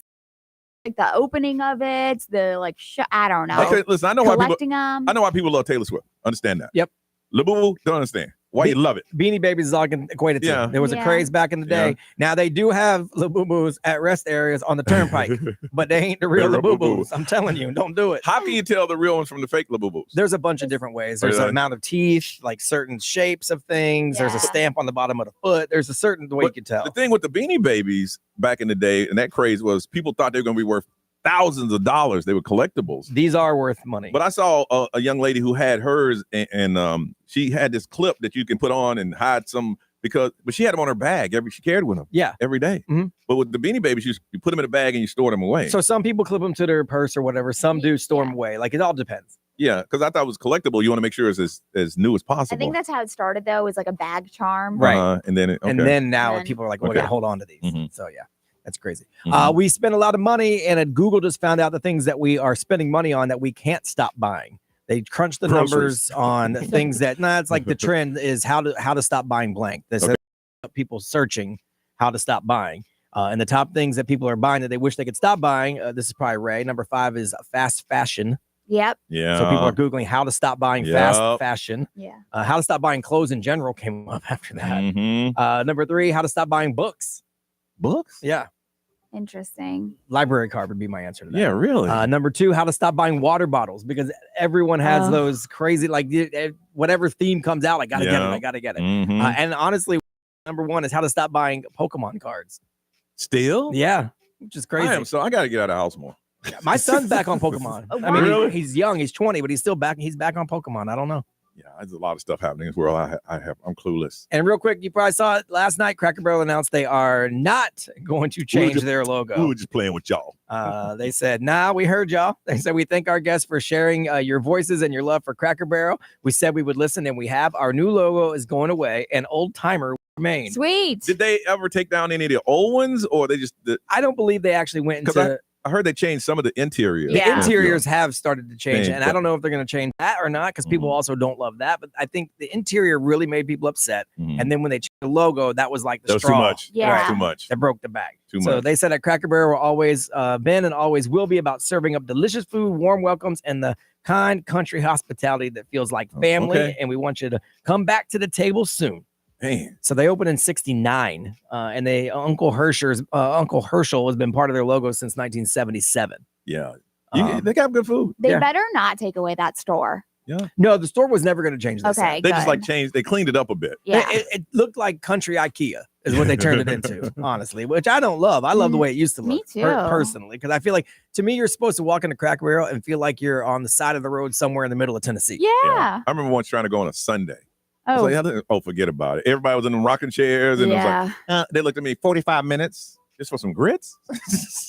like the opening of it, the like I don't know. Okay, listen. I know why collecting people. them. I know why people love Taylor Swift. Understand that. Yep. Labubu, don't understand why you love it. Beanie Babies is all I can equate it to. Yeah. There was a Yeah. craze back in the day. Yeah. Now they do have Labubus at rest areas on the turnpike, but they ain't the real They're Labubus. Labubus. I'm telling you, don't do it. How can you tell the real ones from the fake Labubus? There's a bunch of different ways. There's Really? an amount of teeth, like certain shapes of things. There's a Yeah. stamp on the bottom of the foot. There's a certain way you can tell. The thing with the Beanie Babies back in the day, and that craze was people thought they were going to be worth thousands of dollars. They were collectibles. These are worth money. But I saw a young lady who had hers, and she had this clip that you can put on and hide some but she had them on her bag. She carried with them. Yeah. Every day. Mhm. But with the Beanie Babies, you put them in a bag and you store them away. So some people clip them to their purse or whatever. Some do store them away. Like it all depends. yeah, because I thought it was collectible. You want to make sure it's as new as possible. I think that's how it started though, was like a bag charm. Right. And then And then now Then- people are like, well, Okay. I gotta hold on to these. Mhm. So yeah, that's crazy. Mhm. We spend a lot of money, and Google just found out the things that we are spending money on that we can't stop buying. They crunched the Groceries. numbers on things that it's like the trend is how to stop buying blank. There's people searching how to stop buying. And the top things that people are buying that they wish they could stop buying. This is probably Ray. Number 5 is fast fashion. Yep. Yeah. So people are Googling how to stop buying fast Yup. fashion. Yeah. How to stop buying clothes in general came up after that. Mhm. Number 3, how to stop buying books. Books? Yeah. Interesting. Library card would be my answer to that. Yeah, really. Number 2, how to stop buying water bottles, because everyone has Oh. those crazy, like whatever theme comes out, I gotta get it. Yeah. I gotta get it. Mhm. And honestly, number 1 is how to stop buying Pokemon cards. Still? Yeah, which is crazy. I got to get out of the house more. My son's back on Pokemon. Oh, I mean, Really? he's young, he's 20, but he's still back. He's back on Pokemon. I don't know. Yeah, there's a lot of stuff happening in this world. I'm clueless. And real quick, you probably saw it last night. Cracker Barrel announced they are not going to change their We logo. were just playing with y'all. They said, nah, we heard y'all. They said, we thank our guests for sharing your voices and your love for Cracker Barrel. We said we would listen, and we have. Our new logo is going away, and Old Timer will remain. Sweet. Did they ever take down any of the old ones, or they just? I don't believe they actually went Because into. I heard they changed some of the interior. The interiors have started to change, Change, and I but- don't know if they're going to change that or not, because people also don't love that. But I think the interior really made people upset. Mhm. And then when they changed the logo, that was like the That was too straw. much. Yeah. That was too much. That broke the bag. Too So much. they said at Cracker Barrel will always been and always will be about serving up delicious food, warm welcomes, and the kind country hospitality that feels like family. Okay. And we want you to come back to the table soon. Man. So they opened in '69, and Uncle Herschel has been part of their logo since 1977. Yeah. They got good food. They Yeah. better not take away that store. Yeah. No, the store was never going to change this. Okay, They just good. like changed. They cleaned it up a bit. Yeah. It looked like country IKEA is what they turned it into, honestly, which I don't love. I love the way it used to look. Me too. Personally, because I feel like, to me, you're supposed to walk into Cracker Barrel and feel like you're on the side of the road somewhere in the middle of Tennessee. Yeah. I remember once trying to go on a Sunday. I Oh. was like, forget about it. Everybody was in the rocking chairs, and it was like, they looked at me, 45 minutes just for some grits.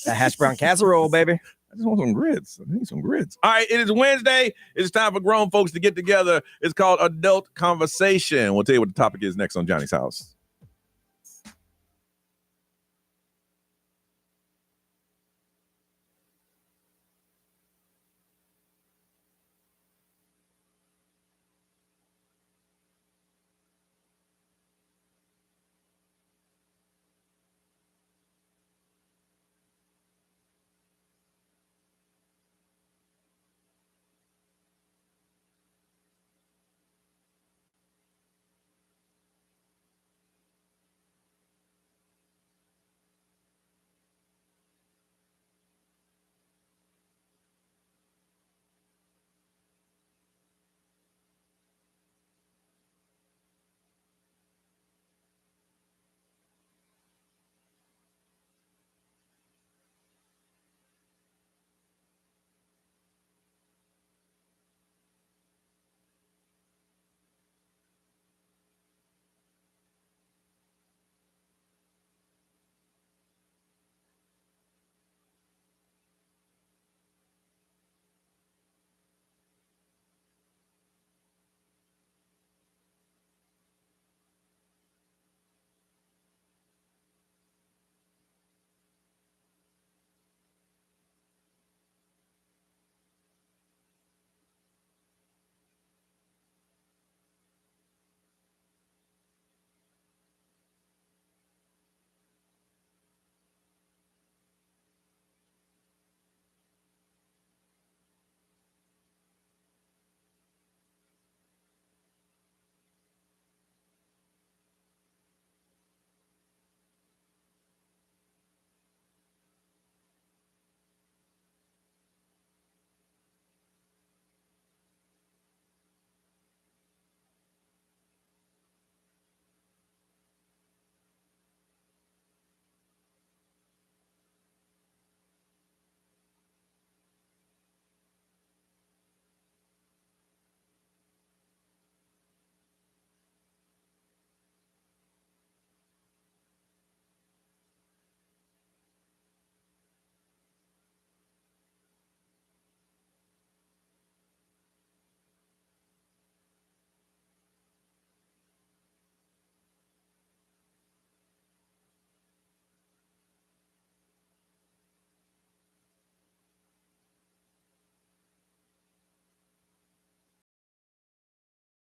That hash brown casserole, baby. I just want some grits. I need some grits. All right, it is Wednesday. It's time for grown folks to get together. It's called Adult Conversation. We'll tell you what the topic is next on Johnny's House.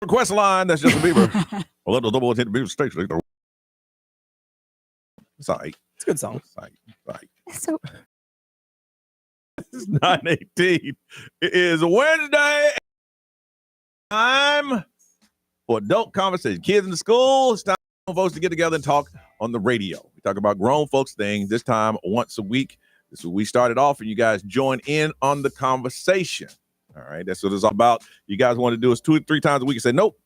Request line. That's Justin Bieber. A little double attended Bieber station. It's all right. It's a good song. It's all right. So It's 9:18. It is Wednesday. Time for adult conversation. Kids in the school. It's time for folks to get together and talk on the radio. We talk about grown folks things this time once a week. This is what we started off, and you guys join in on the conversation. All right. That's what it's all about. You guys want to do us 2 or 3 times a week and say, nope,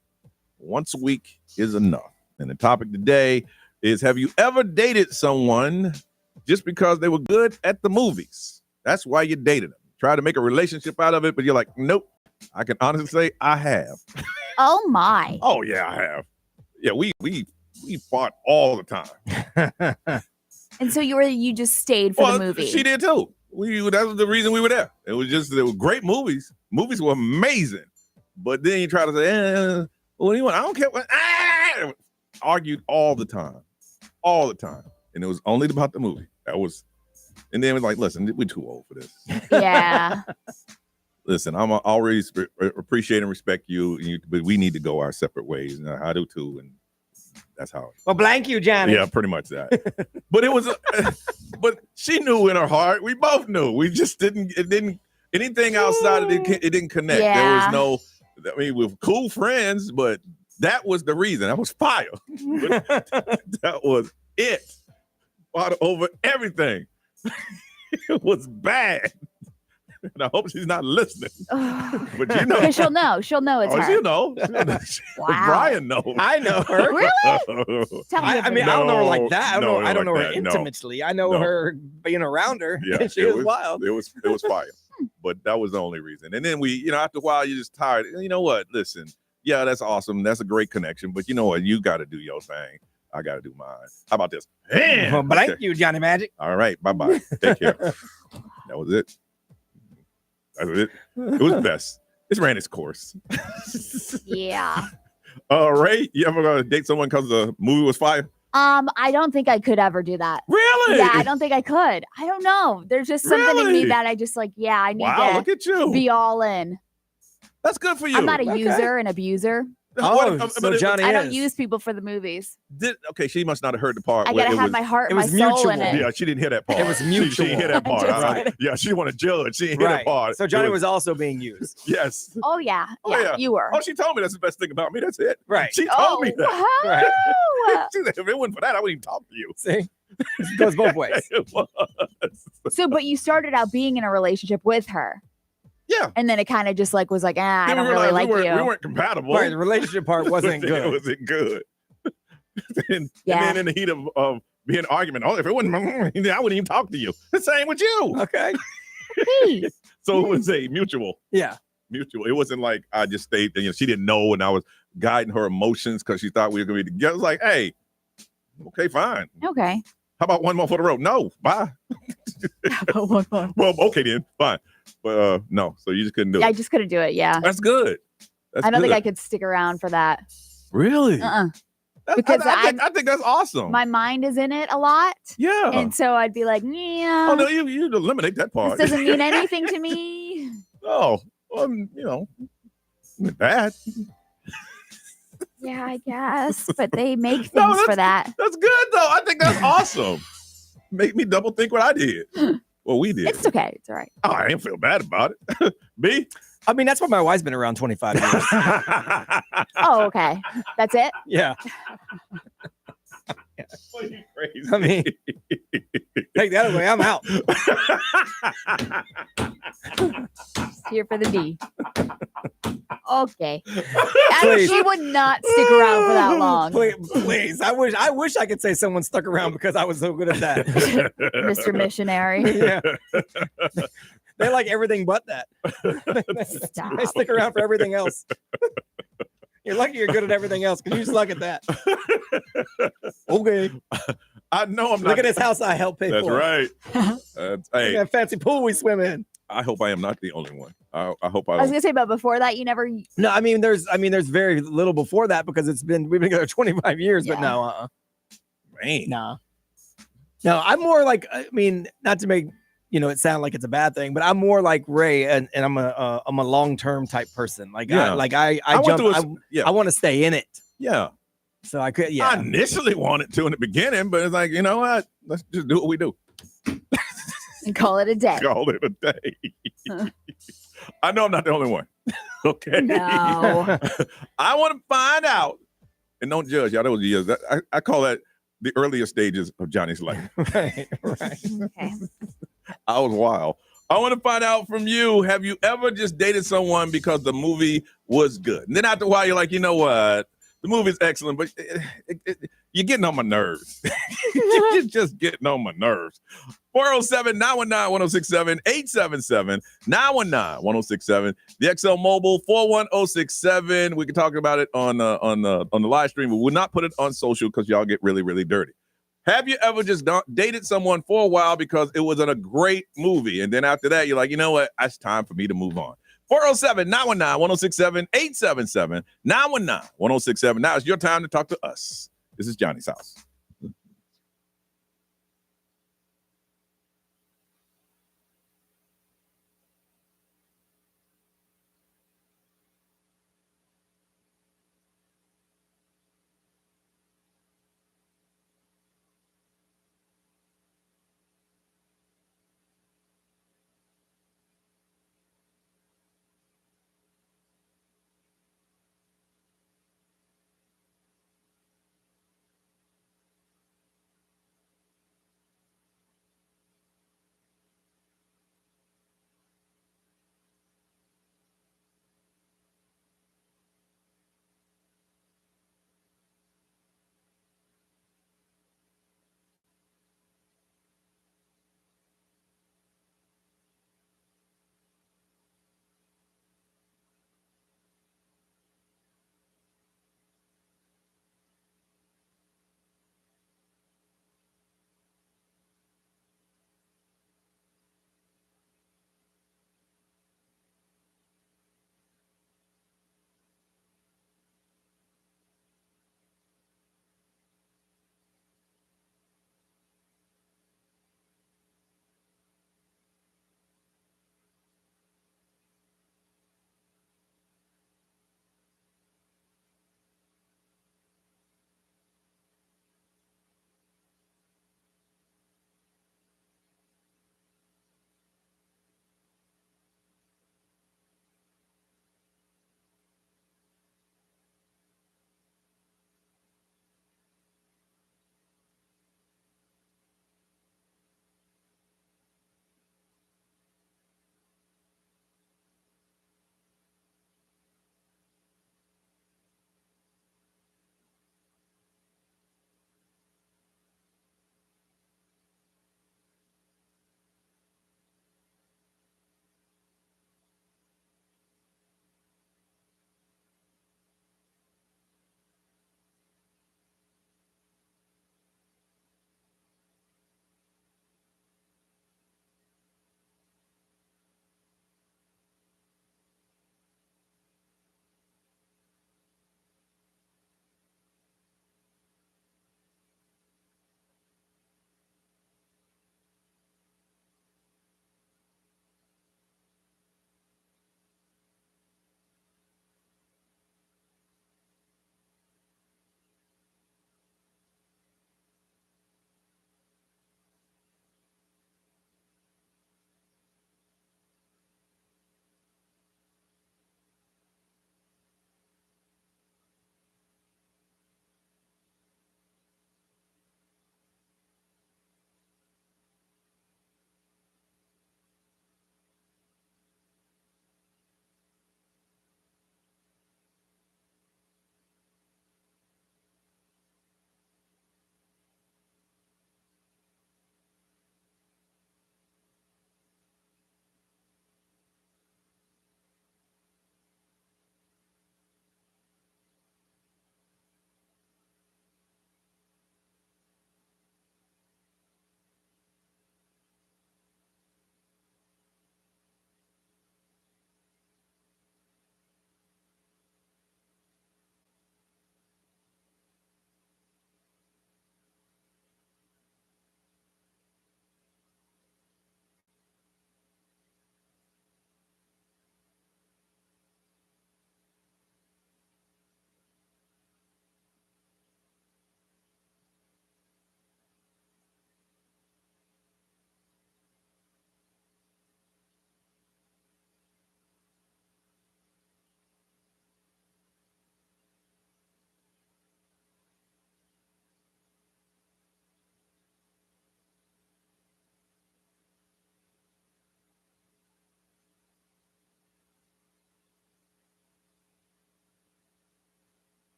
once a week is enough. And the topic today is, have you ever dated someone just because they were good at the movies? That's why you dated them. Try to make a relationship out of it, but you're like, nope. I can honestly say I have. Oh my. Oh yeah, I have. Yeah, we fought all the time. And so you just stayed for the movie. She did too. That was the reason we were there. It was just, they were great movies. Movies were amazing. But then you try to say, what do you want? I don't care what. Argued all the time. All the time. And it was only about the movie. And then it was like, listen, we're too old for this. Yeah. Listen, I'm always appreciate and respect you, but we need to go our separate ways. And I do too. And that's how. Well, blank you, Johnny. Yeah, pretty much that. But it was, but she knew in her heart. We both knew. We just didn't. It didn't. Anything outside of it didn't connect. Yeah. There was no. I mean, we were cool friends, but that was the reason. That was fire. That was it. Fought over everything. It was bad. And I hope she's not listening. But you know. Because she'll know it's her. She'll know. Wow. Brian knows. I know her. Really? Tell me. I mean, I don't know her like that. I don't know her that. intimately. I know her being around her. Yeah, She was wild. It was fire. But that was the only reason. And then we, after a while, you're just tired. You know what? Listen, yeah, that's awesome. That's a great connection. But you know what? You got to do your thing. I got to do mine. How about this? Well, blank you, Johnny Magic. All right. Bye-bye. Take care. That was it. That was it. It was best. It's ran its course. Yeah. All right. You ever gonna date someone because the movie was fire? I don't think I could ever do that. Really? Yeah, I don't think I could. I don't know. There's just something in me that I just like, I need to look at you. be all in. That's good for you. I'm not a user and abuser. So Johnny I don't use people for the movies. Okay, she must not have heard the part. I gotta have my heart and my soul in it. Yeah, she didn't hear that part. It was mutual. She didn't hear that part. Right. Yeah, she didn't want to judge. She didn't hear that part. So Johnny was also being used. Yes. Oh yeah. Oh, yeah. You were. Oh, she told me that's the best thing about me. That's it. Right. She told me that. Wow. Right. She said, if it wasn't for that, I wouldn't even talk to you. See? It goes both ways. It was. So, but you started out being in a relationship with her. Yeah. And then it kind of just was like, I don't really like you. We weren't compatible. Right, the relationship part wasn't good. It wasn't good. And then in the heat of being an argument, if it wasn't, I wouldn't even talk to you. The same with you. Okay. So it was a mutual. Yeah. Mutual. It wasn't like I just stayed, she didn't know, and I was guiding her emotions because she thought we were going to be together. It was like, hey, okay, fine. Okay. How about one more for the road? No, bye. Well, okay then, fine. But no, so you just couldn't do it. I just couldn't do it. Yeah. That's good. I don't think I could stick around for that. Really? Because I think that's awesome. My mind is in it a lot. Yeah. And so I'd be like, yeah. Oh no, you eliminate that part. This doesn't mean anything to me. Oh, bad. Yeah, I guess. But they make things for that. That's good though. I think that's awesome. Make me double think what I did. Well, we did. It's okay. It's all right. Oh, I didn't feel bad about it. B? I mean, that's why my wife's been around 25 years. Oh, okay. That's it? Yeah. What are you crazy? I mean, take that away. I'm out. Here for the D. Okay. She would not stick around for that long. Please. I wish I could say someone stuck around because I was so good at that. Mr. Missionary. Yeah. They like everything but that. They stick around for everything else. You're lucky you're good at everything else because you suck at that. Okay. I know I'm not. Look at this house I helped pay That's for. Right. Look at that fancy pool we swim in. I hope I am not the only one. I hope I was gonna say, but before that, you never. No, I mean, there's very little before that because we've been together 25 years, but no, Man. No, I'm more like, I mean, not to make it sounds like it's a bad thing, but I'm more like Ray, and I'm a long-term type person. Like I want to stay in it. Yeah. So I could. I initially wanted to in the beginning, but it's like, you know what? Let's just do what we do. And call it a day. Call it a day. I know I'm not the only one. Okay. No. I want to find out, and don't judge y'all. Those years. I call that the earlier stages of Johnny's life. Right. Okay. I was wild. I want to find out from you, have you ever just dated someone because the movie was good? And then after a while, you're like, you know what? The movie's excellent, but you're getting on my nerves. You're just getting on my nerves. 407-919-1067, 877-919-1067. The XL Mobile 41067. We can talk about it on the live stream, but we'll not put it on social because y'all get really, really dirty. Have you ever just dated someone for a while because it was in a great movie, and then after that, you're like, you know what? It's time for me to move on. 407-919-1067, 877-919-1067. Now it's your time to talk to us. This is Johnny's house.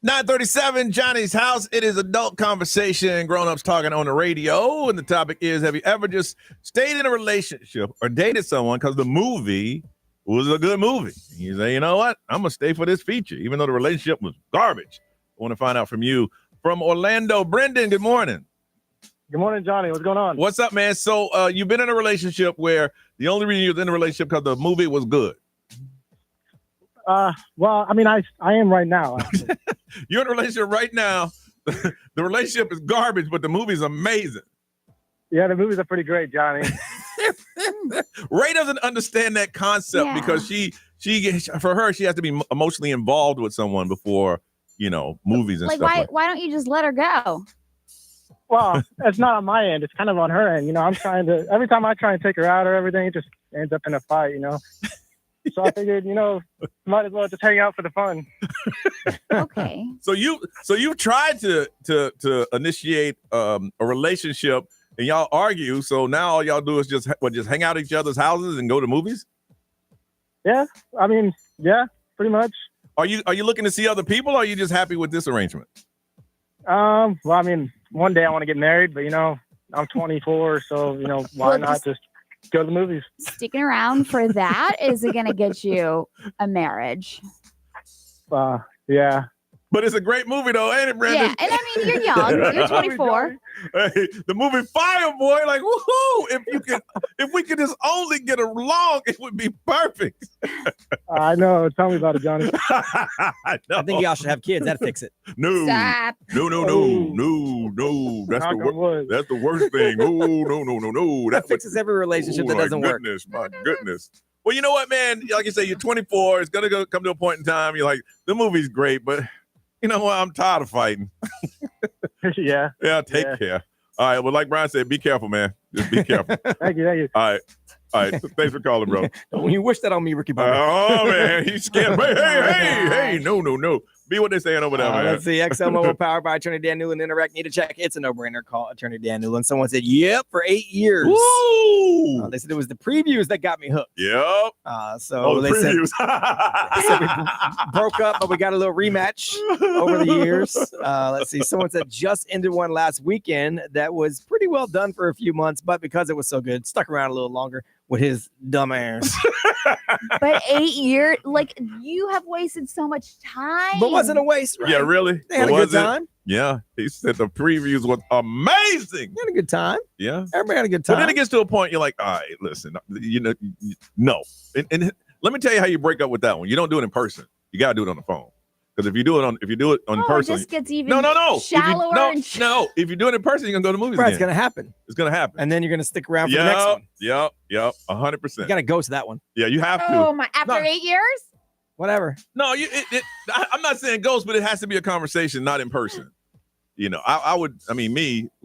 9:37, Johnny's house. It is adult conversation, grown-ups talking on the radio. And the topic is, have you ever just stayed in a relationship or dated someone because the movie was a good movie? You say, you know what? I'm going to stay for this feature, even though the relationship was garbage. I want to find out from you. From Orlando, Brendan, good morning. Good morning, Johnny. What's going on? What's up, man? So you've been in a relationship where the only reason you was in a relationship because the movie was good. Well, I mean, I am right now. You're in a relationship right now. The relationship is garbage, but the movie's amazing. Yeah, the movies are pretty great, Johnny. Ray doesn't understand that concept because she for her, she has to be emotionally involved with someone before, movies and Like, stuff. why don't you just let her go? Well, it's not on my end. It's kind of on her end. I'm trying to, every time I try and take her out or everything, it just ends up in a fight, So I figured, might as well just hang out for the fun. Okay. So you tried to initiate a relationship and y'all argue. So now all y'all do is just hang out at each other's houses and go to movies? Yeah. I mean, yeah, pretty much. Are you looking to see other people or are you just happy with this arrangement? Well, I mean, one day I want to get married, but I'm 24, so why not just go to the movies? Sticking around for that is going to get you a marriage. Yeah. But it's a great movie, though, ain't it, Brandon? Yeah, and I mean, you're young. You're 24. Hey, the movie Fire, boy, like, woohoo! If we could just only get along, it would be perfect. I know. Tell me about it, Johnny. I think y'all should have kids. That'd fix it. No. Stop. No. That's the worst thing. No. That fixes every relationship that doesn't work. My goodness. Well, you know what, man? Like you say, you're 24. It's going to come to a point in time. You're like, the movie's great, but you know what? I'm tired of fighting. Yeah. Yeah, take care. All right. Well, like Brian said, be careful, man. Just be careful. Thank you. All right. Thanks for calling, bro. Don't you wish that on me, Ricky Bobby. Oh, man. He's scared. Hey. No. Be what they're saying over there, man. Let's see. XL Mobile powered by Attorney Dan Newland. Interact. Need a check. It's a no-brainer. Call Attorney Dan Newland. Someone said, yep, for 8 years. Woo! They said it was the previews that got me hooked. Yep. So they previews. said we broke up, but we got a little rematch over the years. Let's see. Someone said just ended one last weekend that was pretty well done for a few months, but because it was so good, stuck around a little longer with his dumb ass. But 8 years, like, you have wasted so much time. But wasn't a waste, right? Yeah, really? They had a good time. Yeah. He said the previews was amazing. They had a good time. Yeah. Everybody had a good time. But then it gets to a point, you're like, all right, listen, no. And let me tell you how you break up with that one. You don't do it in person. You got to do it on the phone. Because if you do it in person, it just gets even no. shallower. If you do it in person, you're gonna go to the movies. Right, again. it's gonna happen. It's gonna happen, and then you're gonna stick around for the next one. Yep, 100%. You gotta go to that one. Yeah, you have to. Oh my! After 8 years? Whatever. No, I'm not saying ghost, but it has to be a conversation, not in person. We ain't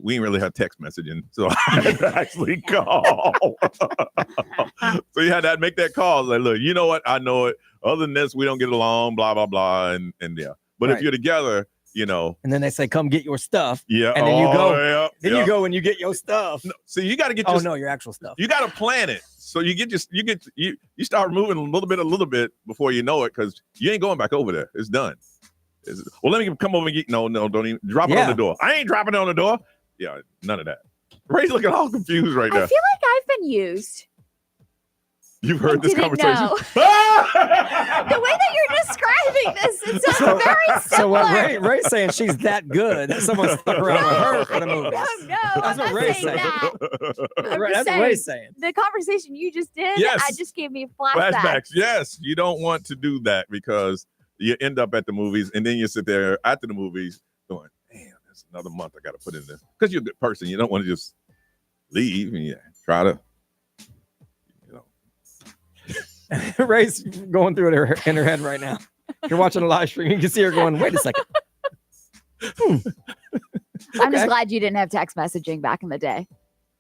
really have text messaging, so I had to actually call. So you had to make that call. Like, look, you know what? I know it. Other than this, we don't get along, blah, blah, blah. And yeah. But if you're together, And then they say, come get your stuff. Yeah. And then you go. Yeah, you go and you get your stuff. No, so you got to get your actual stuff. You got to plan it. So you start moving a little bit before you know it, because you ain't going back over there. It's done. Well, let me come over and get. No, don't even drop it on the door. I ain't dropping it on the door. Yeah, none of that. Ray's looking all confused right now. I feel like I've been used. You've heard this conversation. Know. The way that you're describing this, it sounds very similar. So what Ray's saying, she's that good that someone stuck around with her for the movie. No, that's what Ray's saying. That's what Ray's saying. The conversation you just did, Yes. I just gave me flashbacks. Yes, you don't want to do that because you end up at the movies and then you sit there after the movies going, damn, that's another month I got to put in this. Because you're a good person. You don't want to just leave and try to. Ray's going through it in her head right now. You're watching a live stream. You can see her going, wait a second. I'm just glad you didn't have text messaging back in the day.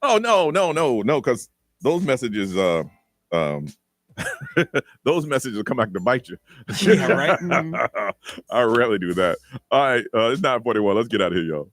Oh, no, because those messages, those messages come back to bite you. Yeah, right? Mm-hmm. I rarely do that. All right, it's 9:41. Let's get out of here, y'all.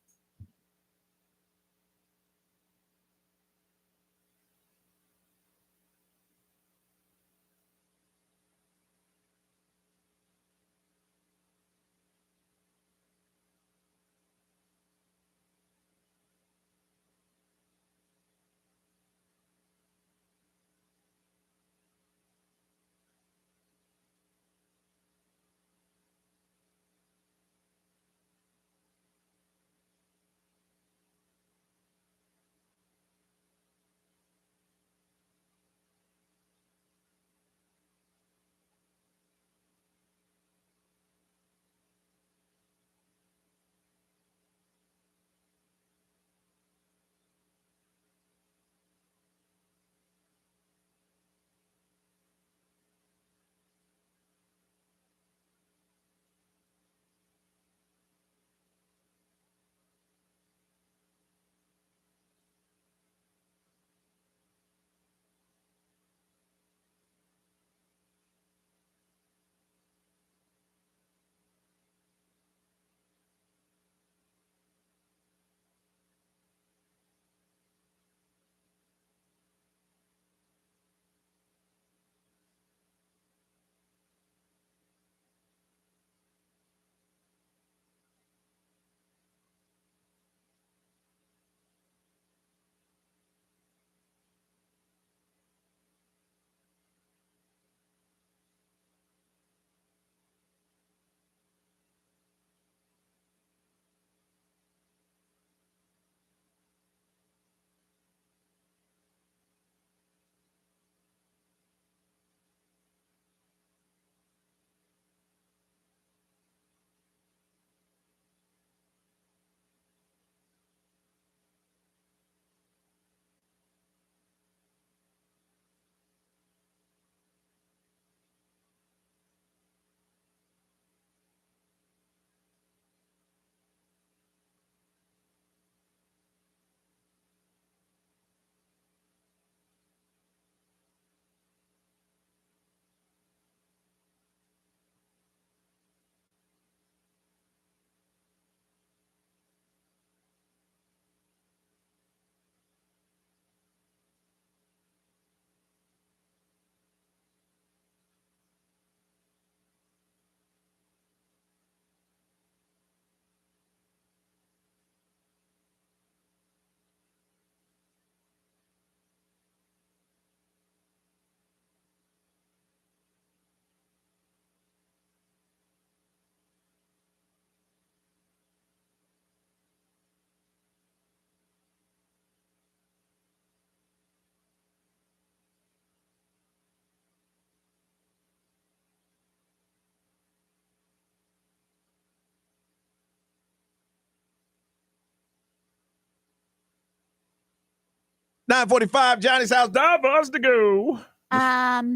9:45, Johnny's house. Time for us to go.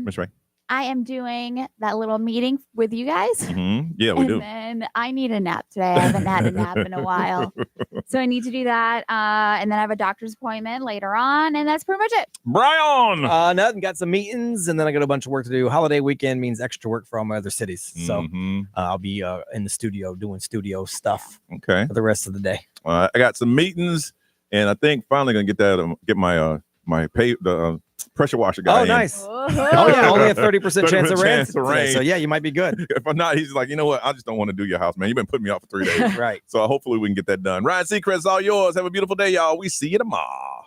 Miss Ray. I am doing that little meeting with you guys. Mm-hmm. Yeah, we do. And then I need a nap today. I haven't had a nap in a while. So I need to do that. And then I have a doctor's appointment later on. And that's pretty much it. Brian. Nothing. Got some meetings, and then I got a bunch of work to do. Holiday weekend means extra work for all my other cities. So I'll be in the studio doing studio stuff for the rest of the day. I got some meetings, and I think finally going to get my pressure washer guy. Oh, nice. Only a 30% chance of rain. So yeah, you might be good. If I'm not, he's like, you know what? I just don't want to do your house, man. You've been putting me off for 3 days. Right. So hopefully we can get that done. Ryan Seacrest, all yours. Have a beautiful day, y'all. We see you tomorrow.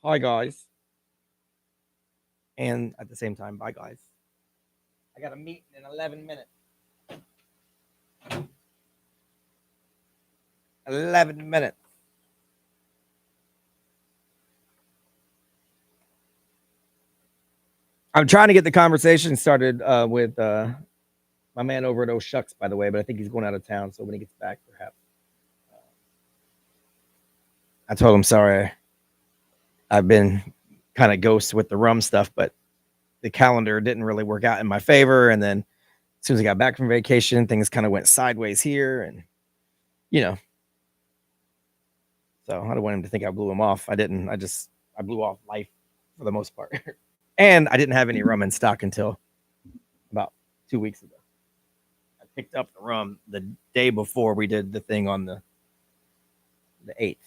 Hi, guys. And at the same time, bye, guys. I got a meeting in 11 minutes. 11 minutes. I'm trying to get the conversation started with my man over at Oh Shucks, by the way, but I think he's going out of town. So when he gets back, perhaps. I told him, sorry, I've been kind of ghost with the rum stuff, but the calendar didn't really work out in my favor. And then as soon as I got back from vacation, things kind of went sideways here. And, so I don't want him to think I blew him off. I didn't. I blew off life for the most part. And I didn't have any rum in stock until about 2 weeks ago. picked up the rum the day before we did the thing on the 8th.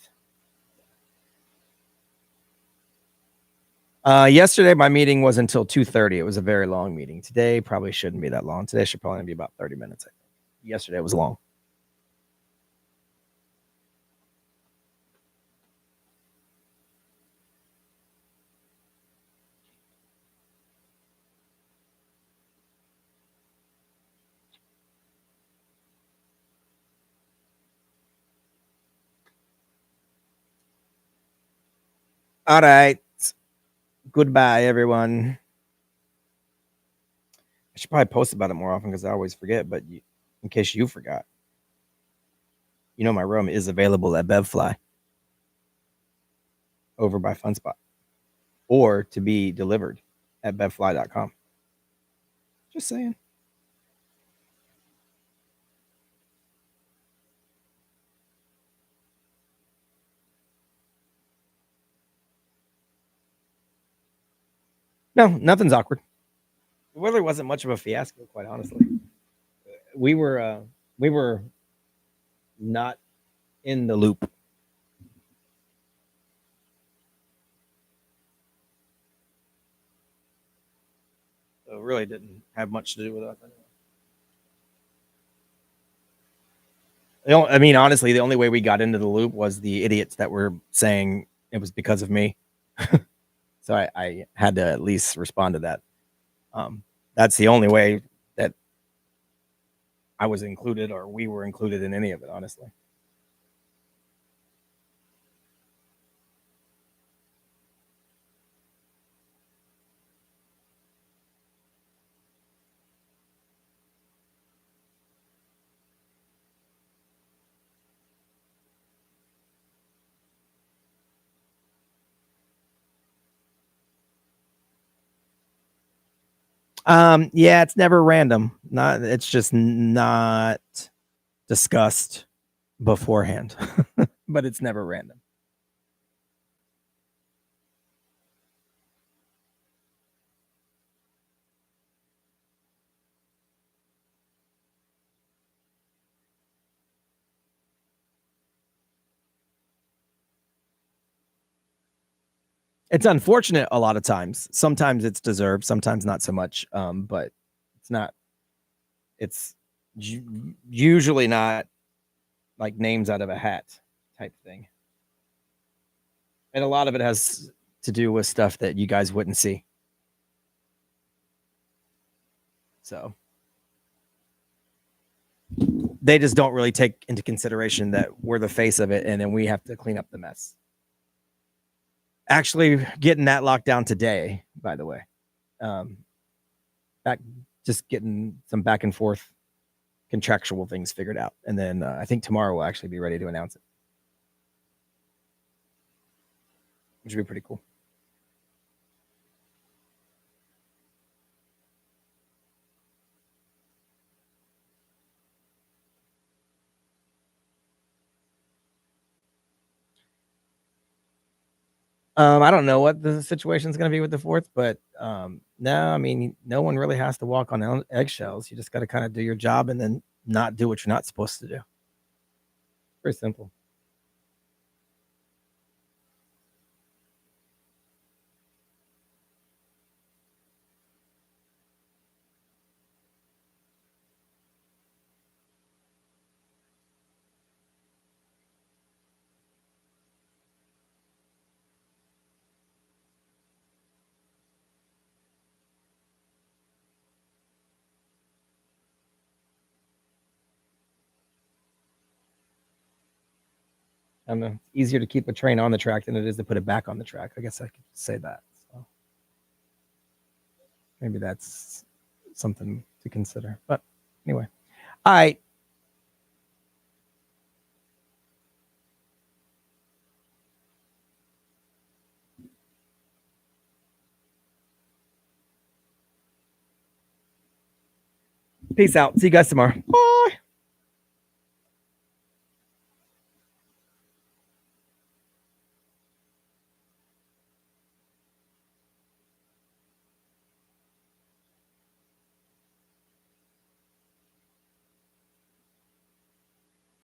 Yesterday, my meeting was until 2:30. It was a very long meeting. Today probably shouldn't be that long. Today should probably be about 30 minutes. Yesterday was long. All right. Goodbye, everyone. I should probably post about it more often because I always forget. But in case you forgot, my room is available at Bevfly over by FunSpot, or to be delivered at bevfly.com. Just saying. No, nothing's awkward. The weather wasn't much of a fiasco, quite honestly. We were not in the loop. So it really didn't have much to do with us. I mean, honestly, the only way we got into the loop was the idiots that were saying it was because of me. So I had to at least respond to that. That's the only way that I was included, or we were included in any of it, honestly. Yeah, it's never random. It's just not discussed beforehand, but it's never random. It's unfortunate a lot of times. Sometimes it's deserved, sometimes not so much. But it's usually not like names out of a hat type thing. And a lot of it has to do with stuff that you guys wouldn't see. So they just don't really take into consideration that we're the face of it, and then we have to clean up the mess. Actually getting that locked down today, by the way. Just getting some back and forth contractual things figured out. And then I think tomorrow we'll actually be ready to announce it, which would be pretty cool. I don't know what the situation is going to be with the 4th, but no, I mean, no one really has to walk on eggshells. You just got to kind of do your job and then not do what you're not supposed to do. Very simple. I don't know. It's easier to keep a train on the track than it is to put it back on the track. I guess I could say that. So maybe that's something to consider. But anyway, all right. Peace out. See you guys tomorrow. Bye.